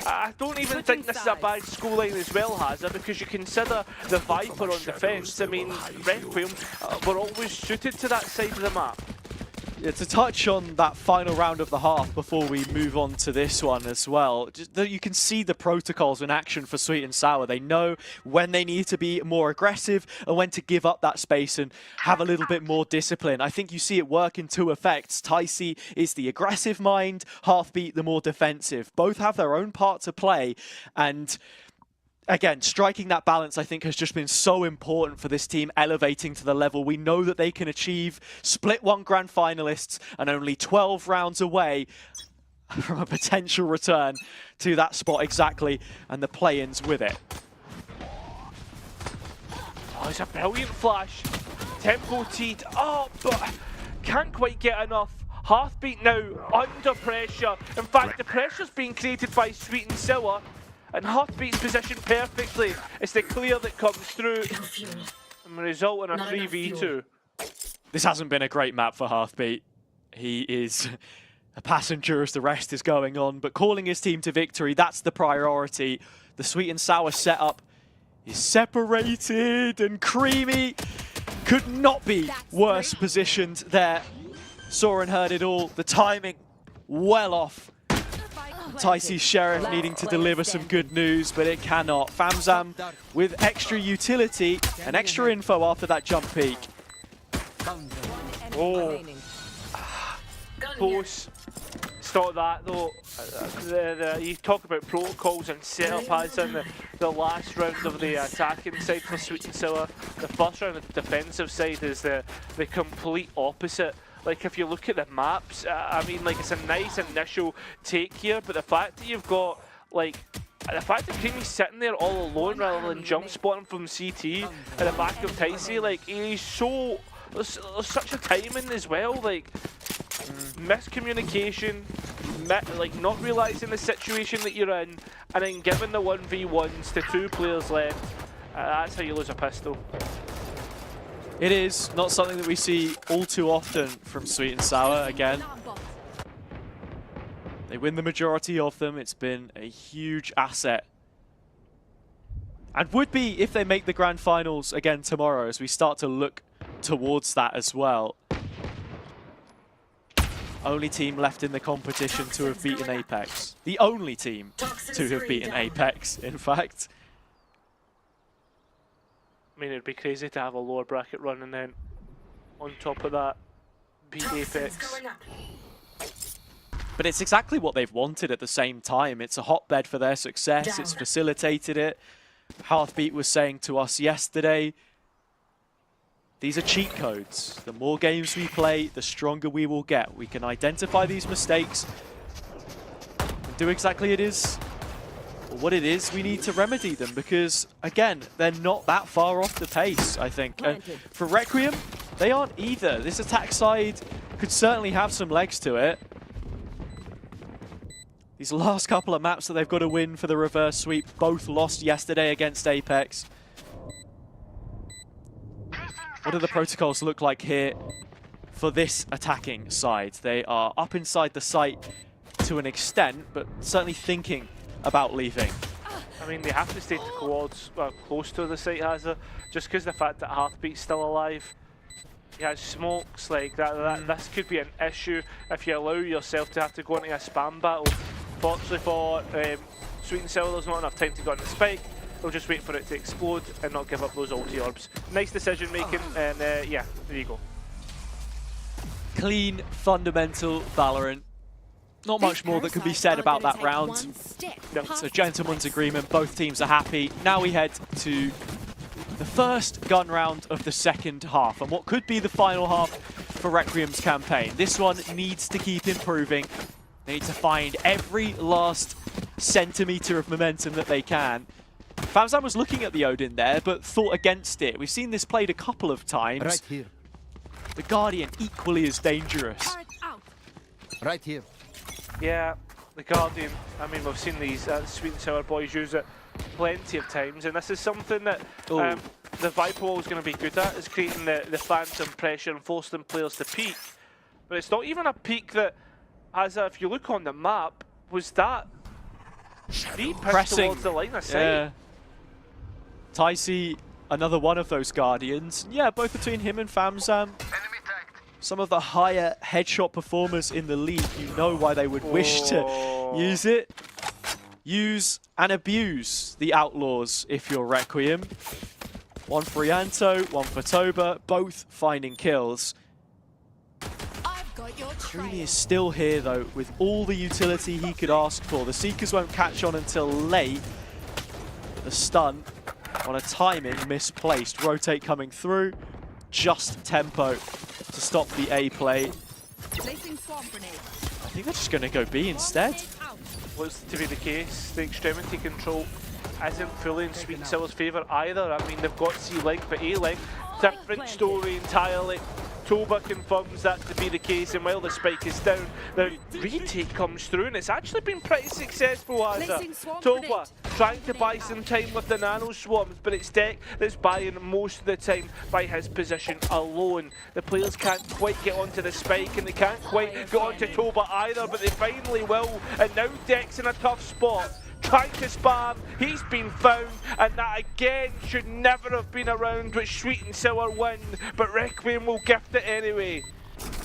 I don't even think this is a bad scoreline as well, Hazard, because you consider the Viper on defence. I mean, Requiem were always suited to that side of the map. Yeah, to touch on that final round of the half before we move on to this one as well, you can see the protocols in action for Sweet and Sour. They know when they need to be more aggressive and when to give up that space and have a little bit more discipline. I think you see it work in 2 effects. Ticey is the aggressive mind, Heartbeat the more defensive. Both have their own part to play, and again, striking that balance, I think, has just been so important for this team, elevating to the level we know that they can achieve. Split 1 grand finalists and only 12 rounds away from a potential return to that spot exactly, and the play-ins with it. Oh, it's a brilliant flash. Tempo teed up, but can't quite get enough. Heartbeat now under pressure. In fact, the pressure's being created by Sweet and Sour. And Heartbeat's positioned perfectly. It's the clear that comes through and result in a 3v2. This hasn't been a great map for Heartbeat. He is a passenger as the rest is going on, but calling his team to victory, that's the priority. The Sweet and Sour setup is separated, and Creamy could not be worse positioned there. Saw and heard it all. The timing well off. Ticey's Sheriff needing to deliver some good news, but it cannot. Famzam with extra utility and extra info after that jump peak. Oh. Close. Stop that though. You talk about protocols and setup as in the last round of the attacking side for Sweet and Sour. The first round of the defensive side is the complete opposite. Like, if you look at the maps, I mean, like, it's a nice initial take here, but the fact that you've got, like, the fact that Creamy's sitting there all alone rather than jump spotting from CT at the back of Ticey, like, he's so, there's such a timing as well, like, miscommunication, like, not realising the situation that you're in, and then giving the 1v1s to 2 players left, that's how you lose a pistol. It is not something that we see all too often from Sweet and Sour again. They win the majority of them. It's been a huge asset. And would be if they make the grand finals again tomorrow, as we start to look towards that as well. Only team left in the competition to have beaten Apex. The only team to have beaten Apex, in fact. I mean, it'd be crazy to have a lower bracket run and then on top of that, beat Apex. But it's exactly what they've wanted at the same time. It's a hotbed for their success. It's facilitated it. Heartbeat was saying to us yesterday, these are cheat codes. The more games we play, the stronger we will get. We can identify these mistakes and do exactly what it is we need to remedy them, because again, they're not that far off the pace, I think. And for Requiem, they aren't either. This attack side could certainly have some legs to it. These last couple of maps that they've got to win for the reverse sweep, both lost yesterday against Apex. What do the protocols look like here for this attacking side? They are up inside the site to an extent, but certainly thinking about leaving. I mean, they have to stay towards, close to the site hazard, just because the fact that Heartbeat's still alive. Yeah, smokes like that. This could be an issue if you allow yourself to have to go into a spam battle. Fortunately for Sweet and Sour, there's not enough time to go on the spike. They'll just wait for it to explode and not give up those ulti orbs. Nice decision making, and yeah, there you go. Clean, fundamental Valorant. Not much more that could be said about that round. It's a gentleman's agreement, both teams are happy. Now we head to the first gun round of the second half, and what could be the final half for Requiem's campaign. This one needs to keep improving. They need to find every last centimetre of momentum that they can. Famzam was looking at the Odin there, but thought against it. We've seen this played a couple of times. Right here. The Guardian equally as dangerous. Right here. Yeah, the Guardian, I mean, we've seen these Sweet and Sour boys use it plenty of times, and this is something that the Viper Wall is going to be good at, is creating the phantom pressure and forcing players to peek. But it's not even a peek that, if you look on the map, was that 3 pushed towards the line of sight. Yeah. Ticey, another one of those Guardians. Yeah, both between him and Famzam. Some of the higher headshot performers in the league, you know why they would wish to use it. Use and abuse the Outlaws if you're Requiem. One for Ianto, one for Toba, both finding kills. Creamy is still here though, with all the utility he could ask for. The Seekers won't catch on until late. The stun on a timing misplaced. Rotate coming through. Just tempo to stop the A play. I think they're just going to go B instead. Looks to be the case. The extremity control isn't fully in Sweet and Sour's favour either. I mean, they've got C-Link, but A-Link, different story entirely. Toba confirms that to be the case, and while the spike is down, the retake comes through, and it's actually been pretty successful as Toba trying to buy some time with the nano swarms, but it's Deck that's buying most of the time by his position alone. The players can't quite get onto the spike, and they can't quite get onto Toba either, but they finally will, and now Deck's in a tough spot. Trying to spam, he's been found, and that again should never have been around, which Sweet and Sour win, but Requiem will gift it anyway.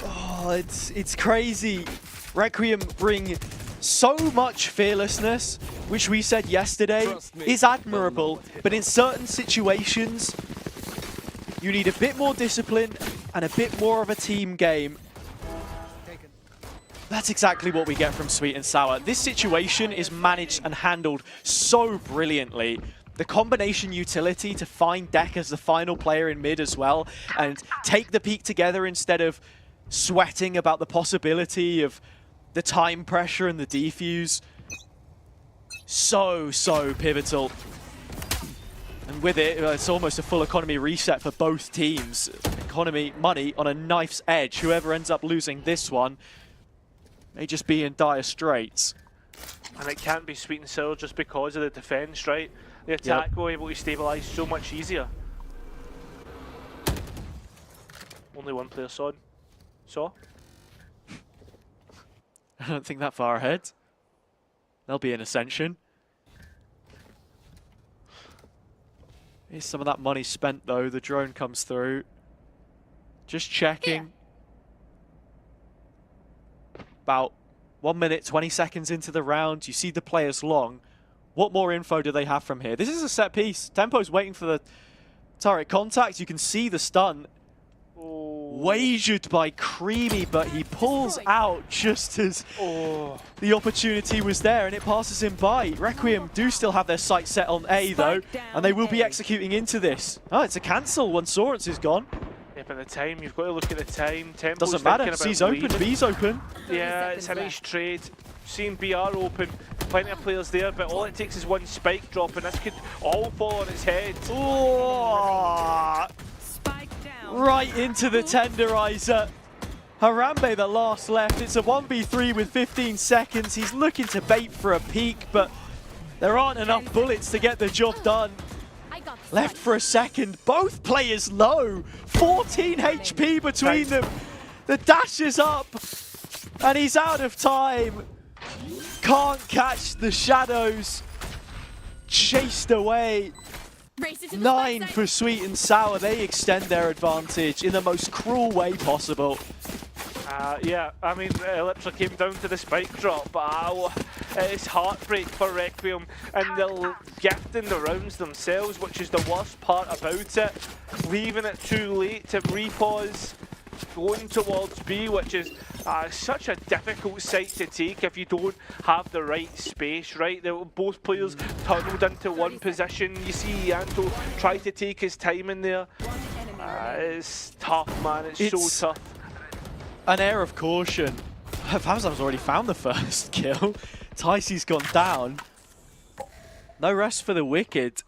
Oh, it's crazy. Requiem bring so much fearlessness, which we said yesterday is admirable, but in certain situations, you need a bit more discipline and a bit more of a team game. That's exactly what we get from Sweet and Sour. This situation is managed and handled so brilliantly. The combination utility to find Deck as the final player in mid as well, and take the peak together instead of sweating about the possibility of the time pressure and the defuse. So pivotal. And with it, it's almost a full economy reset for both teams. Economy, money on a knife's edge. Whoever ends up losing this one may just be in dire straits. And it can't be Sweet and Sour just because of the defense, right? The attack will be able to stabilize so much easier. Only one player saw. I don't think that far ahead. There'll be an ascension. Here's some of that money spent though. The drone comes through. Just checking. Here. About 1 minute, 20 seconds into the round, you see the players long. What more info do they have from here? This is a set piece. Tempo's waiting for the turret contact. You can see the stun. Wagered by Creamy, but he pulls out just as the opportunity was there, and it passes him by. Requiem do still have their sights set on A, though, and they will be executing into this. Oh, it's a cancel when Sorens is gone. Yeah, but the time, you've got to look at the time. Tempo's doesn't matter, C's open, B's open. Yeah, it's a nice trade. Seeing BR open, plenty of players there, but all it takes is one spike drop, and this could all fall on its head. Oh, right into the tenderizer. Harambe the last left. It's a 1v3 with 15 seconds. He's looking to bait for a peek, but there aren't enough bullets to get the job done. Left for a second. Both players low. 14 HP between them. The dash is up, and he's out of time. Can't catch the shadows. Chased away. 9 for Sweet and Sour. They extend their advantage in the most cruel way possible. Yeah, I mean, it literally came down to the spike drop, but it's heartbreak for Requiem, and they're gifting the rounds themselves, which is the worst part about it. Leaving it too late to repause, going towards B, which is such a difficult site to take if you don't have the right space, right? Both players tunneled into one position. You see Yanto try to take his time in there. It's tough, man. It's so tough. An air of caution. Famsam's already found the first kill. Ticey's gone down. No rest for the Wicked.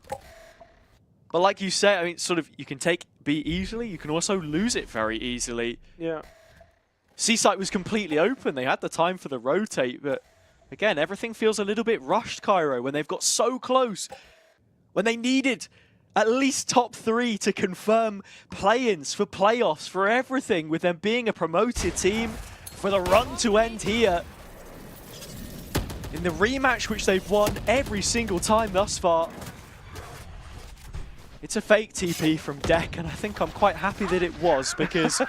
But like you say, I mean, sort of, you can take B easily. You can also lose it very easily. Yeah. C-site was completely open. They had the time for the rotate, but again, everything feels a little bit rushed, Cairo, when they've got so close. When they needed at least top 3 to confirm play-ins for playoffs, for everything, with them being a promoted team, for the run to end here. In the rematch, which they've won every single time thus far. It's a fake TP from Deck, and I think I'm quite happy that it was, because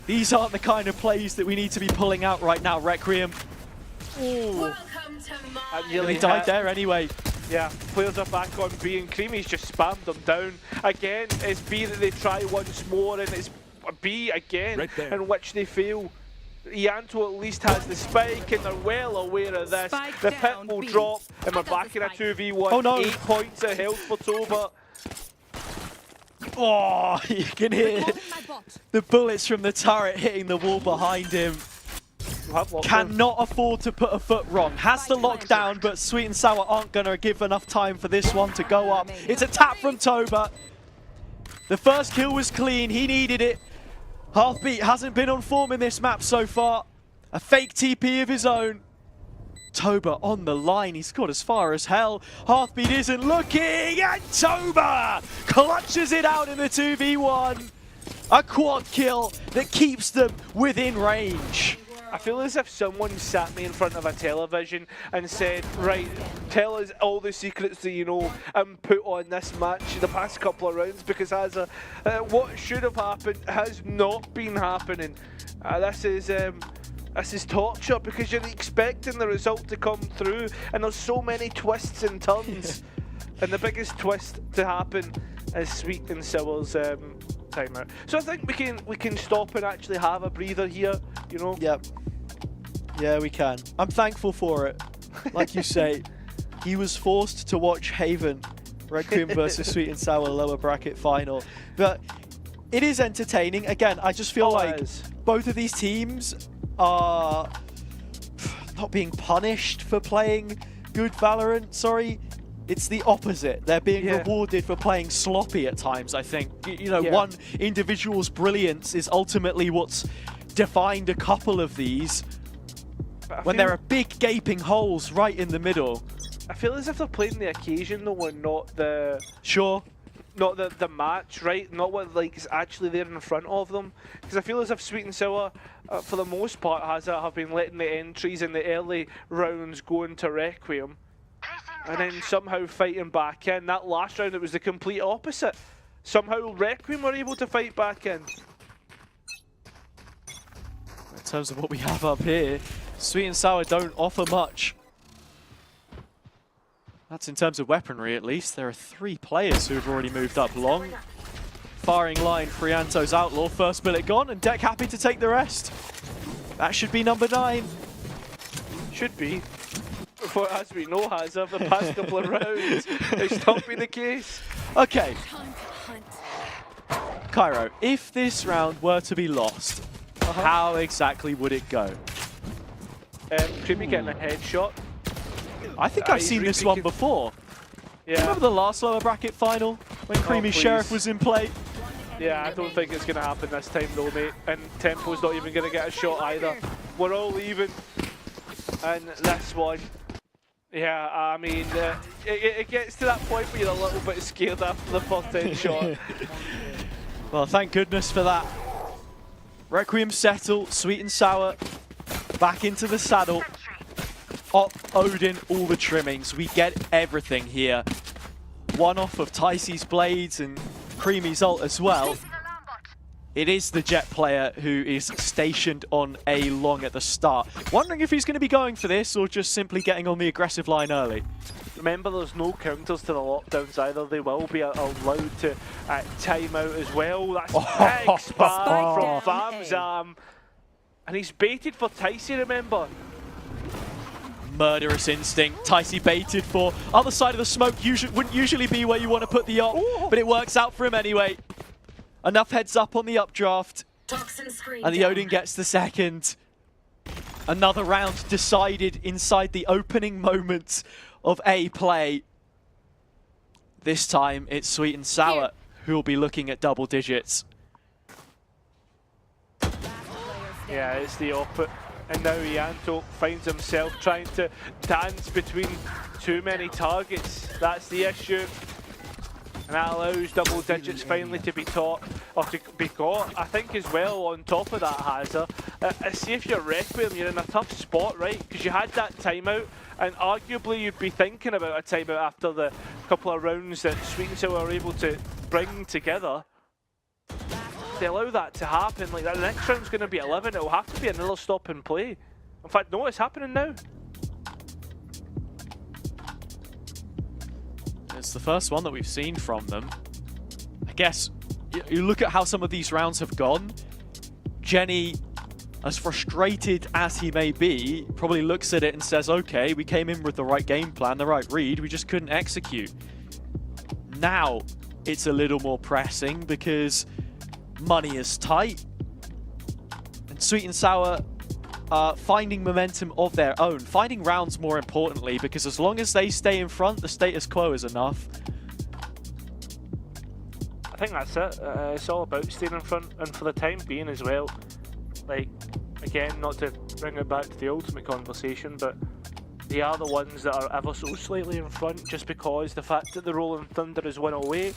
these aren't the kind of plays that we need to be pulling out right now, Requiem. Ooh. They died there anyway. Yeah, players are back on B, and Creamy's just spammed them down. Again, it's B that they try once more, and it's B again, in which they fail. Yanto at least has the spike, and they're well aware of this. The pit will drop, and we're back in a 2v1. Oh no! 8 points of health for Toba. Oh, you can hear the bullets from the turret hitting the wall behind him. Cannot afford to put a foot wrong. Has the lockdown, but Sweet and Sour aren't going to give enough time for this one to go up. It's a tap from Toba. The first kill was clean. He needed it. Heartbeat hasn't been on form in this map so far. A fake TP of his own. Toba on the line. He's got as far as hell. Heartbeat isn't looking, and Toba clutches it out in the 2v1. A quad kill that keeps them within range. I feel as if someone sat me in front of a television and said, right, tell us all the secrets that you know and put on this match the past couple of rounds, because as what should have happened has not been happening. This is torture, because you're expecting the result to come through, and there's so many twists and turns. And the biggest twist to happen is Sweet and Sour's timeout. So I think we can stop and actually have a breather here, you know? Yep. Yeah, we can. I'm thankful for it. Like you say, he was forced to watch Haven, Requiem versus Sweet and Sour lower bracket final. But it is entertaining. Again, I just feel like both of these teams are not being punished for playing good Valorant, sorry. It's the opposite. They're being rewarded for playing sloppy at times, I think. You know, one individual's brilliance is ultimately what's defined a couple of these. When there are big gaping holes right in the middle. I feel as if they're playing the occasion though, and not the... Sure. Not the match, right? Not what like is actually there in front of them. Because I feel as if Sweet and Sour, for the most part, have been letting the entries in the early rounds go into Requiem. And then somehow fighting back in. That last round, it was the complete opposite. Somehow Requiem were able to fight back in. In terms of what we have up here, Sweet and Sour don't offer much. That's in terms of weaponry, at least. There are 3 players who have already moved up long. Firing line, Frianto's Outlaw. First bullet gone, and Deck happy to take the rest. That should be number 9. Should be. For as we know, has over the past couple of rounds, it's not been the case. Okay. Cairo, if this round were to be lost, how exactly would it go? Creamy getting a headshot. I think I've seen this one before. Yeah. Remember the last lower bracket final when Creamy Sheriff was in play? Yeah, I don't think it's going to happen this time though, mate. And Tempo's not even going to get a shot either. We're all even. And this one. Yeah, I mean, it gets to that point where you're a little bit scared after the first 10 shot. Well, thank goodness for that. Requiem settle, Sweet and Sour back into the saddle. Odin, all the trimmings. We get everything here. One off of Ticey's blades and Creamy's ult as well. It is the Jet player who is stationed on A long at the start. Wondering if he's going to be going for this or just simply getting on the aggressive line early. Remember, there's no counters to the lockdowns either. They will be allowed to time out as well. That's a big spam from Famzam. And he's baited for Ticey, remember? Murderous instinct. Ticey baited for other side of the smoke. Wouldn't usually be where you want to put the op, but it works out for him anyway. Enough heads up on the updraft. And the Odin gets the second. Another round decided inside the opening moment of A play. This time it's Sweet and Sour who will be looking at double digits. Yeah, it's the opposite. And now Ianto finds himself trying to dance between too many targets. That's the issue. And that allows double digits finally to be taught, or to be caught. I think as well, on top of that, Hazard, see if you're Requiem, you're in a tough spot, right? Because you had that timeout, and arguably you'd be thinking about a timeout after the couple of rounds that Sweet and Sour are able to bring together. If they allow that to happen, like that, the next round's going to be 11, it'll have to be another stop and play. In fact, no, it's happening now. It's the first one that we've seen from them. I guess you look at how some of these rounds have gone. Jenny, as frustrated as he may be, probably looks at it and says, okay, we came in with the right game plan, the right read, we just couldn't execute. Now it's a little more pressing because money is tight. And Sweet and Sour finding momentum of their own, finding rounds more importantly, because as long as they stay in front, the status quo is enough. I think that's it. It's all about staying in front, and for the time being as well. Like, again, not to bring it back to the ultimate conversation, but they are the ones that are ever so slightly in front, just because the fact that the Rolling Thunder is one away.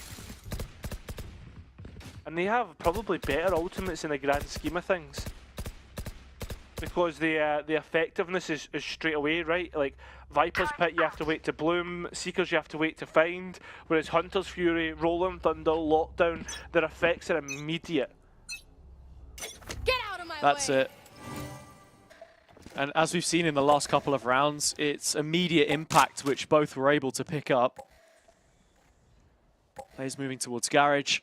And they have probably better ultimates in the grand scheme of things. Because the effectiveness is straight away, right? Like Viper's Pit, you have to wait to bloom. Seekers, you have to wait to find. Whereas Hunter's Fury, Rolling Thunder, Lockdown, their effects are immediate. Get out of my way. That's it. And as we've seen in the last couple of rounds, it's immediate impact which both were able to pick up. Players moving towards Garage.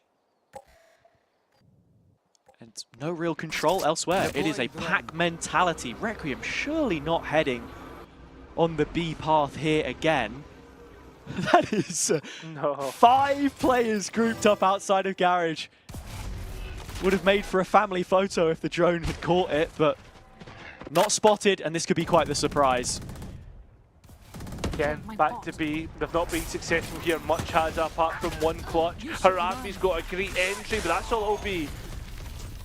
And no real control elsewhere. It is a pack mentality. Requiem surely not heading on the B path here again. That is No. 5 players grouped up outside of Garage. Would have made for a family photo if the drone had caught it, but not spotted, and this could be quite the surprise. Again, back to B. They've not been successful here. Much has apart from one clutch. Harambe's got a great entry, but that's all it'll be.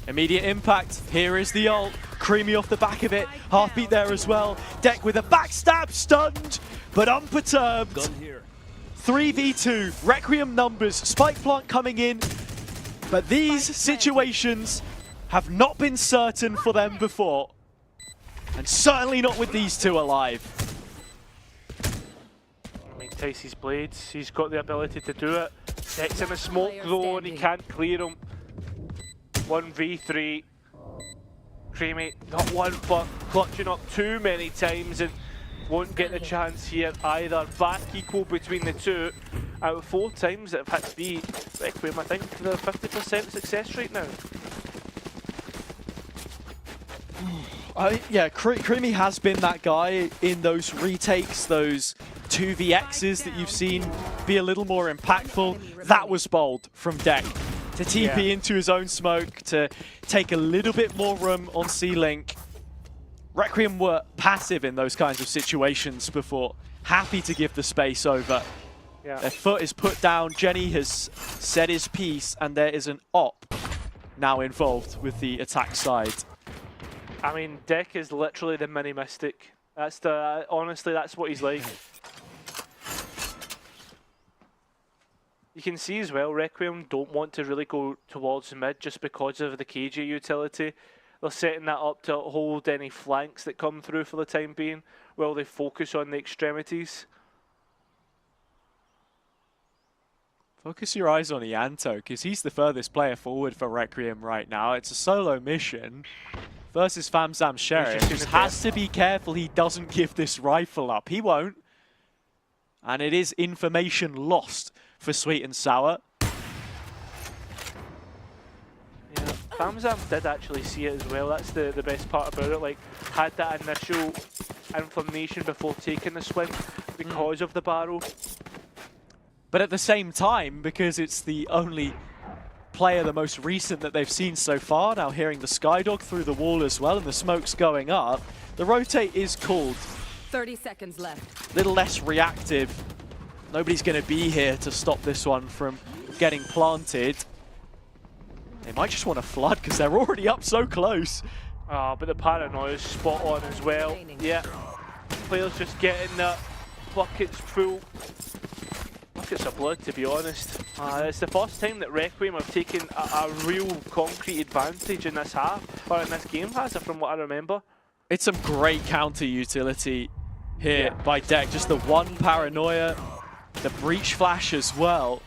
Immediate impact. Here is the ult. Creamy off the back of it. Heartbeat there as well. Deck with a backstab, stunned, but unperturbed. 3v2. Requiem numbers. Spike plant coming in. But these situations have not been certain for them before. And certainly not with these two alive. I mean, Ticey's blades, he's got the ability to do it. Deck's in a smoke though, and he can't clear him. 1v3. Creamy, not one, but clutching up too many times and won't get the chance here either. Back equal between the two. Out of 4 times that have had to be Requiem, I think they're 50% success rate now. Yeah, Creamy has been that guy in those retakes, those 2vx's that you've seen be a little more impactful. That was bold from Deck. To TP into his own smoke, to take a little bit more room on C-Link. Requiem were passive in those kinds of situations before. Happy to give the space over. Yeah. Their foot is put down. Jenny has said his piece, and there is an op now involved with the attack side. I mean, Deck is literally the mini Mystic. That's the honestly, that's what he's like. You can see as well, Requiem don't want to really go towards mid just because of the KJ utility. They're setting that up to hold any flanks that come through for the time being, while they focus on the extremities. Focus your eyes on Ianto, because he's the furthest player forward for Requiem right now. It's a solo mission versus Famzam Sheriff. Just has to be careful he doesn't give this rifle up. He won't. And it is information lost for Sweet and Sour. Yeah, Famzam did actually see it as well. That's the best part about it. Like, had that initial information before taking the swing because of the barrel. But at the same time, because it's the only player, the most recent that they've seen so far, now hearing the Skydog through the wall as well and the smoke's going up, the rotate is called. 30 seconds left. A little less reactive. Nobody's going to be here to stop this one from getting planted. They might just want to flood because they're already up so close. But the paranoia is spot on as well. Yeah, players just getting the buckets full. Buckets of blood, to be honest. It's the first time that Requiem have taken a real concrete advantage in this half, or in this game, from what I remember. It's some great counter utility here by Deck. Just the one paranoia, the breach flash as well.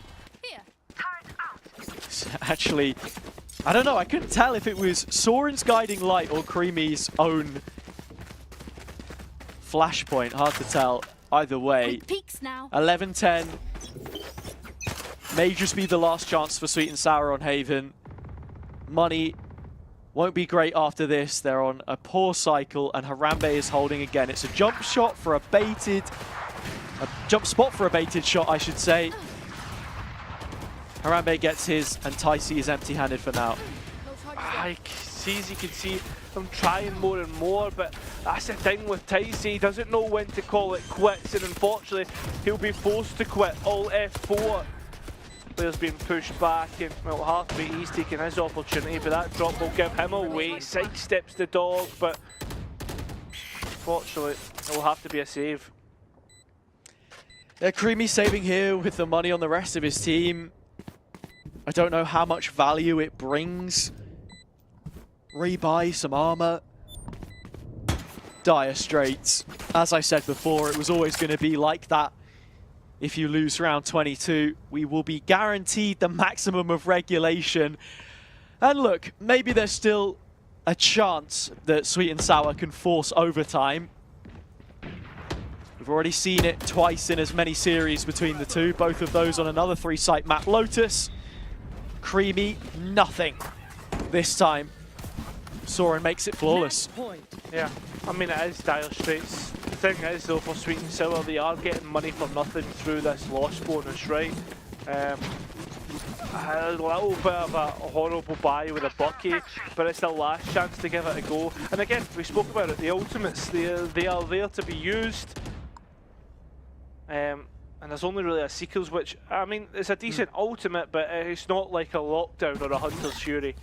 Actually, I don't know, I couldn't tell if it was Soren's guiding light or Creamy's own flashpoint. Hard to tell either way. 11-10. May just be the last chance for Sweet and Sour on Haven. Money won't be great after this. They're on a poor cycle, and Harambe is holding again. It's a jump shot for a jump spot for a baited shot, I should say. Harambe gets his, and Tycee is empty-handed for now. I see, as you can see, I'm trying more and more, but that's the thing with Tycee. He doesn't know when to call it quits, and unfortunately, he'll be forced to quit. All F4. Player's being pushed back, and well, Heartbeat, he's taking his opportunity, but that drop will give him away. Sidesteps the dog, but unfortunately, it will have to be a save. Yeah, Creamy saving here with the money on the rest of his team. I don't know how much value it brings. Rebuy some armor. Dire straits. As I said before, it was always going to be like that. If you lose round 22, we will be guaranteed the maximum of regulation. And look, maybe there's still a chance that Sweet and Sour can force overtime. We've already seen it twice in as many series between the two, both of those on another 3-site map. Lotus, Creamy, nothing this time. Soren makes it flawless. Yeah, I mean, it is dire straits. The thing is, though, for Sweet and Sour, they are getting money for nothing through this loss bonus, right? A little bit of a horrible buy with a Bucky, but it's the last chance to give it a go. And again, we spoke about it, the ultimates, they are there to be used. And there's only really a Seekers, which, I mean, it's a decent ultimate, but it's not like a Lockdown or a Hunter's Fury.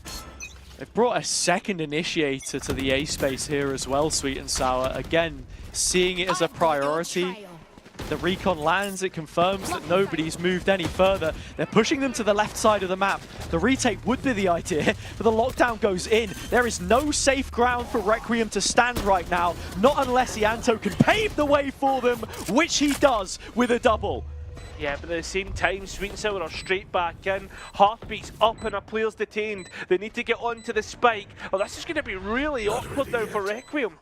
They've brought a second initiator to the A space here as well, Sweet and Sour. Again, seeing it as a priority. The recon lands, it confirms that nobody's moved any further. They're pushing them to the left side of the map. The retake would be the idea, but the lockdown goes in. There is no safe ground for Requiem to stand right now, not unless Ianto can pave the way for them, which he does with a double. Yeah, but at the same time, Sweet and Sour are straight back in. Heartbeat's up and a player's detained. They need to get onto the spike. Oh, this is going to be really awkward now for Requiem.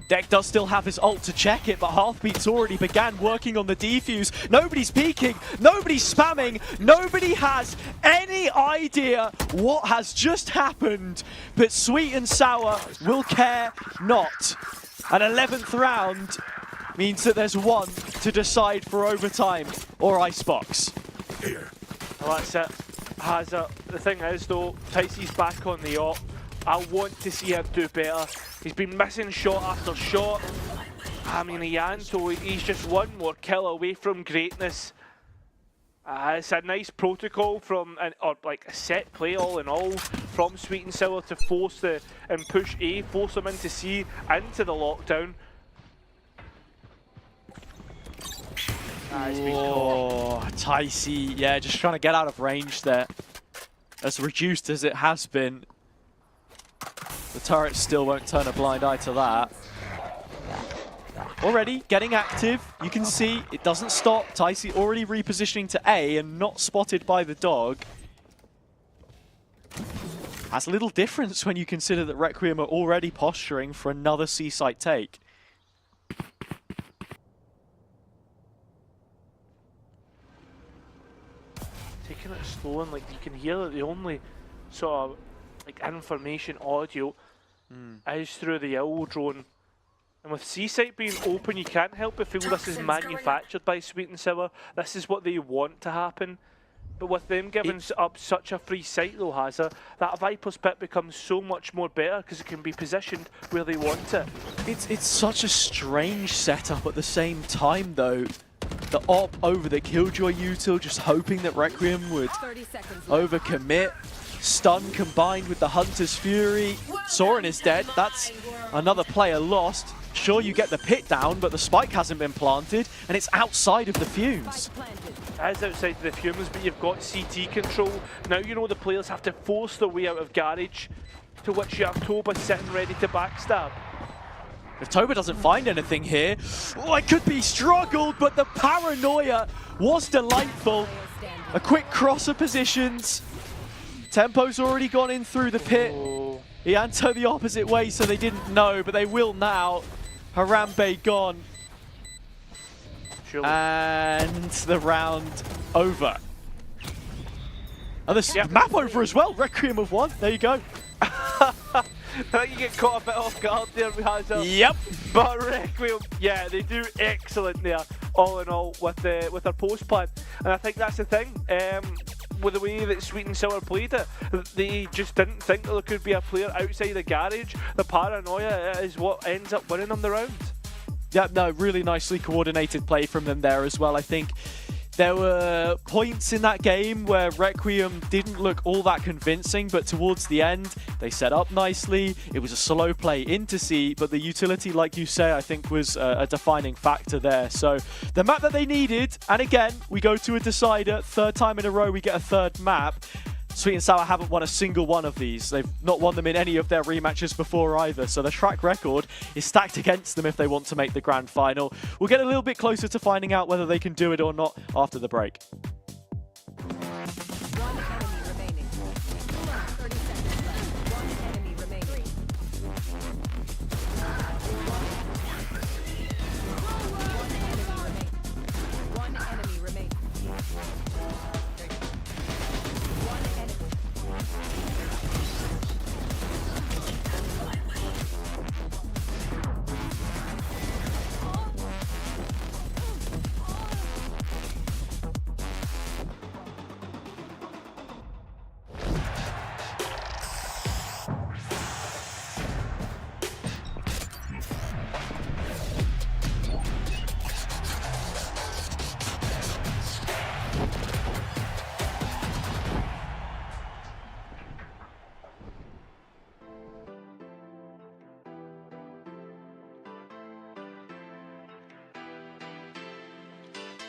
Deck does still have his ult to check it, but Heartbeat's already began working on the defuse. Nobody's peeking, nobody's spamming, nobody has any idea what has just happened, but Sweet and Sour will care not. An 11th round means that there's one to decide for overtime or Icebox. Here. Well, that's it. Hazard. The thing is, though, Tycee's back on the op. I want to see him do better. He's been missing shot after shot. I mean, Ianto, he's just one more kill away from greatness. It's a nice protocol from, or like a set play all in all, from Sweet and Sour to force and push A, force them into C, into the lockdown. It's been caught. Oh, Ticey, yeah, just trying to get out of range there. As reduced as it has been, the turret still won't turn a blind eye to that. Already getting active, you can see it doesn't stop. Ticey already repositioning to A and not spotted by the dog. That's a little difference when you consider that Requiem are already posturing for another C site take. Taking it slow, and like you can hear that the only sort of like information audio is through the owl drone. And with C-Site being open, you can't help but feel this is manufactured by Sweet and Sour. This is what they want to happen. But with them giving up such a free site though, Hazza, that Viper's Pit becomes so much more better because it can be positioned where they want it. It's such a strange setup at the same time though. The op over the Killjoy util, just hoping that Requiem would 30 seconds left. overcommit. Stun combined with the Hunter's Fury. Soren is dead. That's another player lost. Sure, you get the pit down, but the spike hasn't been planted, and it's outside of the fumes. It is outside the fumes, but you've got CT control. Now you know the players have to force their way out of garage, to which you have Toba sitting ready to backstab. If Toba doesn't find anything here, oh, it could be struggled, but the paranoia was delightful. A quick cross of positions. Tempo's already gone in through the pit. He anto the opposite way, so they didn't know, but they will now. Harambe gone. Surely. And the round over. And the map over as well. Requiem of one. There you go. I think you get caught a bit off guard there, Hazza. Yep. But Requiem, yeah, they do excellent there, all in all, with their post plan. And I think that's the thing. With the way that Sweet and Sour played it, they just didn't think that there could be a player outside the garage. The paranoia is what ends up winning them the round. Yeah, no, really nicely coordinated play from them there as well. I think there were points in that game where Requiem didn't look all that convincing, but towards the end, they set up nicely. It was a slow play into C, but the utility, like you say, I think was a defining factor there. So the map that they needed, and again, we go to a decider. Third time in a row, we get a third map. Sweet and Sour haven't won a single one of these. They've not won them in any of their rematches before either, so the track record is stacked against them if they want to make the grand final. We'll get a little bit closer to finding out whether they can do it or not after the break. One enemy remaining. 30 seconds left. One enemy remaining. One enemy remaining.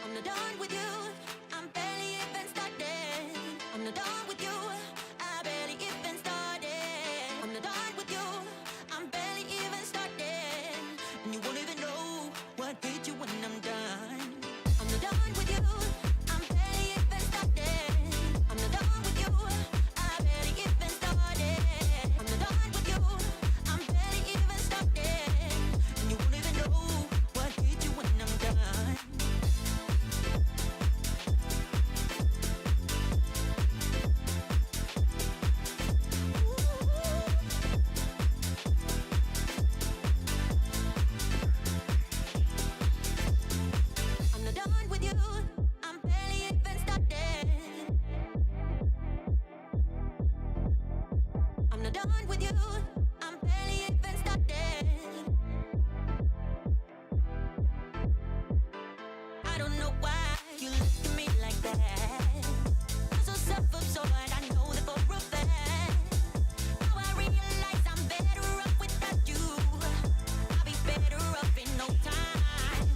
I'm not done with you. I'm barely even started. I'm not done with you. I barely even started. I'm not done with you. I'm barely even started. And you won't even know what hit you when I'm done. I'm not done with you. I'm barely even started. I'm not done with you. I barely even started. I'm not done with you. I'm barely even started. And you won't even know what hit you when I'm done. I'm not done with you. I'm barely even started. I'm not done with you. I'm barely even started. I don't know why you look at me like bad. So self-absorbed, I know that for a fact. Now I realize I'm better off without you. I'll be better off in no time.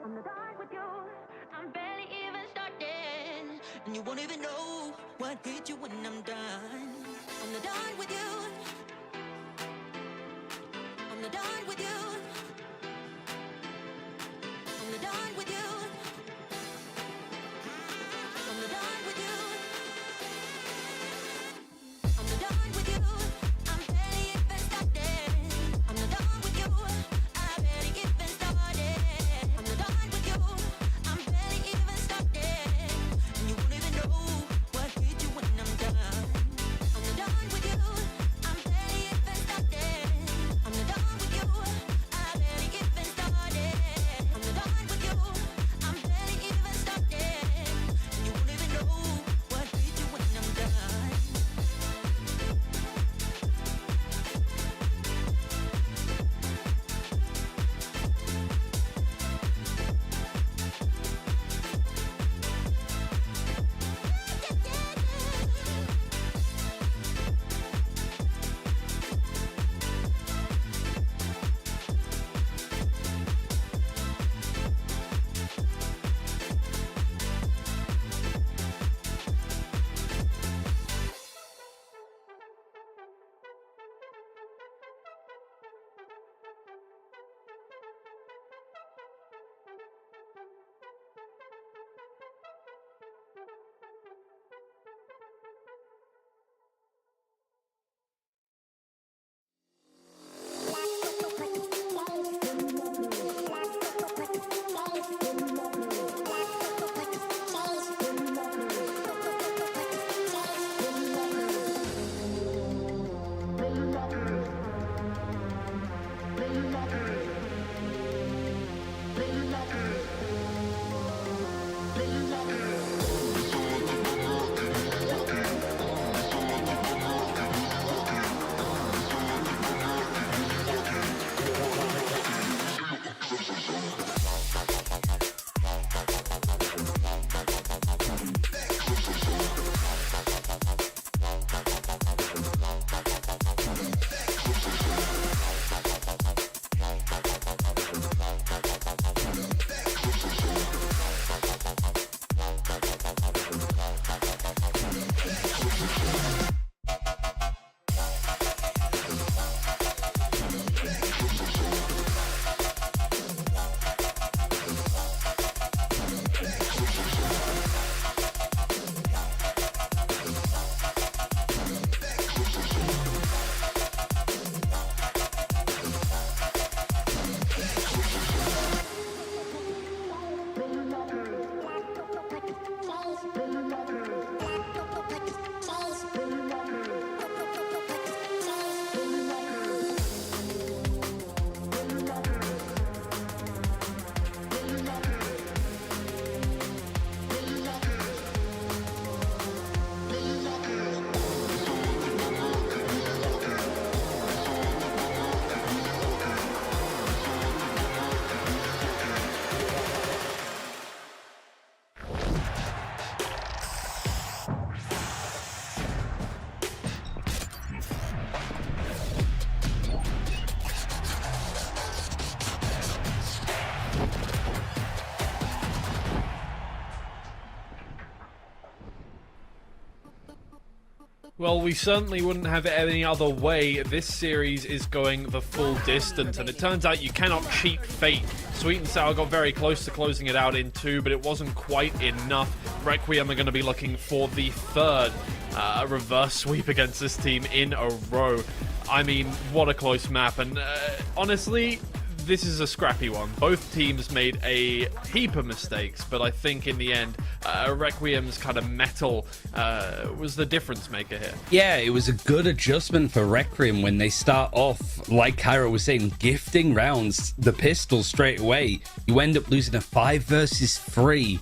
I'm not done with you. I'm barely even started, and you won't even know what hit you when I'm done. I'm not done with you. I'm not done with you. I'm not done with you. I'm not done with you. I'm not done with you. I'm barely even started. I'm not done with you. I barely even started. I'm not done with you. I'm barely even started. And you won't even know what hit you when I'm done. I'm not done with you. I'm barely even started. I'm not done with you. I barely even started. I'm not done with you. I'm barely even started. And you won't even know what hit you when I'm done. Well, we certainly wouldn't have it any other way. This series is going the full distance, and it turns out you cannot cheat fate. Sweet and Sour got very close to closing it out in 2, but it wasn't quite enough. Requiem are going to be looking for the third reverse sweep against this team in a row. I mean, what a close map, and honestly, this is a scrappy one. Both teams made a heap of mistakes, but I think in the end, Requiem's kind of metal was the difference maker here. Yeah, it was a good adjustment for Requiem when they start off, like Cairo was saying, gifting rounds, the pistol straight away. You end up losing a 5 versus 3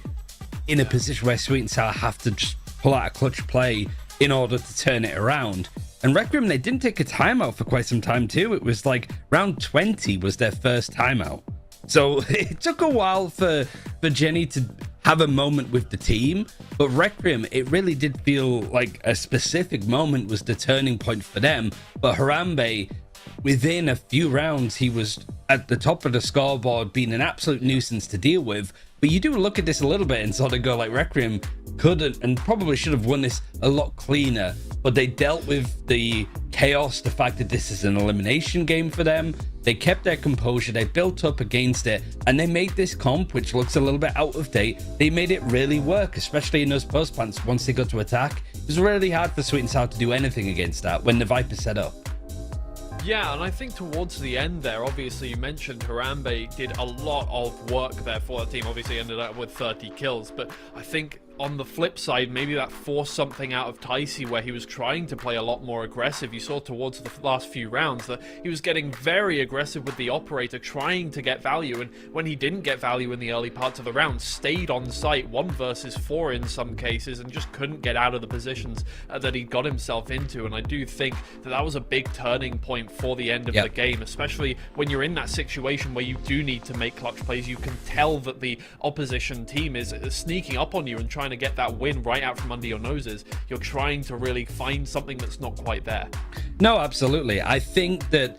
in a position where Sweet and Sour have to just pull out a clutch play in order to turn it around. And Requiem, they didn't take a timeout for quite some time too. It was like round 20 was their first timeout. So it took a while for Jenny to have a moment with the team, but Requiem, it really did feel like a specific moment was the turning point for them. But Harambe, within a few rounds, he was at the top of the scoreboard, being an absolute nuisance to deal with. But you do look at this a little bit and sort of go like, Requiem couldn't and probably should have won this a lot cleaner, but they dealt with the chaos, the fact that this is an elimination game for them. They kept their composure, they built up against it, and they made this comp, which looks a little bit out of date, they made it really work, especially in those post plants. Once they got to attack, it was really hard for Sweet and Sour to do anything against that when the Viper set up. Yeah, and I think towards the end there, obviously you mentioned Harambe did a lot of work there for the team, obviously ended up with 30 kills, but I think on the flip side, maybe that forced something out of Ticey where he was trying to play a lot more aggressive. You saw towards the last few rounds that he was getting very aggressive with the operator, trying to get value, and when he didn't get value in the early parts of the round, stayed on site 1 versus 4 in some cases, and just couldn't get out of the positions that he got himself into. And I do think that that was a big turning point for the end of the game, especially when you're in that situation where you do need to make clutch plays. You can tell that the opposition team is sneaking up on you and trying to get that win right out from under your noses. You're trying to really find something that's not quite there. No, absolutely. I think that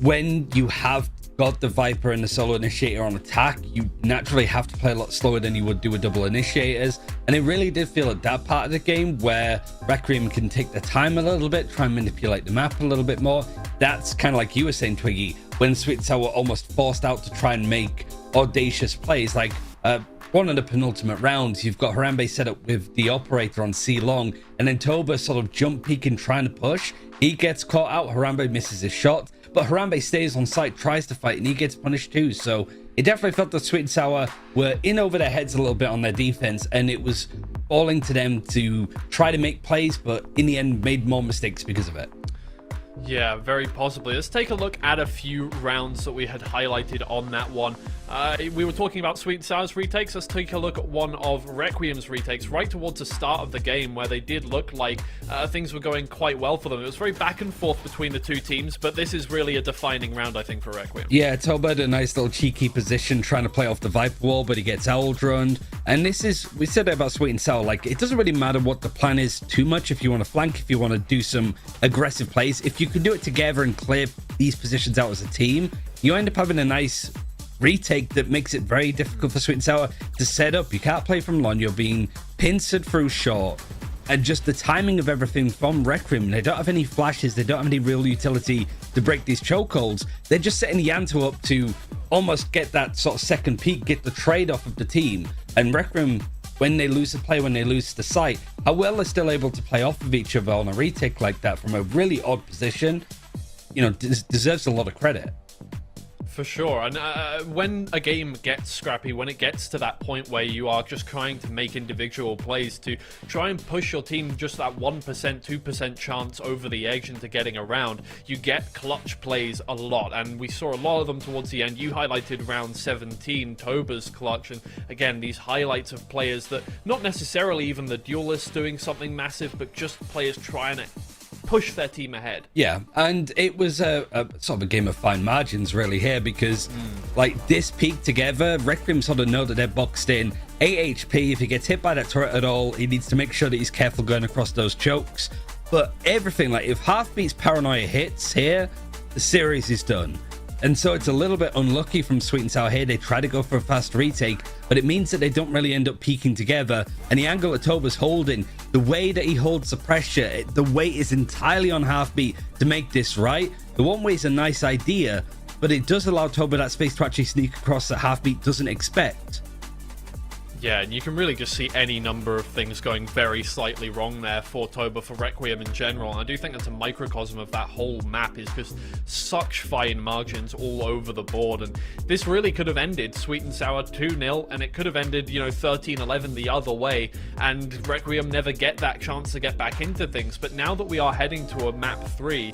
when you have got the Viper and the solo initiator on attack, you naturally have to play a lot slower than you would do with double initiators. And it really did feel at that part of the game where Requiem can take the time a little bit, try and manipulate the map a little bit more. That's kind of like you were saying, Twiggy, when Sweet and Sour were almost forced out to try and make audacious plays. Like one of the penultimate rounds, you've got Harambe set up with the operator on C long, and then Toba sort of jump peeking, trying to push. He gets caught out, Harambe misses his shot, but Harambe stays on site, tries to fight, and he gets punished too. So it definitely felt that Sweet and Sour were in over their heads a little bit on their defense, and it was falling to them to try to make plays, but in the end made more mistakes because of it. Yeah, very possibly. Let's take a look at a few rounds that we had highlighted on that one. We were talking about Sweet and Sour's retakes. Let's take a look at one of Requiem's retakes right towards the start of the game, where they did look like things were going quite well for them. It was very back and forth between the two teams, but this is really a defining round, I think, for Requiem. Yeah, Toba had a nice little cheeky position trying to play off the Viper wall, but he gets outrun. And this is, we said about Sweet and Sour, like, it doesn't really matter what the plan is too much. If you want to flank, if you want to do some aggressive plays, if you can do it together and clear these positions out as a team, you end up having a nice retake that makes it very difficult for Sweet and Sour to set up. You can't play from long, you're being pincered through short, and just the timing of everything from Requiem. They don't have any flashes, they don't have any real utility to break these chokeholds. They're just setting Yanto up to almost get that sort of second peak, get the trade off of the team. And Requiem, when they lose the play, when they lose the site, how well they're still able to play off of each other on a retake like that from a really odd position, you know, deserves a lot of credit. For sure. And when a game gets scrappy, when it gets to that point where you are just trying to make individual plays to try and push your team just that 1%, 2% chance over the edge into getting around, you get clutch plays a lot. And we saw a lot of them towards the end. You highlighted round 17, Toba's clutch. And again, these highlights of players that not necessarily even the duelists doing something massive, but just players trying to push their team ahead. Yeah, and it was a sort of a game of fine margins really here, because like this peak together, Requiem sort of know that they're boxed in. 8 HP, if he gets hit by that turret at all, he needs to make sure that he's careful going across those chokes. But everything, like if Halfbeat's paranoia hits here, the series is done. And so it's a little bit unlucky from Sweet and Sour here. They try to go for a fast retake, but it means that they don't really end up peaking together. And the angle that Toba's holding, the way that he holds the pressure, the weight is entirely on Halfbeat to make this right. The one way is a nice idea, but it does allow Toba that space to actually sneak across that Halfbeat doesn't expect. Yeah, and you can really just see any number of things going very slightly wrong there for Toba, for Requiem in general. And I do think that's a microcosm of that whole map, is just such fine margins all over the board. And this really could have ended Sweet and Sour 2-0, and it could have ended, you know, 13-11 the other way, and Requiem never get that chance to get back into things. But now that we are heading to a map 3,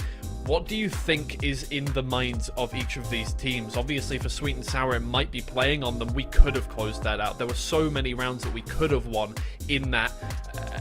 What do you think is in the minds of each of these teams? Obviously, for Sweet and Sour, it might be playing on them. We could have closed that out. There were so many rounds that we could have won in that.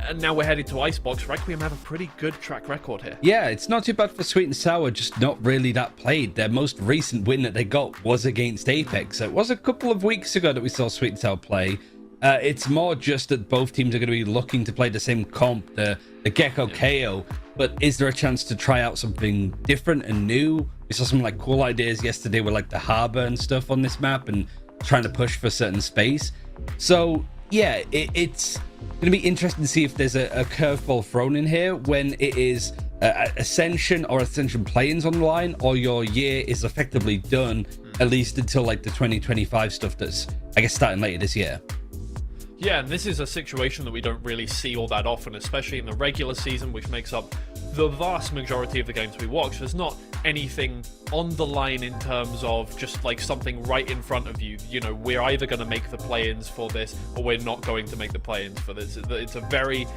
And now we're headed to Icebox. Requiem have a pretty good track record here. Yeah, it's not too bad for Sweet and Sour, just not really that played. Their most recent win that they got was against Apex. So it was a couple of weeks ago that we saw Sweet and Sour play. It's more just that both teams are going to be looking to play the same comp, the Gecko KO. But is there a chance to try out something different and new? We saw some like cool ideas yesterday with like the harbor and stuff on this map and trying to push for certain space. So yeah, it's going to be interesting to see if there's a curveball thrown in here when it is Ascension or Ascension play-ins on the line, or your year is effectively done, at least until like the 2025 stuff that's, I guess, starting later this year. Yeah, and this is a situation that we don't really see all that often, especially in the regular season, which makes up the vast majority of the games we watch. There's not anything on the line in terms of just like something right in front of you. You know, we're either going to make the play-ins for this or we're not going to make the play-ins for this. It's a very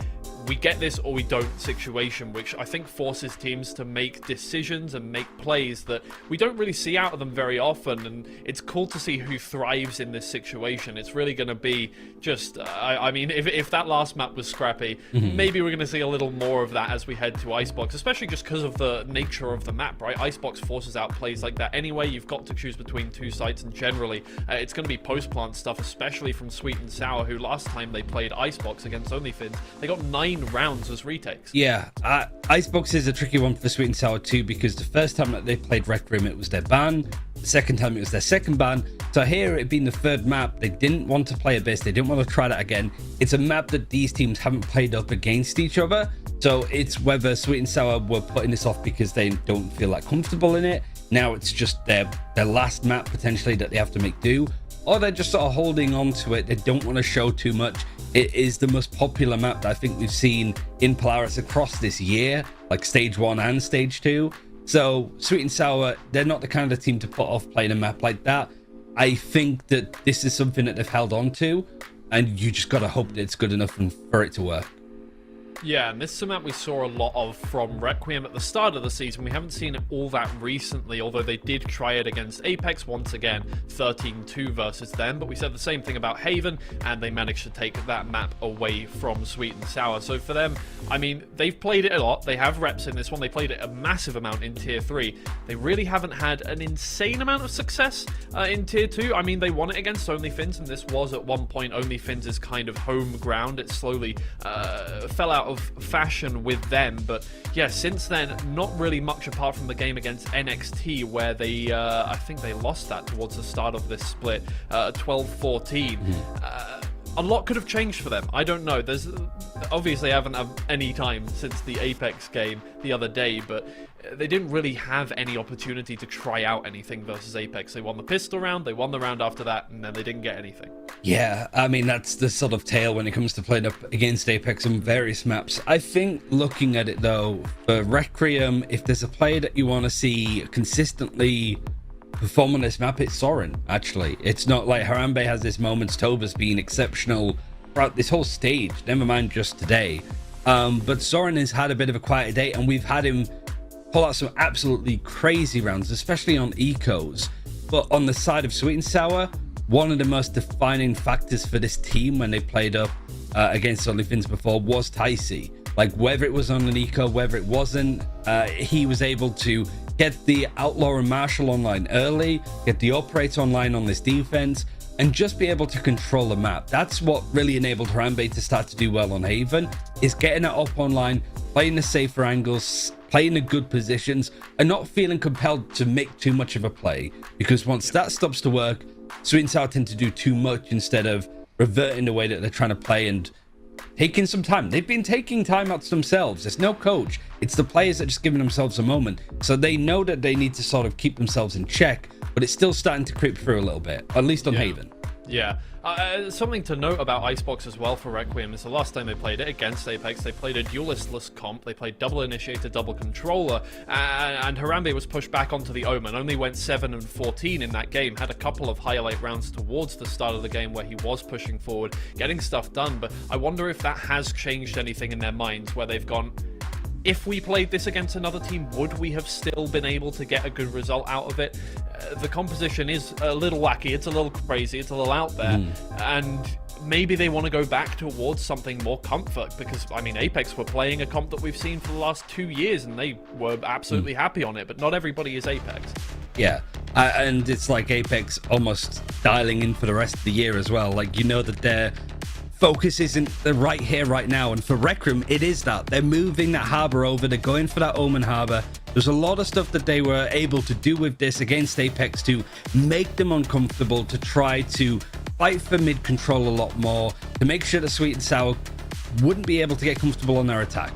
we get this or we don't situation, which I think forces teams to make decisions and make plays that we don't really see out of them very often. And it's cool to see who thrives in this situation. It's really going to be just, I mean, if that last map was scrappy, maybe we're going to see a little more of that as we head to Icebox, especially just because of the nature of the map, right? Icebox forces out plays like that anyway. You've got to choose between two sites, and generally it's going to be post-plant stuff, especially from Sweet and Sour, who last time they played Icebox against OnlyFins, they got 9 rounds as retakes. Yeah, Icebox is a tricky one for Sweet and Sour too, because the first time that they played Requiem, it was their ban. The second time it was their second ban. So here, it being the third map, they didn't want to play Abyss. They didn't want to try that again. It's a map that these teams haven't played up against each other. So it's whether Sweet and Sour were putting this off because they don't feel like comfortable in it. Now it's just their last map potentially that they have to make do, or they're just sort of holding on to it. They don't want to show too much. It is the most popular map that I think we've seen in Polaris across this year, like stage 1 and stage 2. So Sweet and Sour, they're not the kind of team to put off playing a map like that. I think that this is something that they've held on to, and you just got to hope that it's good enough for it to work. Yeah, and this is a map we saw a lot of from Requiem at the start of the season. We haven't seen it all that recently, although they did try it against Apex once again, 13-2 versus them. But we said the same thing about Haven, and they managed to take that map away from Sweet and Sour. So for them, I mean, they've played it a lot. They have reps in this one. They played it a massive amount in Tier 3. They really haven't had an insane amount of success in Tier 2. I mean, they won it against OnlyFins, and this was at one point OnlyFins' kind of home ground. It slowly fell out of fashion with them, but yeah, since then not really much apart from the game against NXT, where they I think they lost that towards the start of this split, 12-14. A lot could have changed for them. I don't know. There's obviously I haven't had any time since the Apex game the other day, but they didn't really have any opportunity to try out anything versus Apex. They won the pistol round, they won the round after that, and then they didn't get anything. Yeah, I mean, that's the sort of tale when it comes to playing up against Apex on various maps. I think looking at it though, for Requiem, if there's a player that you want to see consistently perform on this map, it's Soren, actually. It's not like Harambe has this moments, Toba's been exceptional throughout this whole stage, never mind just today. But Soren has had a bit of a quieter day, and we've had him pull out some absolutely crazy rounds, especially on ecos. But on the side of Sweet and Sour, one of the most defining factors for this team when they played up against OnlyFins before was Ticey. Like, whether it was on an eco, whether it wasn't, he was able to get the Outlaw and Marshall online early, get the Operator online on this defense, and just be able to control the map. That's what really enabled Harambe to start to do well on Haven, is getting it up online, playing the safer angles, playing the good positions, and not feeling compelled to make too much of a play. Because once that stops to work, Sweet and Sour tend to do too much instead of reverting the way that they're trying to play and taking some time. They've been taking time out to themselves. There's no coach. It's the players that are just giving themselves a moment. So they know that they need to sort of keep themselves in check, but it's still starting to creep through a little bit, at least on Haven. Yeah. Something to note about Icebox as well for Requiem is the last time they played it against Apex, they played a duelistless comp. They played double initiator, double controller, and Harambe was pushed back onto the Omen. Only went 7-14 in that game. Had a couple of highlight rounds towards the start of the game where he was pushing forward, getting stuff done. But I wonder if that has changed anything in their minds, where they've gone, if we played this against another team, would we have still been able to get a good result out of it? The composition is a little wacky, it's a little crazy, it's a little out there, and maybe they want to go back towards something more comfort, because, I mean, Apex were playing a comp that we've seen for the last 2 years, and they were absolutely happy on it, but not everybody is Apex. Yeah, and it's like Apex almost dialing in for the rest of the year as well. Like, you know that their focus isn't the right here, right now, and for Requiem, it is that. They're moving that harbor over, they're going for that Omen harbor. There's a lot of stuff that they were able to do with this against Apex to make them uncomfortable, to try to fight for mid control a lot more, to make sure that Sweet and Sour wouldn't be able to get comfortable on their attack.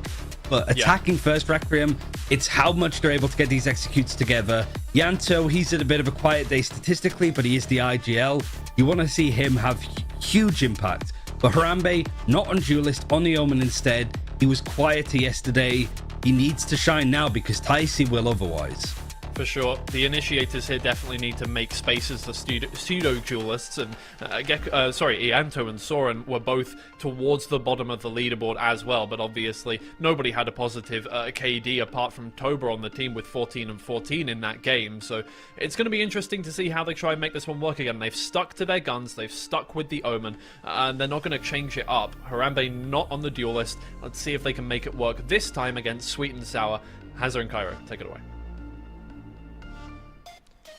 But attacking first, Requiem, it's how much they're able to get these executes together. Yanto, he's at a bit of a quiet day statistically, but he is the IGL. You want to see him have huge impact. But Harambe, not on Duelist, on the Omen instead. He was quieter yesterday. He needs to shine now because Taisi will otherwise. For sure. The initiators here definitely need to make space as the pseudo-duelists, and Ianto and Soren were both towards the bottom of the leaderboard as well, but obviously nobody had a positive KD apart from Tober on the team with 14 and 14 in that game, so it's going to be interesting to see how they try and make this one work again. They've stuck to their guns, they've stuck with the Omen, and they're not going to change it up. Harambe not on the Duelist. Let's see if they can make it work this time against Sweet and Sour. Hazard and Cairo, take it away.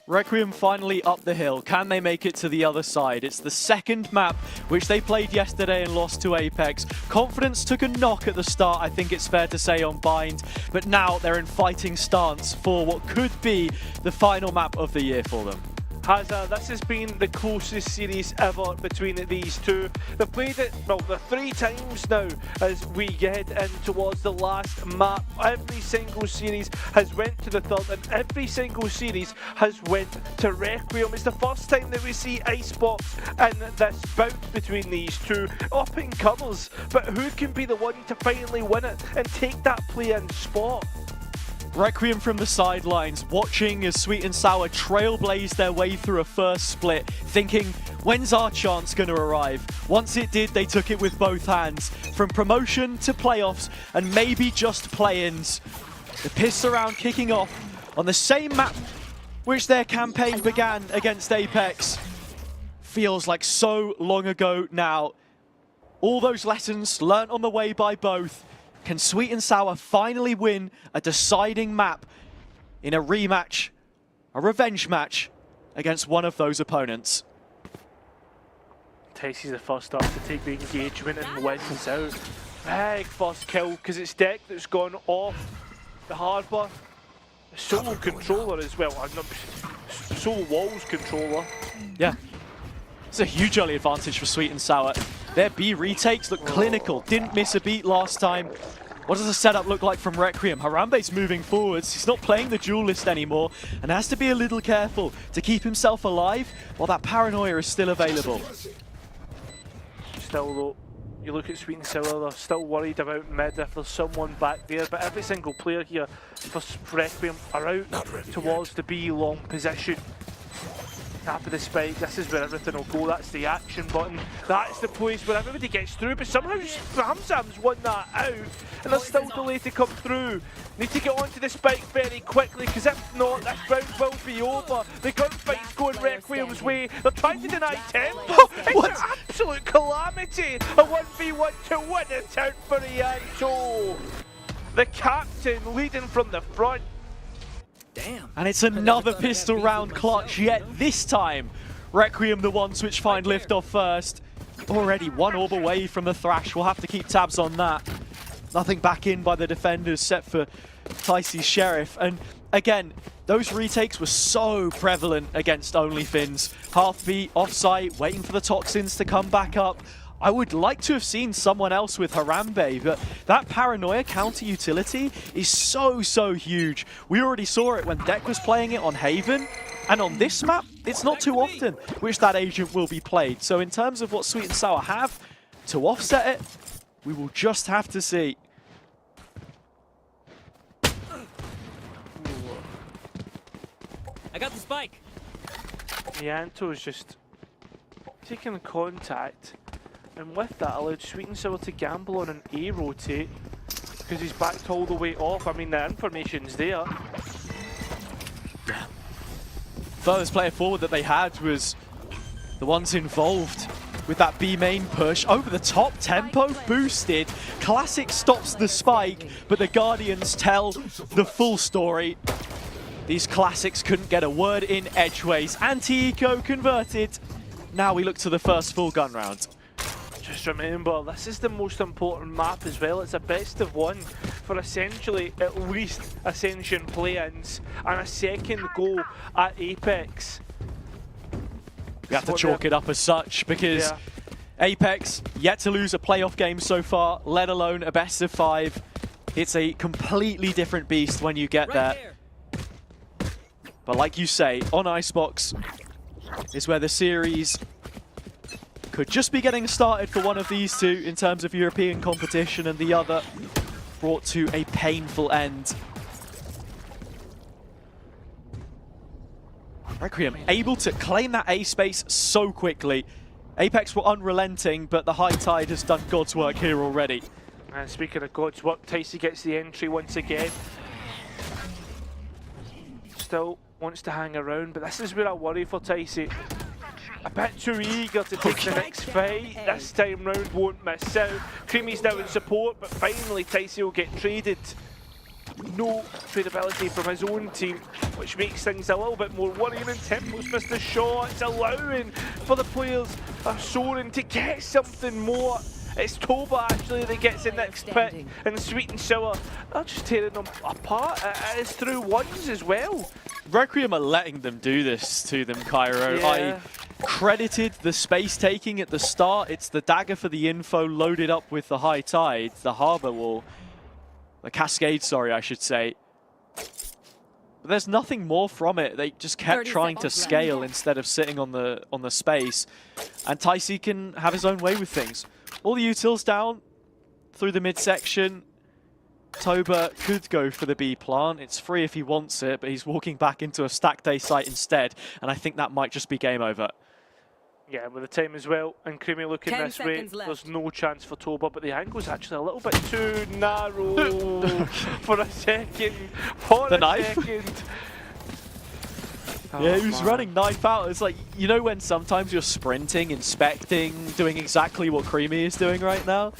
Requiem finally up the hill. Can they make it to the other side? It's the second map which they played yesterday and lost to Apex. Confidence took a knock at the start, I think it's fair to say, on Bind, but now they're in fighting stance for what could be the final map of the year for them. This has been the closest series ever between these two. They've played it, well, the 3 times now as we get in towards the last map. Every single series has went to the third, and every single series has went to Requiem. It's the first time that we see Icebox in this bout between these two. Up and comers, but who can be the one to finally win it and take that play-in spot? Requiem from the sidelines, watching as Sweet and Sour trailblaze their way through a first split, thinking, when's our chance going to arrive? Once it did, they took it with both hands. From promotion to playoffs, and maybe just play-ins. The piss around kicking off on the same map which their campaign began against Apex. Feels like so long ago now. All those lessons learnt on the way by both. Can Sweet and Sour finally win a deciding map in a rematch, a revenge match against one of those opponents? Taisi's the first up to take the engagement and wins out. Big first kill, because it's Deck that's gone off the harbour. Solo controller as well, Solo Walls controller. Yeah. It's a huge early advantage for Sweet and Sour. Their B retakes look clinical, didn't miss a beat last time. What does the setup look like from Requiem? Harambe's moving forwards, he's not playing the Duelist anymore, and has to be a little careful to keep himself alive while that paranoia is still available. Still though, you look at Sweet and Sour, they're still worried about mid if there's someone back there, but every single player here for Requiem are out towards the B long position. Tap of the spike, this is where everything will go, that's the action button, that's the place where everybody gets through, but somehow Hamzam's won that out, and there's still delay to come through. Need to get onto the spike very quickly, because if not, this round will be over. The gunfight's going Requiem's way, they're trying to deny tempo. It's an absolute calamity, a 1v1 to win it out for Ianto. The captain leading from the front. Damn. And it's another pistol round clutch, yet this time Requiem the ones which find liftoff first. Already 1 orb away from the Thrash, we'll have to keep tabs on that. Nothing back in by the defenders set for Taisi's Sheriff. And again, those retakes were so prevalent against OnlyFins. Half beat, offsite, waiting for the toxins to come back up. I would like to have seen someone else with Harambe, but that paranoia counter utility is so huge. We already saw it when Deck was playing it on Haven, and on this map, it's not too often which that agent will be played. So in terms of what Sweet and Sour have to offset it, we will just have to see. I got the spike. Ianto is just taking contact, and with that allowed Sweet and Sour to gamble on an A rotate. because he's backed all the way off. I mean, the information's there. Furthest player forward that they had was the ones involved with that B main push. Over the top, tempo boosted. Classic stops the spike, but the Guardians tell the full story. These Classics couldn't get a word in edgeways. Anti-eco converted. Now we look to the first full gun round. Just remember, this is the most important map as well. It's a best of one for essentially at least Ascension play-ins and a second go at Apex. We have to chalk it up as such because Apex yet to lose a playoff game so far, let alone a best of 5. It's a completely different beast when you get there. But like you say, on Icebox is where the series could just be getting started for one of these two in terms of European competition, and the other brought to a painful end. Requiem able to claim that A space so quickly. Apex were unrelenting, but the high tide has done God's work here already. And speaking of God's work, Ticey gets the entry once again. Still wants to hang around, but this is where I worry for Ticey. A bit too eager to take the next fight. This time round won't miss out. Creamy's now in support, but finally Ticey will get traded. No tradability from his own team, which makes things a little bit more worrying. And Tempo's missed the shots, allowing for the players of Soren to get something more. It's Toba actually that gets the next pick, and Sweet and Sour are just tearing them apart. It's through ones as well. Requiem are letting them do this to them, Cairo. Yeah. I credited the space taking at the start. It's the dagger for the info loaded up with the high tide, the harbor wall. The cascade, sorry, I should say. But there's nothing more from it. They just kept trying to scale instead of sitting on the space. And Ticey can have his own way with things. All the utils down through the midsection. Toba could go for the B plant. It's free if he wants it, but he's walking back into a stacked A site instead. And I think that might just be game over. Yeah, with the time as well, and Creamy looking this way, there's no chance for Toba, but the angle's actually a little bit too narrow for a second. For a second. Yeah, he was running knife out. It's like, you know when sometimes you're sprinting, inspecting, doing exactly what Creamy is doing right now?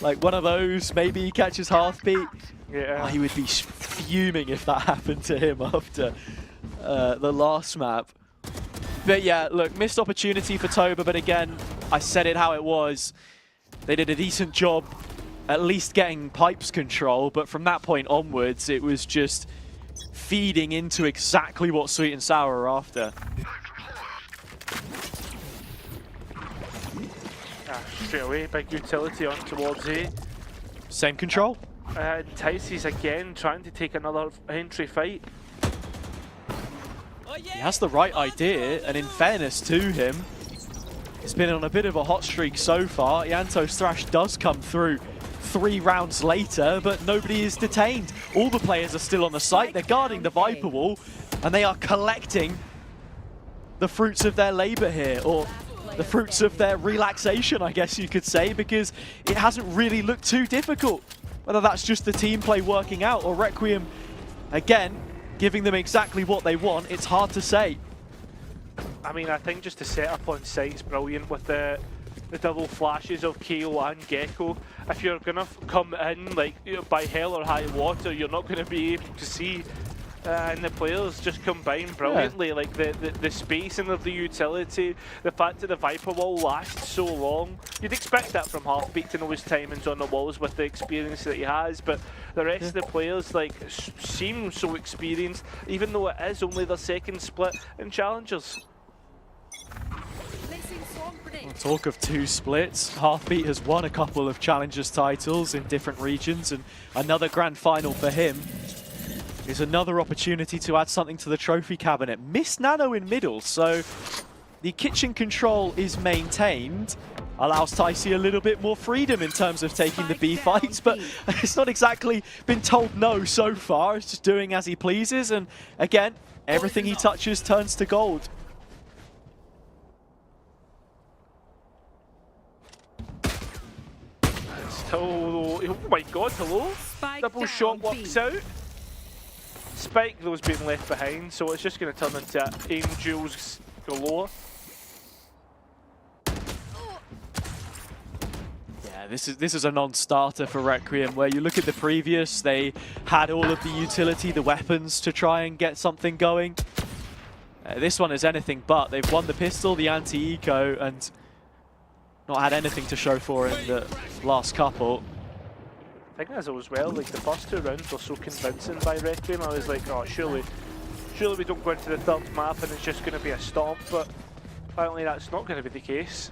Like one of those, maybe he catches heartbeat. Yeah. Oh, he would be fuming if that happened to him after the last map. But yeah, look, missed opportunity for Toba, but again, I said it how it was. They did a decent job at least getting pipes control, but from that point onwards, it was just feeding into exactly what Sweet and Sour are after. Straight away, big utility on towards A. Same control. Ticey's again trying to take another entry fight. He has the right idea, and in fairness to him, he's been on a bit of a hot streak so far. Ianto's Thrash does come through 3 rounds later, but nobody is detained. All the players are still on the site. They're guarding the Viper wall, and they are collecting the fruits of their labor here, or the fruits of their relaxation, I guess you could say, because it hasn't really looked too difficult. Whether that's just the team play working out or Requiem, again, giving them exactly what they want, it's hard to say. I mean, I think just the setup on site is brilliant with the double flashes of KO and Gecko. If you're going to come in like by hell or high water, you're not going to be able to see. And the players just combine brilliantly, like the spacing of the utility, the fact that the Viper wall lasts so long. You'd expect that from Heartbeat to know his timings on the walls with the experience that he has, but the rest of the players like seem so experienced, even though it is only their second split in Challengers. Talk of 2 splits, Heartbeat has won a couple of Challengers titles in different regions, and another grand final for him is another opportunity to add something to the trophy cabinet. Missed Nano in middle, so the kitchen control is maintained. Allows Ticey a little bit more freedom in terms of taking the B fights, but it's not exactly been told no so far. It's just doing as he pleases, and again, everything he touches turns to gold. Oh my god, hello? Spike Double down, shot B. works out. Spike those being left behind, so it's just going to turn into angels galore. Yeah, this is a non-starter for Requiem, where you look at the previous, they had all of the utility, the weapons to try and get something going. This one is anything but. They've won the pistol, the anti-eco, and not had anything to show for in the last couple. I think as well, like the first 2 rounds were so convincing by Requiem. I was like, oh, surely we don't go into the 3rd map and it's just going to be a stomp, but apparently that's not going to be the case.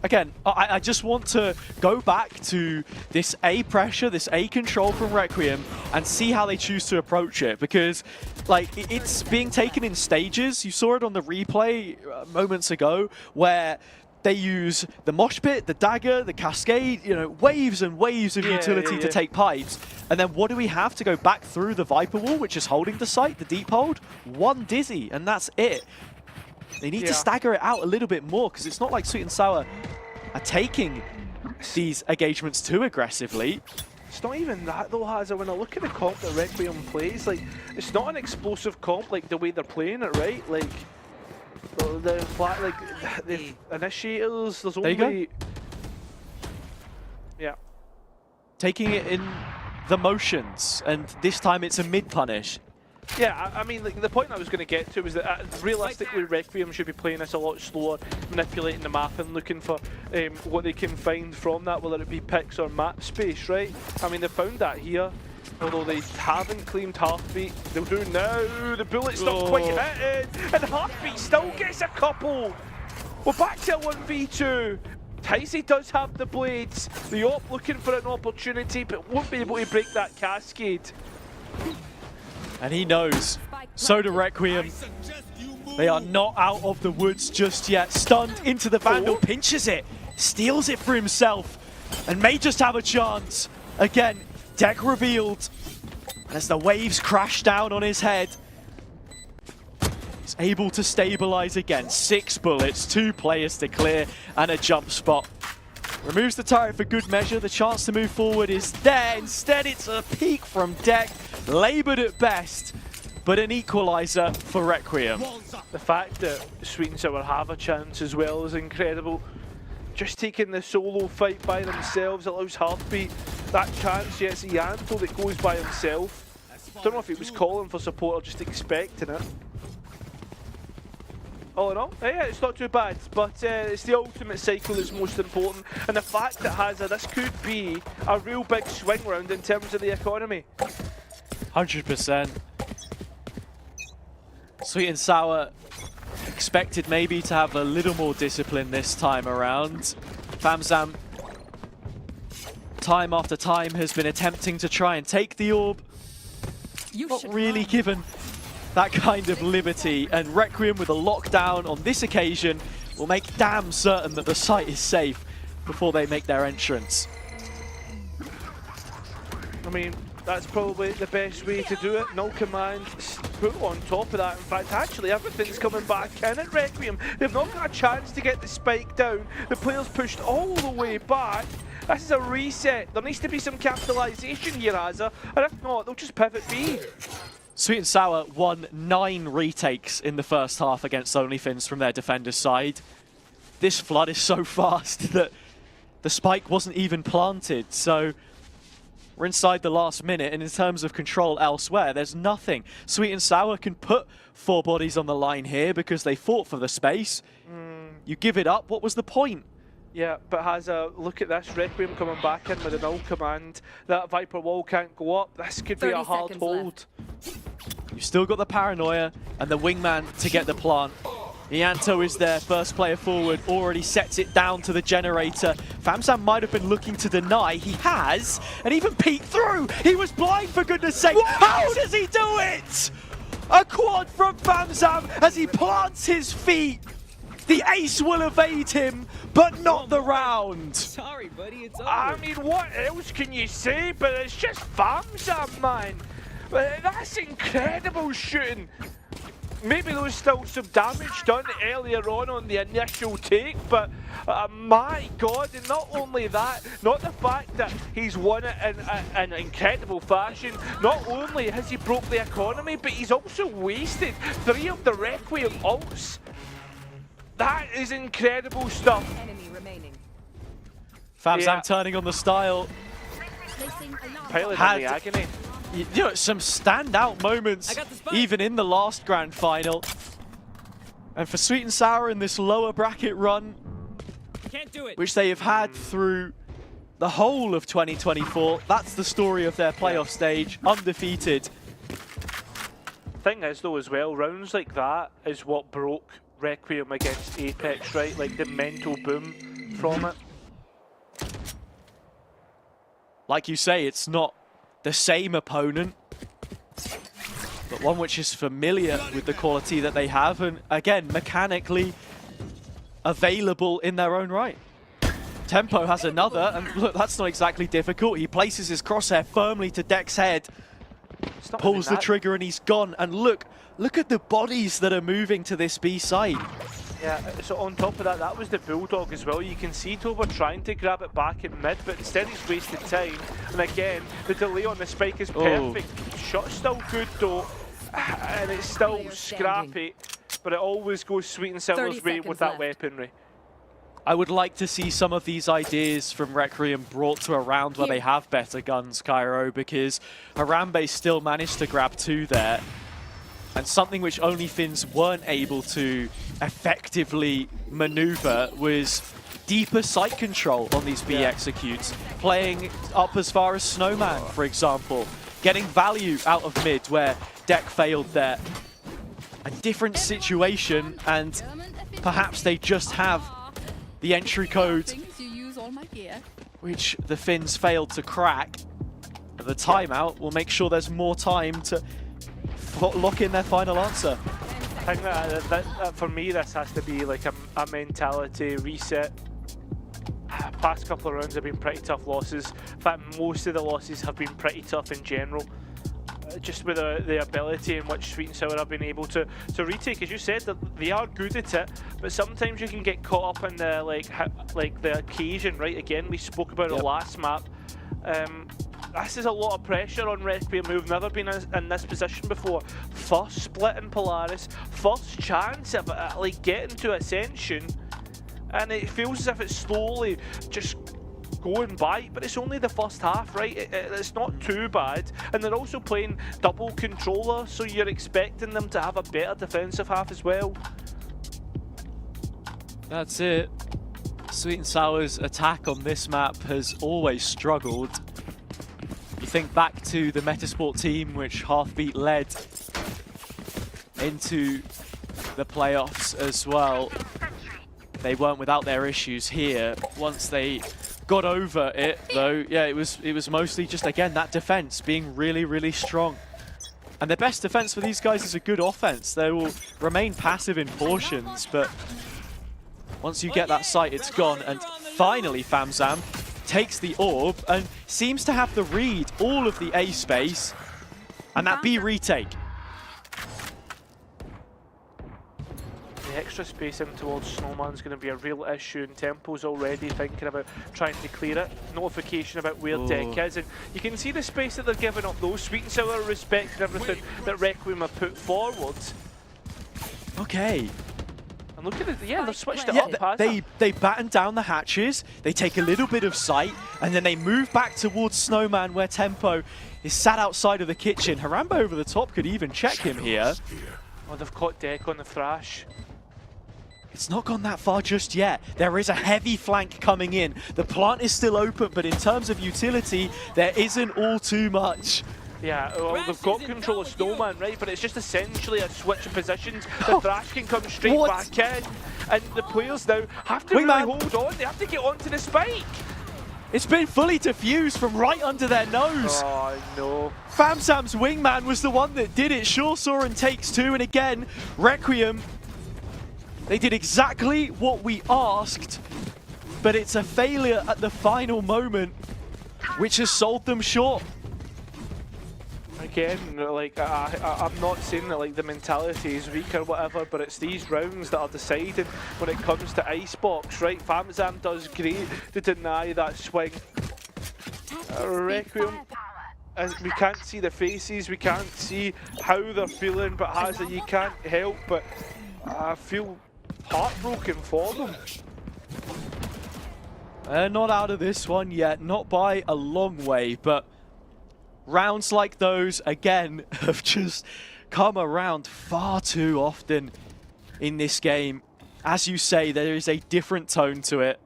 Again, I just want to go back to this A pressure, this A control from Requiem, and see how they choose to approach it, because like it's being taken in stages. You saw it on the replay moments ago, where they use the mosh pit, the dagger, the cascade, you know, waves and waves of utility to take pipes. And then what do we have to go back through the Viper wall, which is holding the site, the deep hold? 1 dizzy, and that's it. They need to stagger it out a little bit more, because it's not like Sweet and Sour are taking these engagements too aggressively. It's not even that though, Hazza. When I look at the comp that Requiem plays, like, it's not an explosive comp like the way they're playing it, right? Like, the initiators, there's only... There you go. Yeah. Taking it in the motions, and this time it's a mid-punish. Yeah, I mean, like, the point I was going to get to was that realistically Requiem should be playing this a lot slower, manipulating the map and looking for what they can find from that, whether it be picks or map space, right? I mean, they found that here, although they haven't claimed Heartbeat. They'll do now. The bullet's not quite hitting, and Heartbeat still gets a couple. We're back to a 1v2. Ticey does have the blades. The Op looking for an opportunity, but won't be able to break that cascade. And he knows. So do Requiem. They are not out of the woods just yet. Stunned into the Vandal, pinches it, steals it for himself, and may just have a chance. Again, deck revealed. As the waves crash down on his head, he's able to stabilize again. 6 bullets, 2 players to clear, and a jump spot. Removes the turret for good measure. The chance to move forward is there. Instead, it's a peek from deck. Laboured at best, but an equalizer for Requiem. The fact that Sweet and Sour have a chance as well is incredible. Just taking the solo fight by themselves allows Heartbeat that chance. Yes, Yanto that goes by himself. Don't know if he was calling for support or just expecting it. All in all, yeah, it's not too bad, but it's the ultimate cycle that's most important, and the fact that Hazza, this could be a real big swing round in terms of the economy. 100%. Sweet and Sour expected maybe to have a little more discipline this time around. Famzam, time after time, has been attempting to try and take the orb. Not really given that kind of liberty, and Requiem with a lockdown on this occasion will make damn certain that the site is safe before they make their entrance. I mean, that's probably the best way to do it. No command put on top of that. In fact, actually, everything's coming back in at Requiem. They've not got a chance to get the spike down. The player's pushed all the way back. This is a reset. There needs to be some capitalization here, Hazza, and if not, they'll just pivot B. Sweet and Sour won 9 retakes in the first half against OnlyFins from their defender's side. This flood is so fast that the spike wasn't even planted, so we're inside the last minute, and in terms of control elsewhere, there's nothing. Sweet and Sour can put 4 bodies on the line here because they fought for the space. You give it up, what was the point? Yeah, but Hazza, look at this. Requiem coming back in with a null command. That Viper wall can't go up. This could be a hard hold. You've still got the paranoia and the wingman to get the plant. Ianto is there, first player forward, already sets it down to the generator. Famzam might have been looking to deny. He has, and even peeked through. He was blind, for goodness sake. What? How does he do it? A quad from Famzam as he plants his feet. The ace will evade him, but not the round. Sorry, buddy, it's over. I mean, what else can you say? But it's just Famzam, man. That's incredible shooting. maybe there was still some damage done earlier on the initial take, but my God, and not only that, not the fact that he's won it in incredible fashion, not only has he broke the economy, but he's also wasted 3 of the Requiem ults. That is incredible stuff. Enemy remaining. FamZam turning on the style. Pilot Had- in the agony. You know, some standout moments, I got the spike. even in the last grand final. And for Sweet and Sour in this lower bracket run, Can't do it. which they have had through the whole of 2024, that's the story of their playoff stage, undefeated. Thing is though as well, rounds like that is what broke Requiem against Apex, right? Like the mental boom from it. Like you say, it's not the same opponent, but one which is familiar with the quality that they have, and again, mechanically available in their own right. Tempo has another, and look, that's not exactly difficult. He places his crosshair firmly to Deck's head, It's not pulls even the that. trigger, and he's gone. And look at the bodies that are moving to this B site. Yeah, so on top of that, that was the Bulldog as well. You can see Toba trying to grab it back in mid, but instead he's wasted time. And again, the delay on the spike is perfect. Shot's still good though, and it's still Player scrappy, but it always goes Sweet and Sour's 30 way with seconds that left. weaponry. I would like to see some of these ideas from Requiem brought to a round where they have better guns, Cairo, because Harambe still managed to grab 2 there. And something which only Finns weren't able to effectively maneuver was deeper sight control on these B executes. Playing up as far as Snowman, for example. Getting value out of mid where Deck failed there. A different situation, and perhaps they just have the entry code which the Finns failed to crack. But the timeout will make sure there's more time to lock in their final answer. I think that for me, this has to be like a mentality reset. Past couple of rounds have been pretty tough losses. In fact, most of the losses have been pretty tough in general. Just with the ability in which Sweet and Sour have been able to retake, as you said, that they are good at it, but sometimes you can get caught up in the like the occasion, right? Again, we spoke about it last map. This is a lot of pressure on Requiem, who've never been in this position before. First split in Polaris, first chance of like getting to Ascension, and it feels as if it's slowly just going by, but it's only the first half, right? It's not too bad, and they're also playing double controller, so you're expecting them to have a better defensive half as well. That's it. Sweet and Sour's attack on this map has always struggled. You think back to the Metasport team, which Halfbeat led into the playoffs as well. They weren't without their issues here. Once they got over it, though, yeah, it was mostly just, again, that defense being really, really strong. And the best defense for these guys is a good offense. They will remain passive in portions, but once you get that sight, it's gone. And finally, FamZam takes the orb and seems to have the read all of the A space, and that B retake. The extra space in towards Snowman's going to be a real issue, and Tempo's already thinking about trying to clear it. Notification about where Deck is, and you can see the space that they're giving up though. Sweet and Sour respecting everything that Requiem have put forward. Okay. And look at it, yeah, they've switched it up. They batten down the hatches, they take a little bit of sight, and then they move back towards Snowman where Tempo is sat outside of the kitchen. Harambe over the top could even check him here. Oh, they've caught Deck on the thrash. It's not gone that far just yet. There is a heavy flank coming in. The plant is still open, but in terms of utility, there isn't all too much. Yeah, well, they've got control of Snowman, right? But it's just essentially a switch of positions. The thrash can come straight back in, and the players now have to really hold on. They have to get onto the spike. It's been fully diffused from right under their nose. Oh, no. FamZam's wingman was the one that did it. Sure saw and takes 2, and again, Requiem, they did exactly what we asked, but it's a failure at the final moment, which has sold them short. Again, like I'm not saying that like the mentality is weak or whatever, but it's these rounds that are deciding when it comes to Icebox, right? Famzam does great to deny that swing. Requiem, we can't see the faces, we can't see how they're feeling, but Hazza, you can't help but I feel heartbroken for them. Not out of this one yet, not by a long way, but rounds like those, again, have just come around far too often in this game. As you say, there is a different tone to it.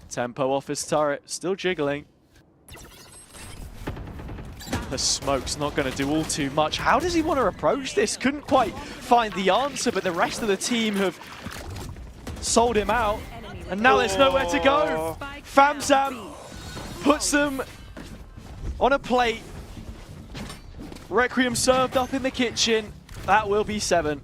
Tempo off his turret, still jiggling. The smoke's not going to do all too much. How does he want to approach this? Couldn't quite find the answer, but the rest of the team have sold him out. And now there's nowhere to go. Famzam puts them on a plate. Requiem served up in the kitchen. That will be 7.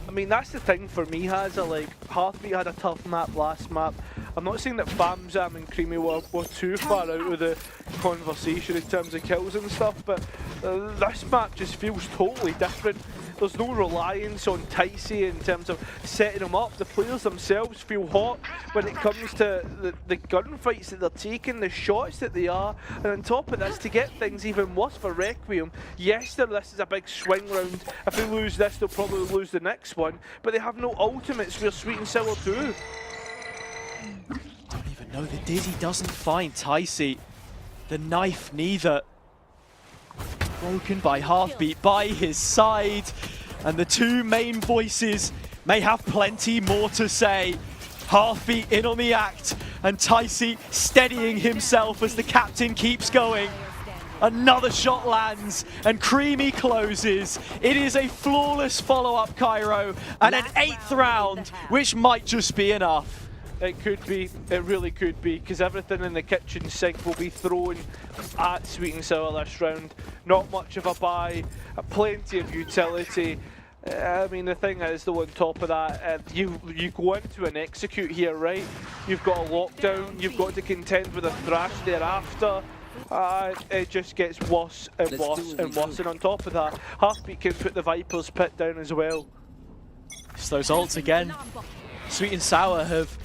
I mean, that's the thing for me, Hazza. Like, Heartbeat had a tough map last map. I'm not saying that Famzam and Creamy were too far out of the conversation in terms of kills and stuff, but this map just feels totally different. There's no reliance on Ticey in terms of setting them up. The players themselves feel hot when it comes to the gunfights that they're taking, the shots that they are, and on top of this, to get things even worse for Requiem, yes, this is a big swing round. If they lose this, they'll probably lose the next one, but they have no ultimates where Sweet and Sour do. Don't even know the Dizzy doesn't find Ticey. The knife neither. Broken by Heartbeat by his side. And the two main voices may have plenty more to say. Heartbeat in on the act and Ticey steadying himself as the captain keeps going. Another shot lands and Creamy closes. It is a flawless follow-up, Cairo, and an 8th round, which might just be enough. It could be, it really could be, because everything in the kitchen sink will be thrown at Sweet and Sour this round. Not much of a buy, plenty of utility. I mean, the thing is, though, on top of that, you go into an execute here, right? You've got a lockdown, you've got to contend with a thrash thereafter. It just gets worse and worse and worse, and on top of that, Heartbeat can put the Viper's pit down as well. It's those ults again. Sweet and Sour have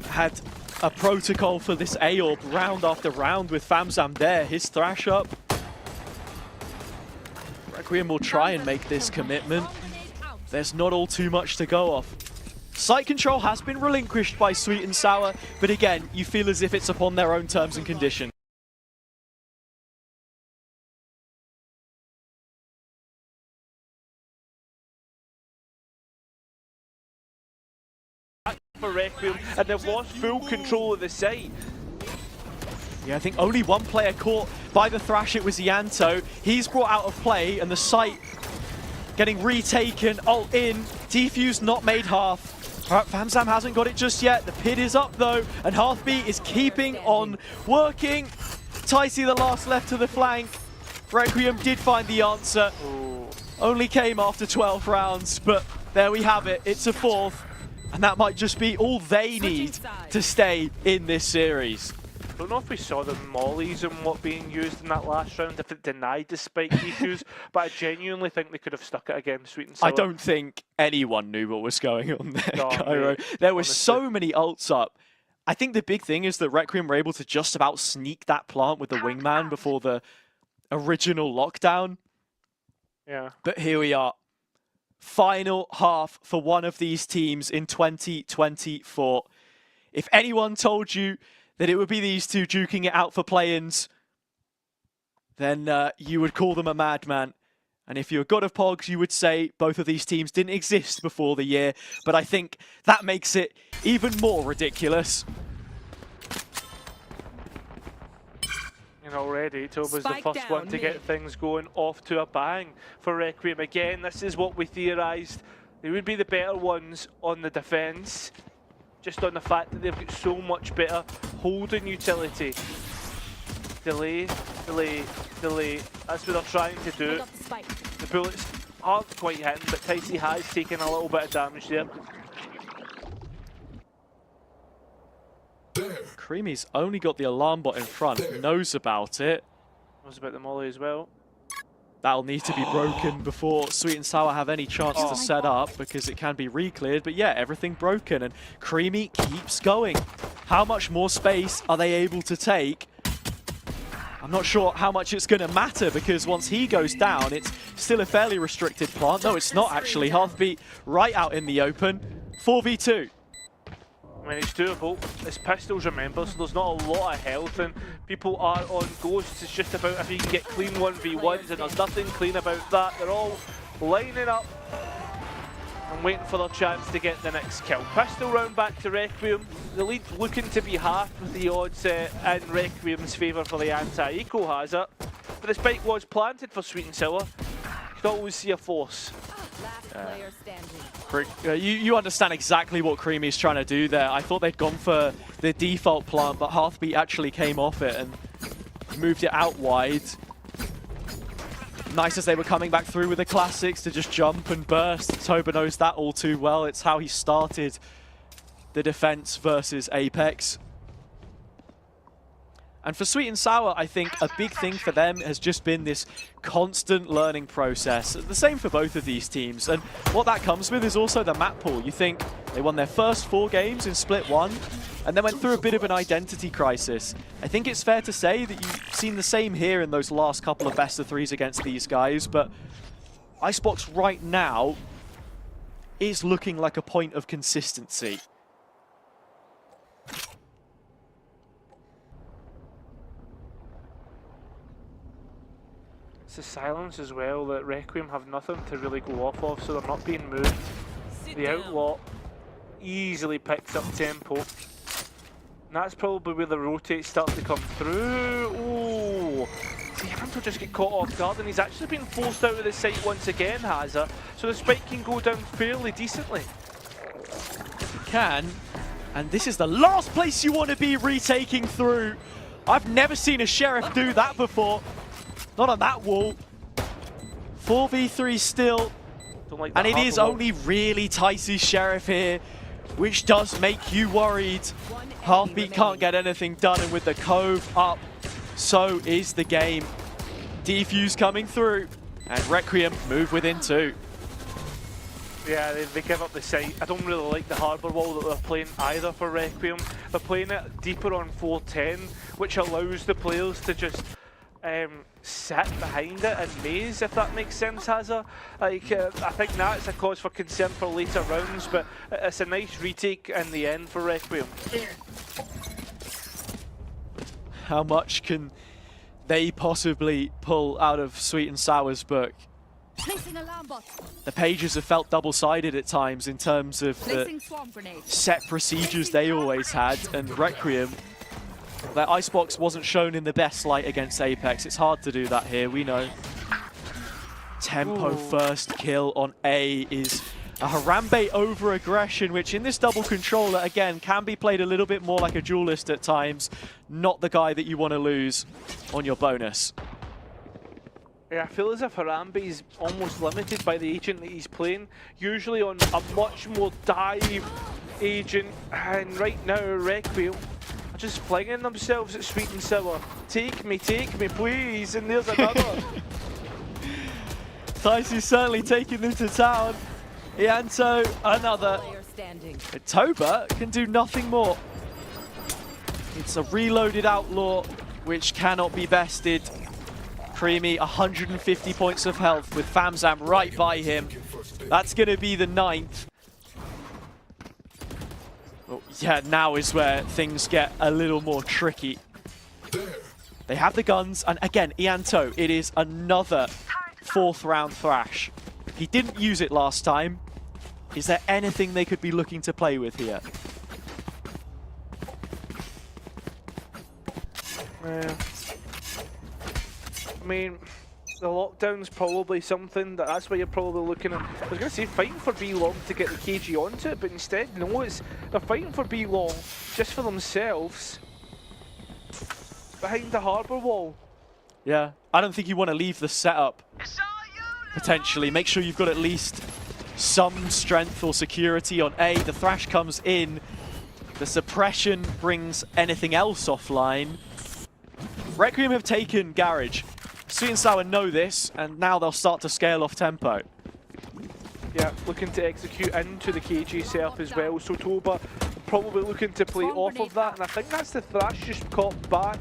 had a protocol for this AORB round after round with Famzam there, his thrash up. Requiem will try and make this commitment. There's not all too much to go off. Site control has been relinquished by Sweet and Sour, but again, you feel as if it's upon their own terms and conditions. For Requiem, and they've lost full control of the site. Yeah, I think only one player caught by the thrash. It was Yanto. He's brought out of play, and the site getting retaken. Ult in. Defuse not made half. All right, Famzam hasn't got it just yet. The pit is up though, and Heartbeat is keeping on working. Ticey the last left to the flank. Requiem did find the answer. Only came after 12 rounds, but there we have it. It's a 4th. And that might just be all they need to stay in this series. I don't know if we saw the mollies and what being used in that last round, if it denied the spike defuse, but I genuinely think they could have stuck it again, Sweet and Sour. I don't think anyone knew what was going on there, No, Cairo. mate, There were honestly. so many ults up. I think the big thing is that Requiem were able to just about sneak that plant with the wingman before the original lockdown. Yeah. But here we are. Final half for one of these teams in 2024. If anyone told you that it would be these two duking it out for play-ins, then you would call them a madman. And if you're a god of pogs, you would say both of these teams didn't exist before the year. But I think that makes it even more ridiculous. Already, Toba's the first one to get things going off to a bang for Requiem. Again, this is what we theorised. They would be the better ones on the defence, just on the fact that they've got so much better holding utility. Delay, delay, delay. That's what they're trying to do. The bullets aren't quite hitting, but Ticey has taken a little bit of damage there. Creamy's only got the alarm bot in front, knows about it. Knows about the molly as well. That'll need to be broken before Sweet and Sour have any chance to set up, because it can be re-cleared. But yeah, everything broken, and Creamy keeps going. How much more space are they able to take? I'm not sure how much it's going to matter, because once he goes down, it's still a fairly restricted plant. No, it's not actually. Heartbeat right out in the open. 4v2. I mean, it's doable. It's pistols, remember, so there's not a lot of health, and people are on ghosts. It's just about if you can get clean 1v1s, and there's nothing clean about that. They're all lining up and waiting for their chance to get the next kill. Pistol round back to Requiem. The lead looking to be half with the odds in Requiem's favour for the anti-eco has it. But the spike was planted for Sweet and Sour. You could always see a force. Last player standing. You understand exactly what Creamy's trying to do there. I thought they'd gone for the default plant, but Heartbeat actually came off it and moved it out wide. Nice as they were coming back through with the classics to just jump and burst. Toba knows that all too well. It's how he started the defense versus Apex. And for Sweet and Sour, I think a big thing for them has just been this constant learning process. The same for both of these teams. And what that comes with is also the map pool. You think they won their first 4 games in Split 1 and then went through a bit of an identity crisis. I think it's fair to say that you've seen the same here in those last couple of best of 3s against these guys, but Icebox right now is looking like a point of consistency. It's the silence as well that Requiem have nothing to really go off of, so they're not being moved. The Outlaw easily picks up tempo. And that's probably where the rotates start to come through. Ooh! See, Anto just get caught off guard, and he's actually been forced out of the site once again, Hazza. So the spike can go down fairly decently. Can, and this is the last place you want to be retaking through. I've never seen a Sheriff do that before. Not on that wall. 4v3 still. Don't like and it is only really Tice's Sheriff here, which does make you worried. Heartbeat can't get anything done, and with the Cove up, so is the game. Defuse coming through, and Requiem move within 2. Yeah, they give up the site. I don't really like the harbour wall that they're playing either for Requiem. They're playing it deeper on 410, which allows the players to just sit behind it and maze, if that makes sense, Hazza. Like, I think that's a cause for concern for later rounds, but it's a nice retake in the end for Requiem. How much can they possibly pull out of Sweet and Sour's book? Placing alarm bot. The pages have felt double-sided at times in terms of the Swarm grenade. set procedures they always had, and Requiem, their Icebox wasn't shown in the best light against Apex. It's hard to do that here, we know. Tempo first kill on A is a Harambe over aggression, which in this double controller, again, can be played a little bit more like a duelist at times. Not the guy that you want to lose on your bonus. Yeah, I feel as if Harambe is almost limited by the agent that he's playing. Usually on a much more dive agent, and right now Requiem are just flinging themselves at Sweet and Sour. Take me, please, and there's another. Tice is certainly taking them to town. Ianto, another. Toba can do nothing more. It's a reloaded Outlaw, which cannot be bested. Creamy, 150 points of health with Famzam right by him. That's going to be the 9th. Oh, yeah, now is where things get a little more tricky. They have the guns, and again, Ianto, it is another 4th round thrash. He didn't use it last time. Is there anything they could be looking to play with here? I mean, the lockdown's probably something that's what you're probably looking at. I was going to say fighting for B long to get the KG onto it, but instead, no, they're fighting for B long just for themselves behind the harbour wall. Yeah, I don't think you want to leave the setup. Potentially, make sure you've got at least some strength or security on A. The thrash comes in. The suppression brings anything else offline. Requiem have taken Garage. Sweet and Sour know this, and now they'll start to scale off tempo. Yeah, looking to execute into the KG setup as well. So Toba probably looking to play off of that, and I think that's the Thrash just caught back.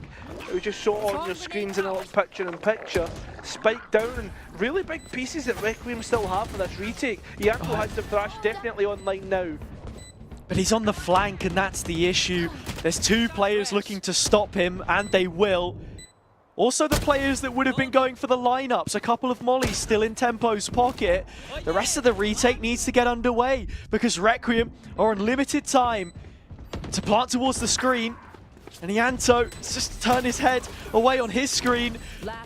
We just saw on your screens in a little picture-in-picture. Spike down, and really big pieces that Requiem still have for this retake. Yanto has the Thrash definitely online now. But he's on the flank, and that's the issue. There's two players looking to stop him, and they will. Also the players that would have been going for the lineups, a couple of mollies still in Tempo's pocket. The rest of the retake needs to get underway because Requiem are on limited time to plant towards the screen. And Yanto just turned his head away on his screen,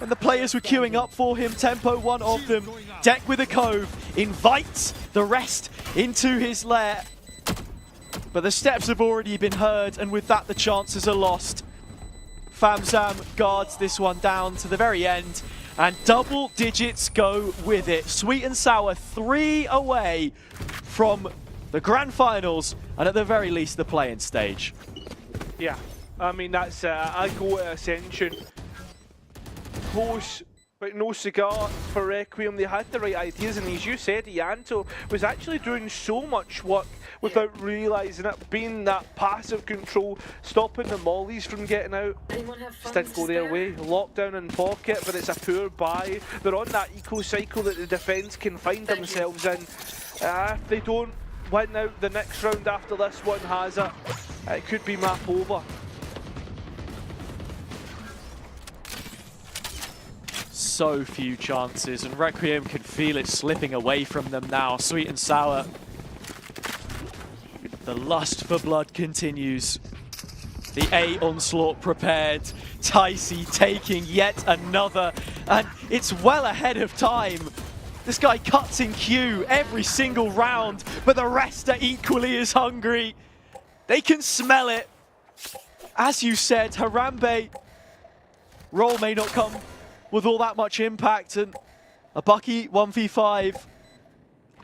and the players were queuing up for him. Tempo, one of them, Deck with a Cove, invites the rest into his lair. But the steps have already been heard, and with that the chances are lost. Famzam guards this one down to the very end, and double digits go with it. Sweet and Sour 3 away from the grand finals, and at the very least the play-in stage. Yeah, I mean that's I go to Ascension. Close, but no cigar for Requiem. They had the right ideas, and as you said, Yanto was actually doing so much work without realising it, being that passive control, stopping the mollies from getting out. Just didn't go their way. Lockdown in pocket, but it's a poor buy. They're on that eco cycle that the defence can find themselves in. If they don't win out the next round after this one has it, it could be map over. So few chances, and Requiem can feel it slipping away from them now. Sweet and Sour. The lust for blood continues. The A onslaught prepared. Ticey taking yet another, and it's well ahead of time. This guy cuts in queue every single round, but the rest are equally as hungry. They can smell it. As you said, Harambe roll may not come with all that much impact, and a Bucky 1v5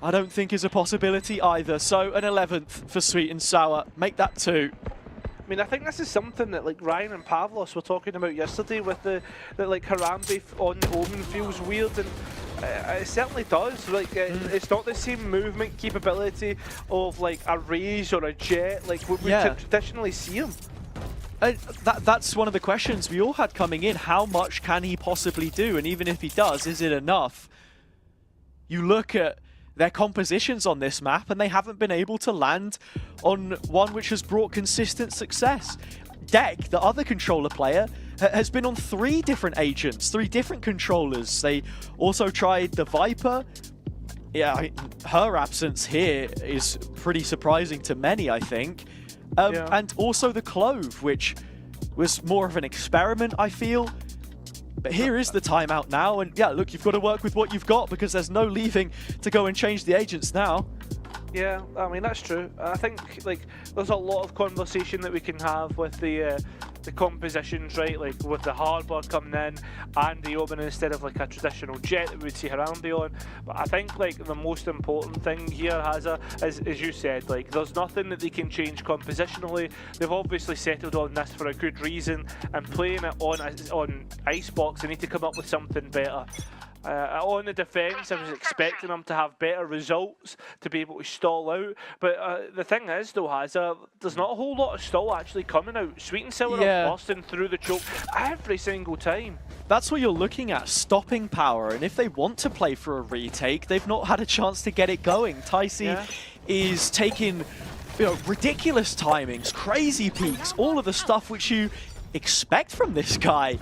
I don't think is a possibility either. So an 11th for Sweet and Sour. Make that 2. I mean, I think this is something that like Ryan and Pavlos were talking about yesterday with the like Harambe on the Omen feels weird, and it certainly does. Like it's not the same movement capability of like a Raze or a Jet like we would traditionally see him. That's one of the questions we all had coming in. How much can he possibly do? And even if he does, is it enough? You look at their compositions on this map, and they haven't been able to land on one which has brought consistent success. Deck, the other controller player, has been on 3 different agents, 3 different controllers. They also tried the Viper. Yeah, I mean, her absence here is pretty surprising to many, I think. And also the Clove, which was more of an experiment, I feel. But here is the timeout now, and yeah, look, you've got to work with what you've got because there's no leaving to go and change the agents now. Yeah, I mean, that's true. I think like there's a lot of conversation that we can have with the compositions, right? Like with the Harbour coming in and the Omen instead of like a traditional Jet that we'd see Harambe on. But I think like the most important thing here, Hazza, is as you said, like there's nothing that they can change compositionally. They've obviously settled on this for a good reason, and playing it on Icebox, they need to come up with something better. On the defence, I was expecting them to have better results to be able to stall out. But the thing is, though, Hazza, there's not a whole lot of stall actually coming out. Sweet and Sour are busting through the choke every single time. That's what you're looking at, stopping power. And if they want to play for a retake, they've not had a chance to get it going. Ticey is taking ridiculous timings, crazy peaks, all of the stuff which you expect from this guy.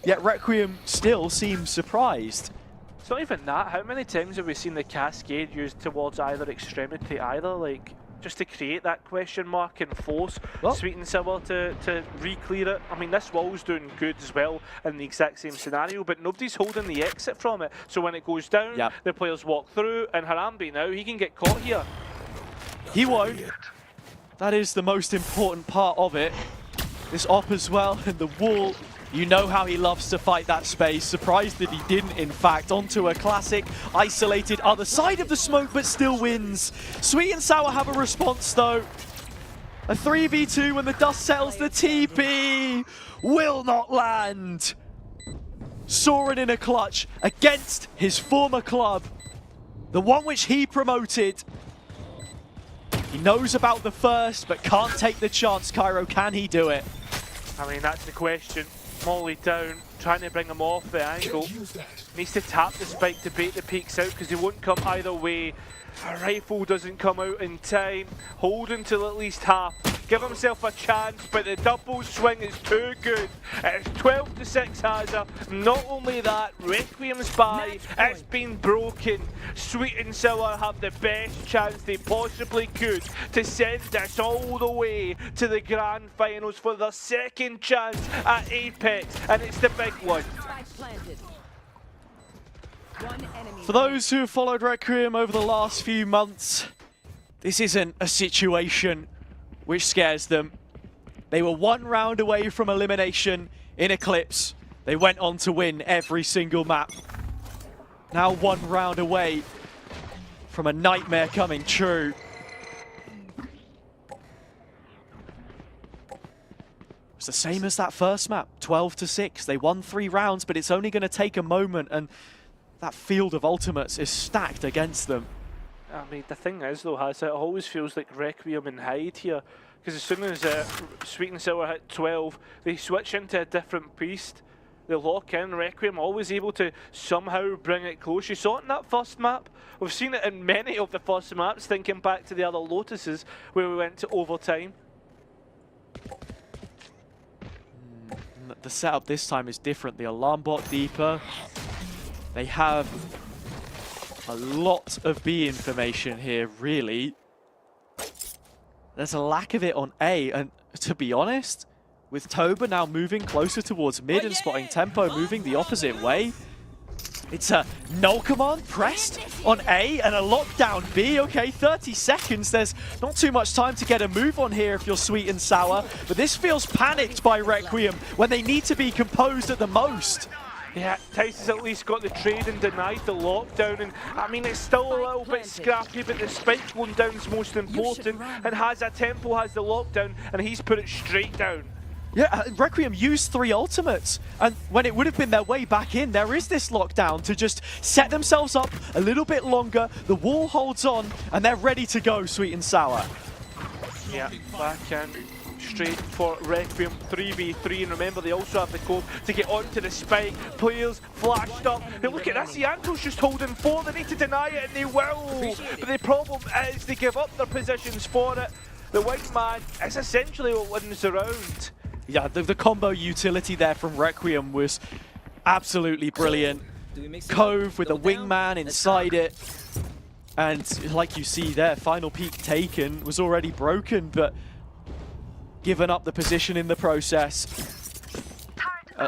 Yet Requiem still seems surprised. It's not even that. How many times have we seen the Cascade used towards either extremity either? Like, just to create that question mark and force Sweet and Sour to re-clear it. I mean, this wall's doing good as well in the exact same scenario, but nobody's holding the exit from it. So when it goes down, the players walk through, and Harambe now, he can get caught here. He won't. That is the most important part of it. This op as well, and the wall. You know how he loves to fight that space. Surprised that he didn't, in fact. Onto a classic, isolated other side of the smoke, but still wins. Sweet and Sour have a response, though. A 3v2 when the dust settles. The TP will not land. Soren in a clutch against his former club, the one which he promoted. He knows about the first, but can't take the chance. Cairo, can he do it? I mean, that's the question. Molly down, trying to bring him off the angle. Needs to tap the spike to bait the peaks out because he won't come either way. A rifle doesn't come out in time. Hold until at least half. Give himself a chance, but the double swing is too good. It's 12-6 Hazard. Not only that, Requiem's buy, it's been broken. Sweet and Sour have the best chance they possibly could to send this all the way to the grand finals for their second chance at Apex, and it's the big one. For those who have followed Requiem over the last few months, this isn't a situation which scares them. They were one round away from elimination in Eclipse. They went on to win every single map. Now one round away from a nightmare coming true. It's the same as that first map, 12-6. They won 3 rounds, but it's only going to take a moment, and that field of ultimates is stacked against them. I mean, the thing is, though, it always feels like Requiem and Hyde here. Because as soon as Sweet and Sour hit 12, they switch into a different beast. They lock in. Requiem always able to somehow bring it close. You saw it in that first map. We've seen it in many of the first maps, thinking back to the other Lotuses, where we went to overtime. The setup this time is different. The alarm bot deeper. They have a lot of B information here, really. There's a lack of it on A, and to be honest, with Toba now moving closer towards mid and spotting Tempo moving the opposite way, it's a null command pressed on A and a lockdown B. Okay, 30 seconds. There's not too much time to get a move on here if you're Sweet and Sour, but this feels panicked by Requiem when they need to be composed at the most. Yeah, Tice has at least got the trade and denied the lockdown, and I mean, it's still a little bit scrappy, but the spike going down is most important, and Tempo has the lockdown, and he's put it straight down. Yeah, Requiem used 3 ultimates, and when it would have been their way back in, there is this lockdown to just set themselves up a little bit longer. The wall holds on, and they're ready to go, Sweet and Sour. Yeah, back in. Straight for Requiem 3v3, and remember they also have the code to get onto the spike. Players flashed up. Now look at this, Ianto's just holding 4, they need to deny it and they will. But the problem is they give up their positions for it. The wingman is essentially what wins the round. Yeah, the combo utility there from Requiem was absolutely brilliant. Cove with a wingman inside it. And like you see there, final peak taken, was already broken, but given up the position in the process.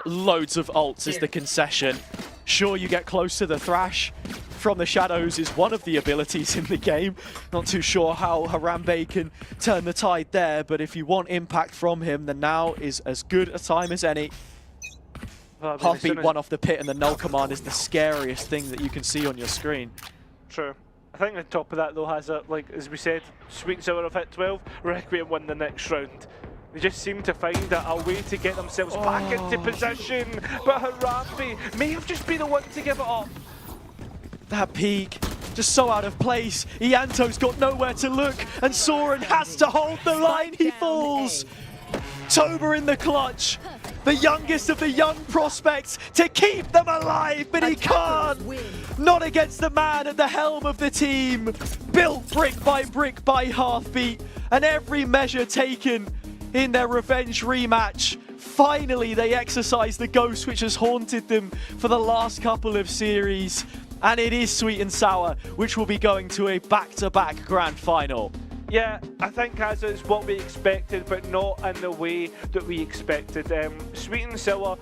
Loads of ults is the concession. Sure, you get close to the Thrash from the shadows is one of the abilities in the game. Not too sure how Harambe can turn the tide there, but if you want impact from him, then now is as good a time as any. Half-beat one off the pit, and the null command is the scariest thing that you can see on your screen. True. I think on top of that, though, like as we said, Sweet and Sour have hit 12, Requiem won the next round. They just seem to find a way to get themselves back into position, but Harambe may have just been the one to give it up. That peak, just so out of place. Ianto's got nowhere to look, and Soren has to hold the line. He falls. Toba in the clutch, the youngest of the young prospects, to keep them alive, but he can't. Not against the man at the helm of the team. Built brick by Halfbeat, and every measure taken in their revenge rematch. Finally, they exercise the ghost which has haunted them for the last couple of series. And it is Sweet and Sour, which will be going to a back-to-back grand final. Yeah, I think as it's what we expected, but not in the way that we expected. Sweet and Sour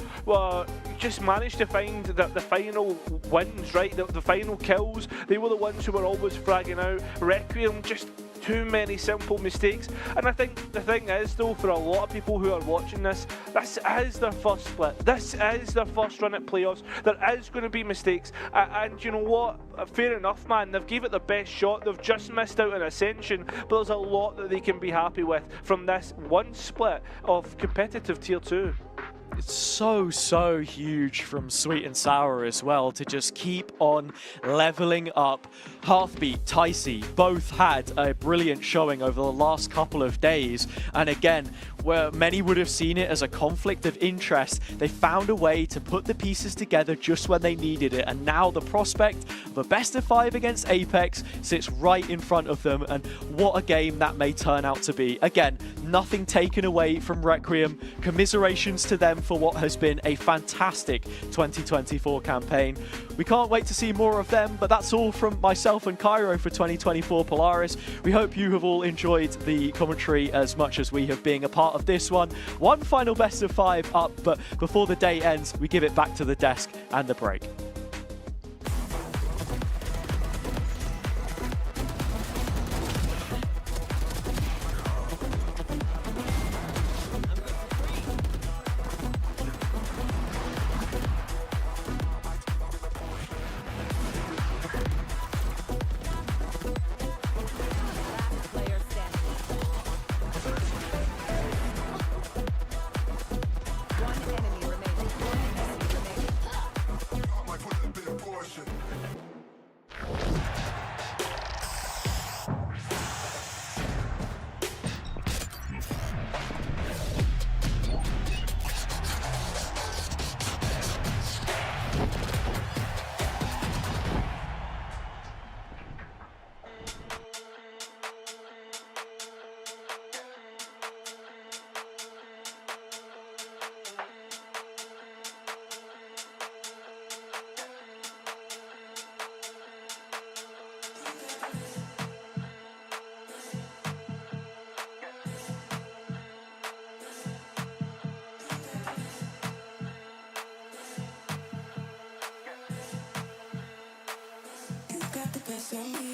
just managed to find the final wins, right? The final kills. They were the ones who were always fragging out. Requiem just too many simple mistakes. And I think the thing is, though, for a lot of people who are watching this is their first split. This is their first run at playoffs. There is going to be mistakes. And you know what? Fair enough, man. They've gave it their best shot. They've just missed out on Ascension. But there's a lot that they can be happy with from this one split of competitive Tier 2. It's so huge from Sweet and Sour as well to just keep on leveling up. Hearthbeat, Ticey both had a brilliant showing over the last couple of days, and again, where many would have seen it as a conflict of interest, they found a way to put the pieces together just when they needed it, and now the prospect of a best of 5 against Apex sits right in front of them, and what a game that may turn out to be. Again, nothing taken away from Requiem. Commiserations to them for what has been a fantastic 2024 campaign. We can't wait to see more of them, but that's all from myself and Cairo for 2024 Polaris. We hope you have all enjoyed the commentary as much as we have, being a part of this one. One final best of 5 up, but before the day ends, we give it back to the desk and the break. Last player standing. One enemy remaining. got the best of me.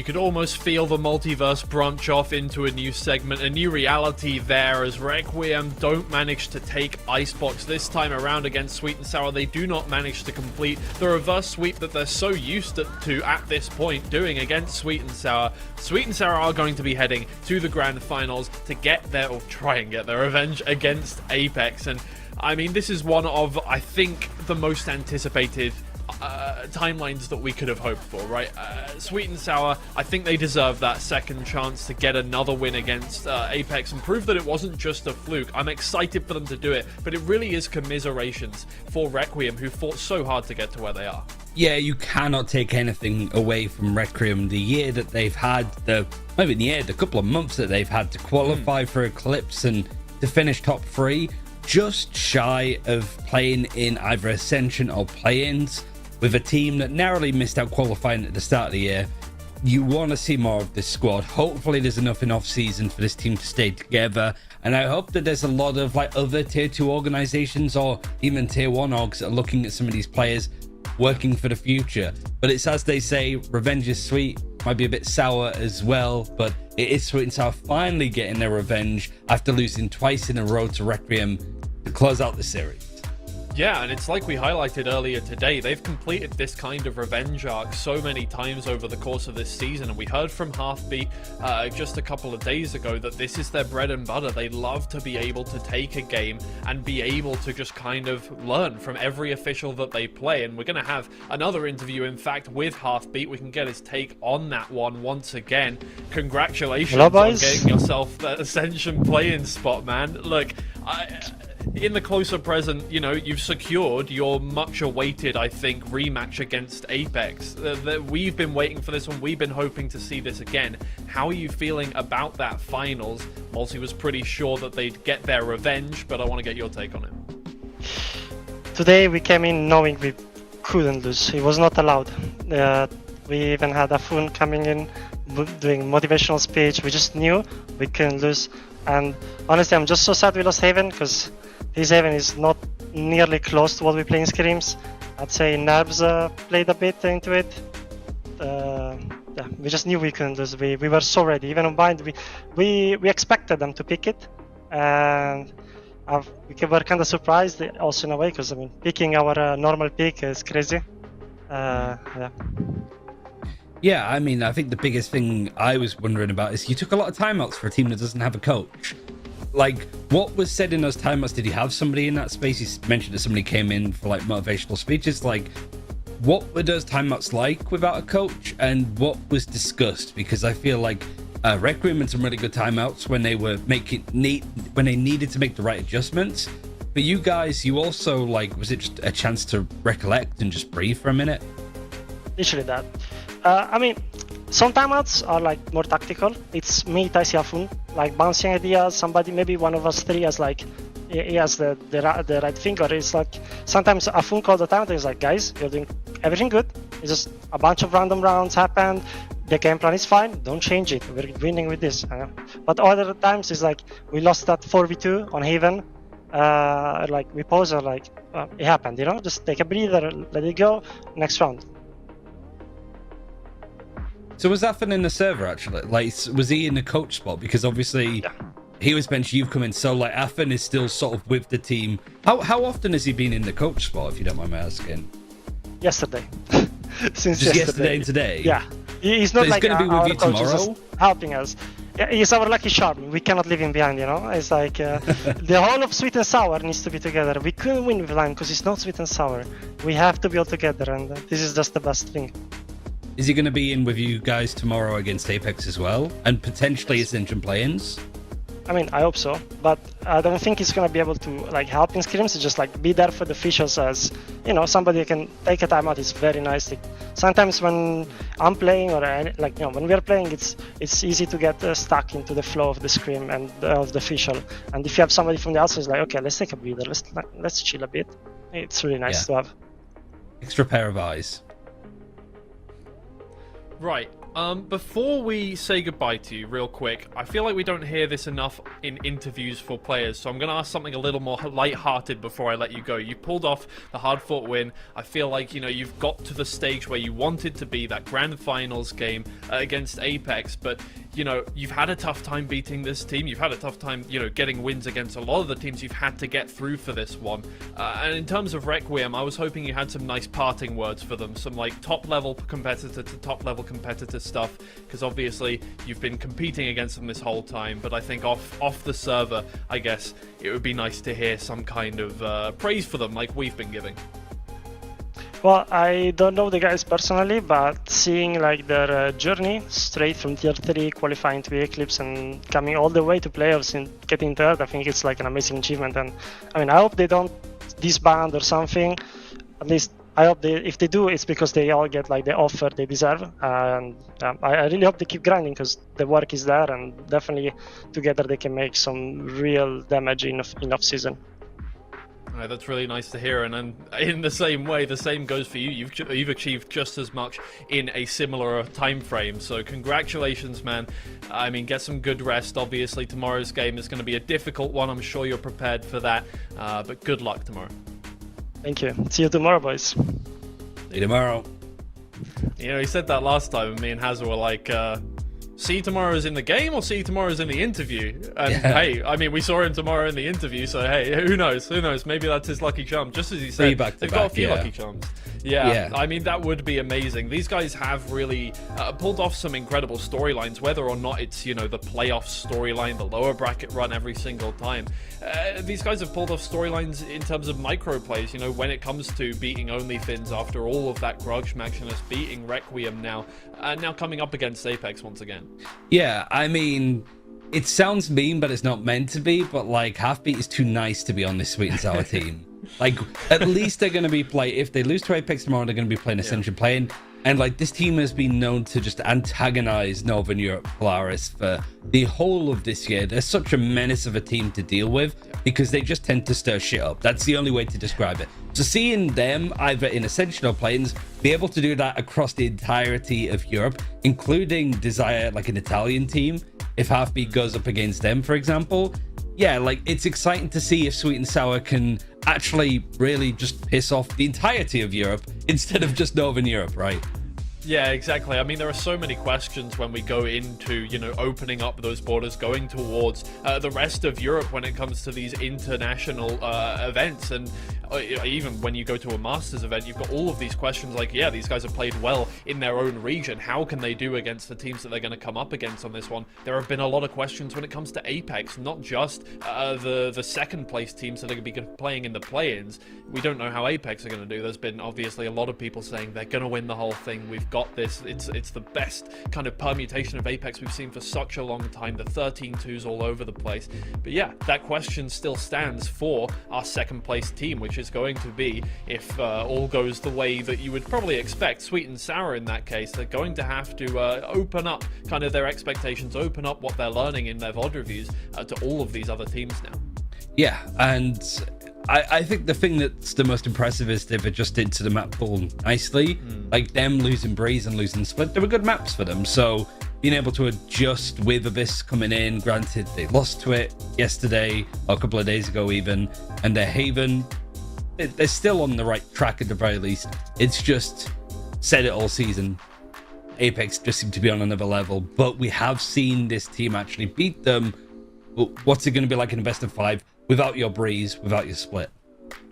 You could almost feel the multiverse branch off into a new segment, a new reality there, as Requiem don't manage to take Icebox this time around against Sweet and Sour. They do not manage to complete the reverse sweep that they're so used to at this point doing against Sweet and Sour. Sweet and Sour are going to be heading to the grand finals to get their, or try and get their revenge against Apex. And I mean, this is one of, I think, the most anticipated timelines that we could have hoped for, right? Sweet and Sour, I think they deserve that second chance to get another win against Apex and prove that it wasn't just a fluke. I'm excited for them to do it, but it really is commiserations for Requiem, who fought so hard to get to where they are. Yeah, you cannot take anything away from Requiem. The year that they've had, the couple of months that they've had to qualify for Eclipse and to finish top 3, just shy of playing in either Ascension or play-ins, with a team that narrowly missed out qualifying at the start of the year. You want to see more of this squad. Hopefully there's enough in off-season for this team to stay together, and I hope that there's a lot of like other tier 2 organizations or even tier 1 orgs that are looking at some of these players working for the future. But it's as they say, revenge is sweet, might be a bit sour as well, but it is Sweet and Sour finally getting their revenge after losing twice in a row to Requiem to close out the series. Yeah, and it's like we highlighted earlier today, they've completed this kind of revenge arc so many times over the course of this season, and we heard from Halfbeat just a couple of days ago that this is their bread and butter. They love to be able to take a game and be able to just kind of learn from every official that they play, and we're going to have another interview, in fact, with Halfbeat. We can get his take on that one once again. Congratulations on getting yourself that Ascension play-in spot, man. Look, in the closer present, you know, you've secured your much awaited, I think, rematch against Apex. We've been waiting for this one. We've been hoping to see this again. How are you feeling about that finals? Multi was pretty sure that they'd get their revenge, but I want to get your take on it. Today we came in knowing we couldn't lose. It was not allowed. We even had Afun coming in doing motivational speech. We just knew we couldn't lose. And honestly, I'm just so sad we lost Haven, because this Haven is not nearly close to what we play in scrims. I'd say Nerves played a bit into it. Yeah, we just knew we couldn't lose. We were so ready. Even on bind, we expected them to pick it, and we were kind of surprised also in a way, because I mean, picking our normal pick is crazy. Yeah, I mean, I think the biggest thing I was wondering about is you took a lot of timeouts for a team that doesn't have a coach. Like, what was said in those timeouts? Did you have somebody in that space? You mentioned that somebody came in for like motivational speeches. Like, what were those timeouts like without a coach, and what was discussed? Because I feel like Requiem had some really good timeouts when they were when they needed to make the right adjustments. But you guys, you also, like, was it just a chance to recollect and just breathe for a minute? Literally that. I mean, some timeouts are like more tactical. It's me, Taisi, Afun, like bouncing ideas. Somebody, maybe one of us three, has like he has the right finger. It's like sometimes Afun called the timeout. He's like, guys, you're doing everything good. It's just a bunch of random rounds happened. The game plan is fine. Don't change it. We're winning with this. But other times it's like we lost that 4v2 on Haven. Like we pause, or like it happened. You know, just take a breather, let it go. Next round. So was Afan in the server actually? Like, was he in the coach spot? Because obviously he was benched, you've come in. So like Afan is still sort of with the team. How often has he been in the coach spot, if you don't mind me asking? Yesterday. Since just yesterday and today? Yeah. He's not, so like, he's going to be with you tomorrow? Helping us. Yeah, he's our lucky charm. We cannot leave him behind, you know? It's like the whole of Sweet and Sour needs to be together. We couldn't win with Lime because it's not Sweet and Sour. We have to be all together, and this is just the best thing. Is he going to be in with you guys tomorrow against Apex as well? And potentially Ascension play-ins? I mean, I hope so. But I don't think he's going to be able to like help in scrims. Just like be there for the officials, as, you know, somebody can take a timeout. It's very nice. Sometimes when I'm playing, or like, you know, when we're playing, it's easy to get stuck into the flow of the scrim and of the official. And if you have somebody from the outside, it's like, okay, let's take a breather. Let's chill a bit. It's really nice to have. Extra pair of eyes. Right, Before we say goodbye to you, real quick, I feel like we don't hear this enough in interviews for players, so I'm going to ask something a little more light-hearted before I let you go. You pulled off the hard-fought win. I feel like, you know, you've got to the stage where you wanted to be, that grand finals game against Apex, but, you know, you've had a tough time beating this team. You've had a tough time, you know, getting wins against a lot of the teams you've had to get through for this one. And in terms of Requiem, I was hoping you had some nice parting words for them, some, like, top-level competitor to top-level competitor stuff, because obviously you've been competing against them this whole time, but I think off the server, I guess it would be nice to hear some kind of praise for them like we've been giving. Well, I don't know the guys personally, but seeing like their journey straight from tier 3 qualifying to Eclipse and coming all the way to playoffs and getting third, I think it's like an amazing achievement. And I mean, I hope they don't disband or something. At least I hope if they do, it's because they all get like the offer they deserve. And I really hope they keep grinding, because the work is there, and definitely together they can make some real damage in off season. Right, that's really nice to hear, and in the same way, the same goes for you. You've achieved just as much in a similar time frame, so congratulations, man. I mean, get some good rest. Obviously, tomorrow's game is going to be a difficult one. I'm sure you're prepared for that, but good luck tomorrow. Thank you. See you tomorrow, boys. See you tomorrow. You know, he said that last time, and me and Hazza were like, see you tomorrow is in the game or see you tomorrow is in the interview? And hey, I mean, we saw him tomorrow in the interview, so hey, who knows? Who knows? Maybe that's his lucky charm. Just as he said, they've got a few lucky charms. Yeah, I mean, that would be amazing. These guys have really pulled off some incredible storylines, whether or not it's, you know, the playoff storyline, the lower bracket run every single time. These guys have pulled off storylines in terms of micro plays, you know, when it comes to beating OnlyFins after all of that grudge matchness, beating Requiem now coming up against Apex once again. Yeah, I mean, it sounds mean, but it's not meant to be, but like, Halfbeat is too nice to be on this Sweet and Sour team. Like, at least they're going to be if they lose to Apex tomorrow, they're going to be playing Ascension playing. And like, this team has been known to just antagonize Northern Europe Polaris for the whole of this year. They're such a menace of a team to deal with because they just tend to stir shit up. That's the only way to describe it. So seeing them either in Ascension or Plains be able to do that across the entirety of Europe, including Desire, like an Italian team, if Halfbeat goes up against them, for example, yeah, like, it's exciting to see if Sweet and Sour can actually really just piss off the entirety of Europe instead of just Northern Europe, right? Yeah, exactly. I mean, there are so many questions when we go into, you know, opening up those borders, going towards the rest of Europe when it comes to these international events. And even when you go to a Masters event, you've got all of these questions like, yeah, these guys have played well in their own region. How can they do against the teams that they're going to come up against on this one? There have been a lot of questions when it comes to Apex, not just the second place teams that are going to be playing in the play-ins. We don't know how Apex are going to do. There's been obviously a lot of people saying they're going to win the whole thing. We've got this. It's the best kind of permutation of Apex we've seen for such a long time. The 13-2s all over the place. But yeah, that question still stands for our second place team, which is going to be, if all goes the way that you would probably expect, Sweet and Sour in that case. They're going to have to open up kind of their expectations, open up what they're learning in their VOD reviews to all of these other teams now. Yeah, and I think the thing that's the most impressive is they've adjusted to the map pool nicely. Like, them losing Breeze and losing Split, they were good maps for them. So being able to adjust with Abyss coming in, granted they lost to it yesterday, or a couple of days ago even, and their Haven, they're still on the right track at the very least. It's just, said it all season, Apex just seem to be on another level, but we have seen this team actually beat them. What's it going to be like in a best of 5 without your Breeze, without your Split?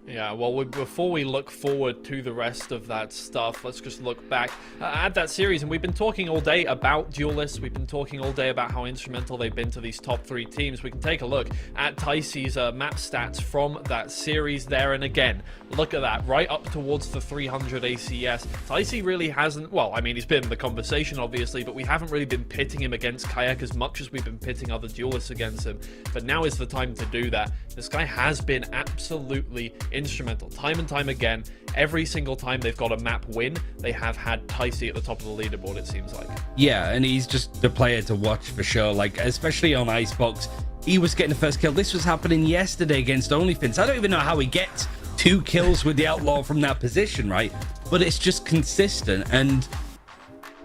Yeah, well, before we look forward to the rest of that stuff, let's just look back at that series. And we've been talking all day about duelists. We've been talking all day about how instrumental they've been to these top 3 teams. We can take a look at Ticey's map stats from that series there. And again, look at that, right up towards the 300 ACS. Ticey really hasn't, well, I mean, he's been in the conversation, obviously, but we haven't really been pitting him against Kayak as much as we've been pitting other duelists against him. But now is the time to do that. This guy has been absolutely instrumental time and time again. Every single time they've got a map win, they have had Ticey at the top of the leaderboard, it seems like. Yeah, and he's just the player to watch for sure. Like, especially on Icebox, he was getting the first kill. This was happening yesterday against OnlyFins. I don't even know how he gets 2 kills with the Outlaw from that position, right? But it's just consistent. And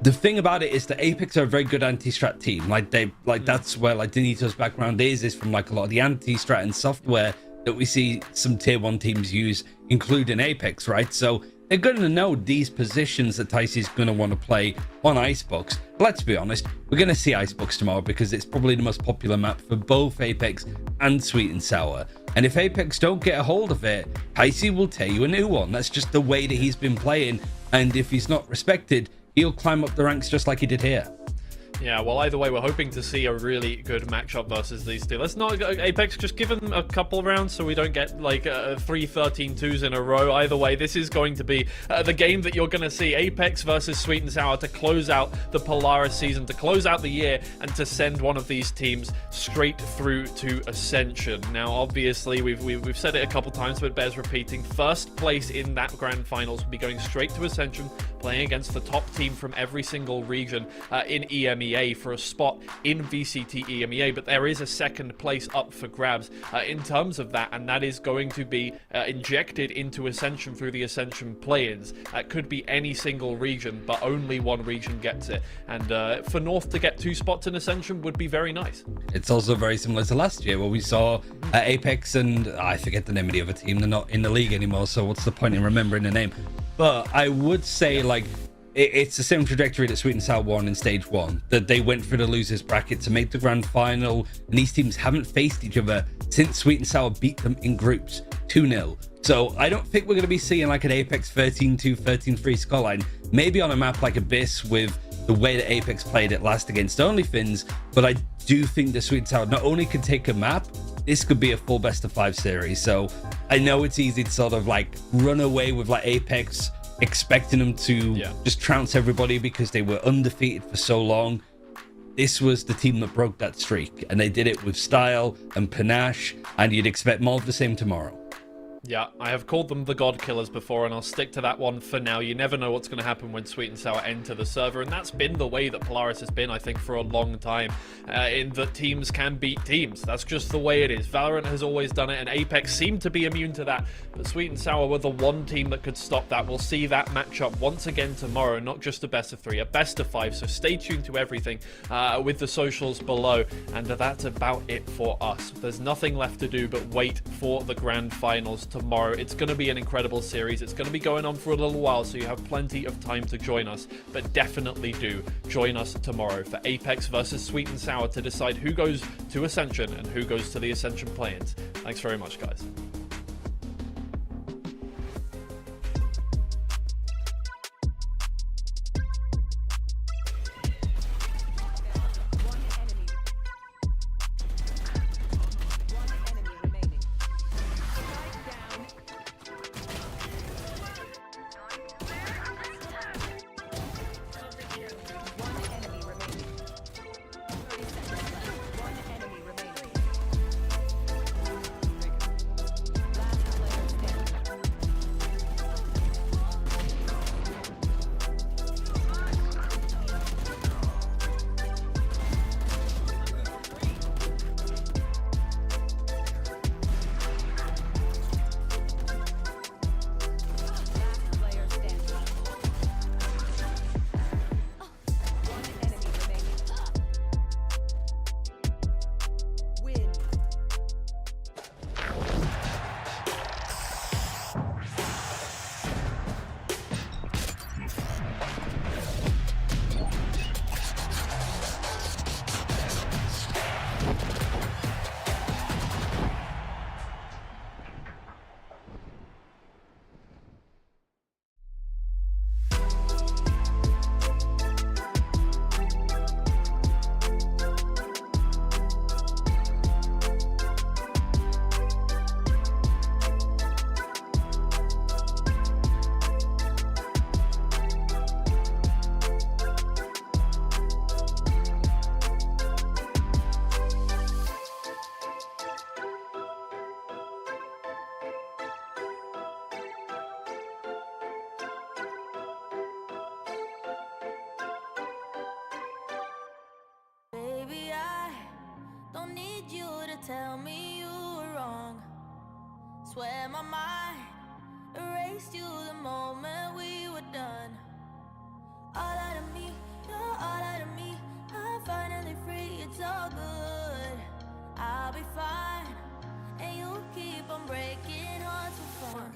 The thing about it is that Apex are a very good anti-strat team. That's where like Danito's background is from like a lot of the anti-strat and software that we see some tier 1 teams use, including Apex, right? So they're going to know these positions that Ticey's going to want to play on Icebox. But let's be honest, we're going to see Icebox tomorrow because it's probably the most popular map for both Apex and Sweet and Sour. And if Apex don't get a hold of it, Ticey will tear you a new one. That's just the way that he's been playing. And if he's not respected, he'll climb up the ranks just like he did here. Yeah, well, either way, we're hoping to see a really good matchup versus these two. Let's not, Apex, just give them a couple rounds so we don't get, like, 3 13-2s in a row. Either way, this is going to be the game that you're going to see. Apex versus Sweet and Sour to close out the Polaris season, to close out the year, and to send one of these teams straight through to Ascension. Now, obviously, we've said it a couple times, but it bears repeating. First place in that grand finals will be going straight to Ascension, playing against the top team from every single region in EMEA for a spot in VCT EMEA, but there is a second place up for grabs in terms of that, and that is going to be injected into Ascension through the Ascension play-ins. That could be any single region, but only one region gets it, and for North to get 2 spots in Ascension would be very nice. It's also very similar to last year where we saw Apex and I forget the name of the other team. They're not in the league anymore, so what's the point in remembering the name? But I would say, like, it's the same trajectory that Sweet and Sour won in stage 1, that they went through the losers bracket to make the grand final, and these teams haven't faced each other since Sweet and Sour beat them in groups 2-0. So I don't think we're going to be seeing like an Apex 13-2, 13-3 scoreline, maybe on a map like Abyss with the way that Apex played it last against OnlyFins, but I do think that Sweet and Sour not only can take a map, this could be a full best of 5 series. So I know it's easy to sort of like run away with like Apex, expecting them to just trounce everybody because they were undefeated for so long. This was the team that broke that streak, and they did it with style and panache, and you'd expect more of the same tomorrow. Yeah, I have called them the God Killers before, and I'll stick to that one for now. You never know what's going to happen when Sweet and Sour enter the server, and that's been the way that Polaris has been, I think, for a long time, in that teams can beat teams. That's just the way it is. Valorant has always done it, and Apex seemed to be immune to that, but Sweet and Sour were the one team that could stop that. We'll see that matchup once again tomorrow, not just a best of 3, a best of 5, so stay tuned to everything with the socials below, and that's about it for us. There's nothing left to do but wait for the grand finals tomorrow. It's going to be an incredible series. It's going to be going on for a little while, so you have plenty of time to join us, but definitely do join us tomorrow for Apex versus Sweet and Sour to decide who goes to Ascension and who goes to the Ascension play-ins. Thanks very much, guys. tell me you were wrong. Swear my mind erased you the moment we were done. All out of me You're all out of me. I'm finally free. It's all good. I'll be fine. And you keep on breaking hearts for fun.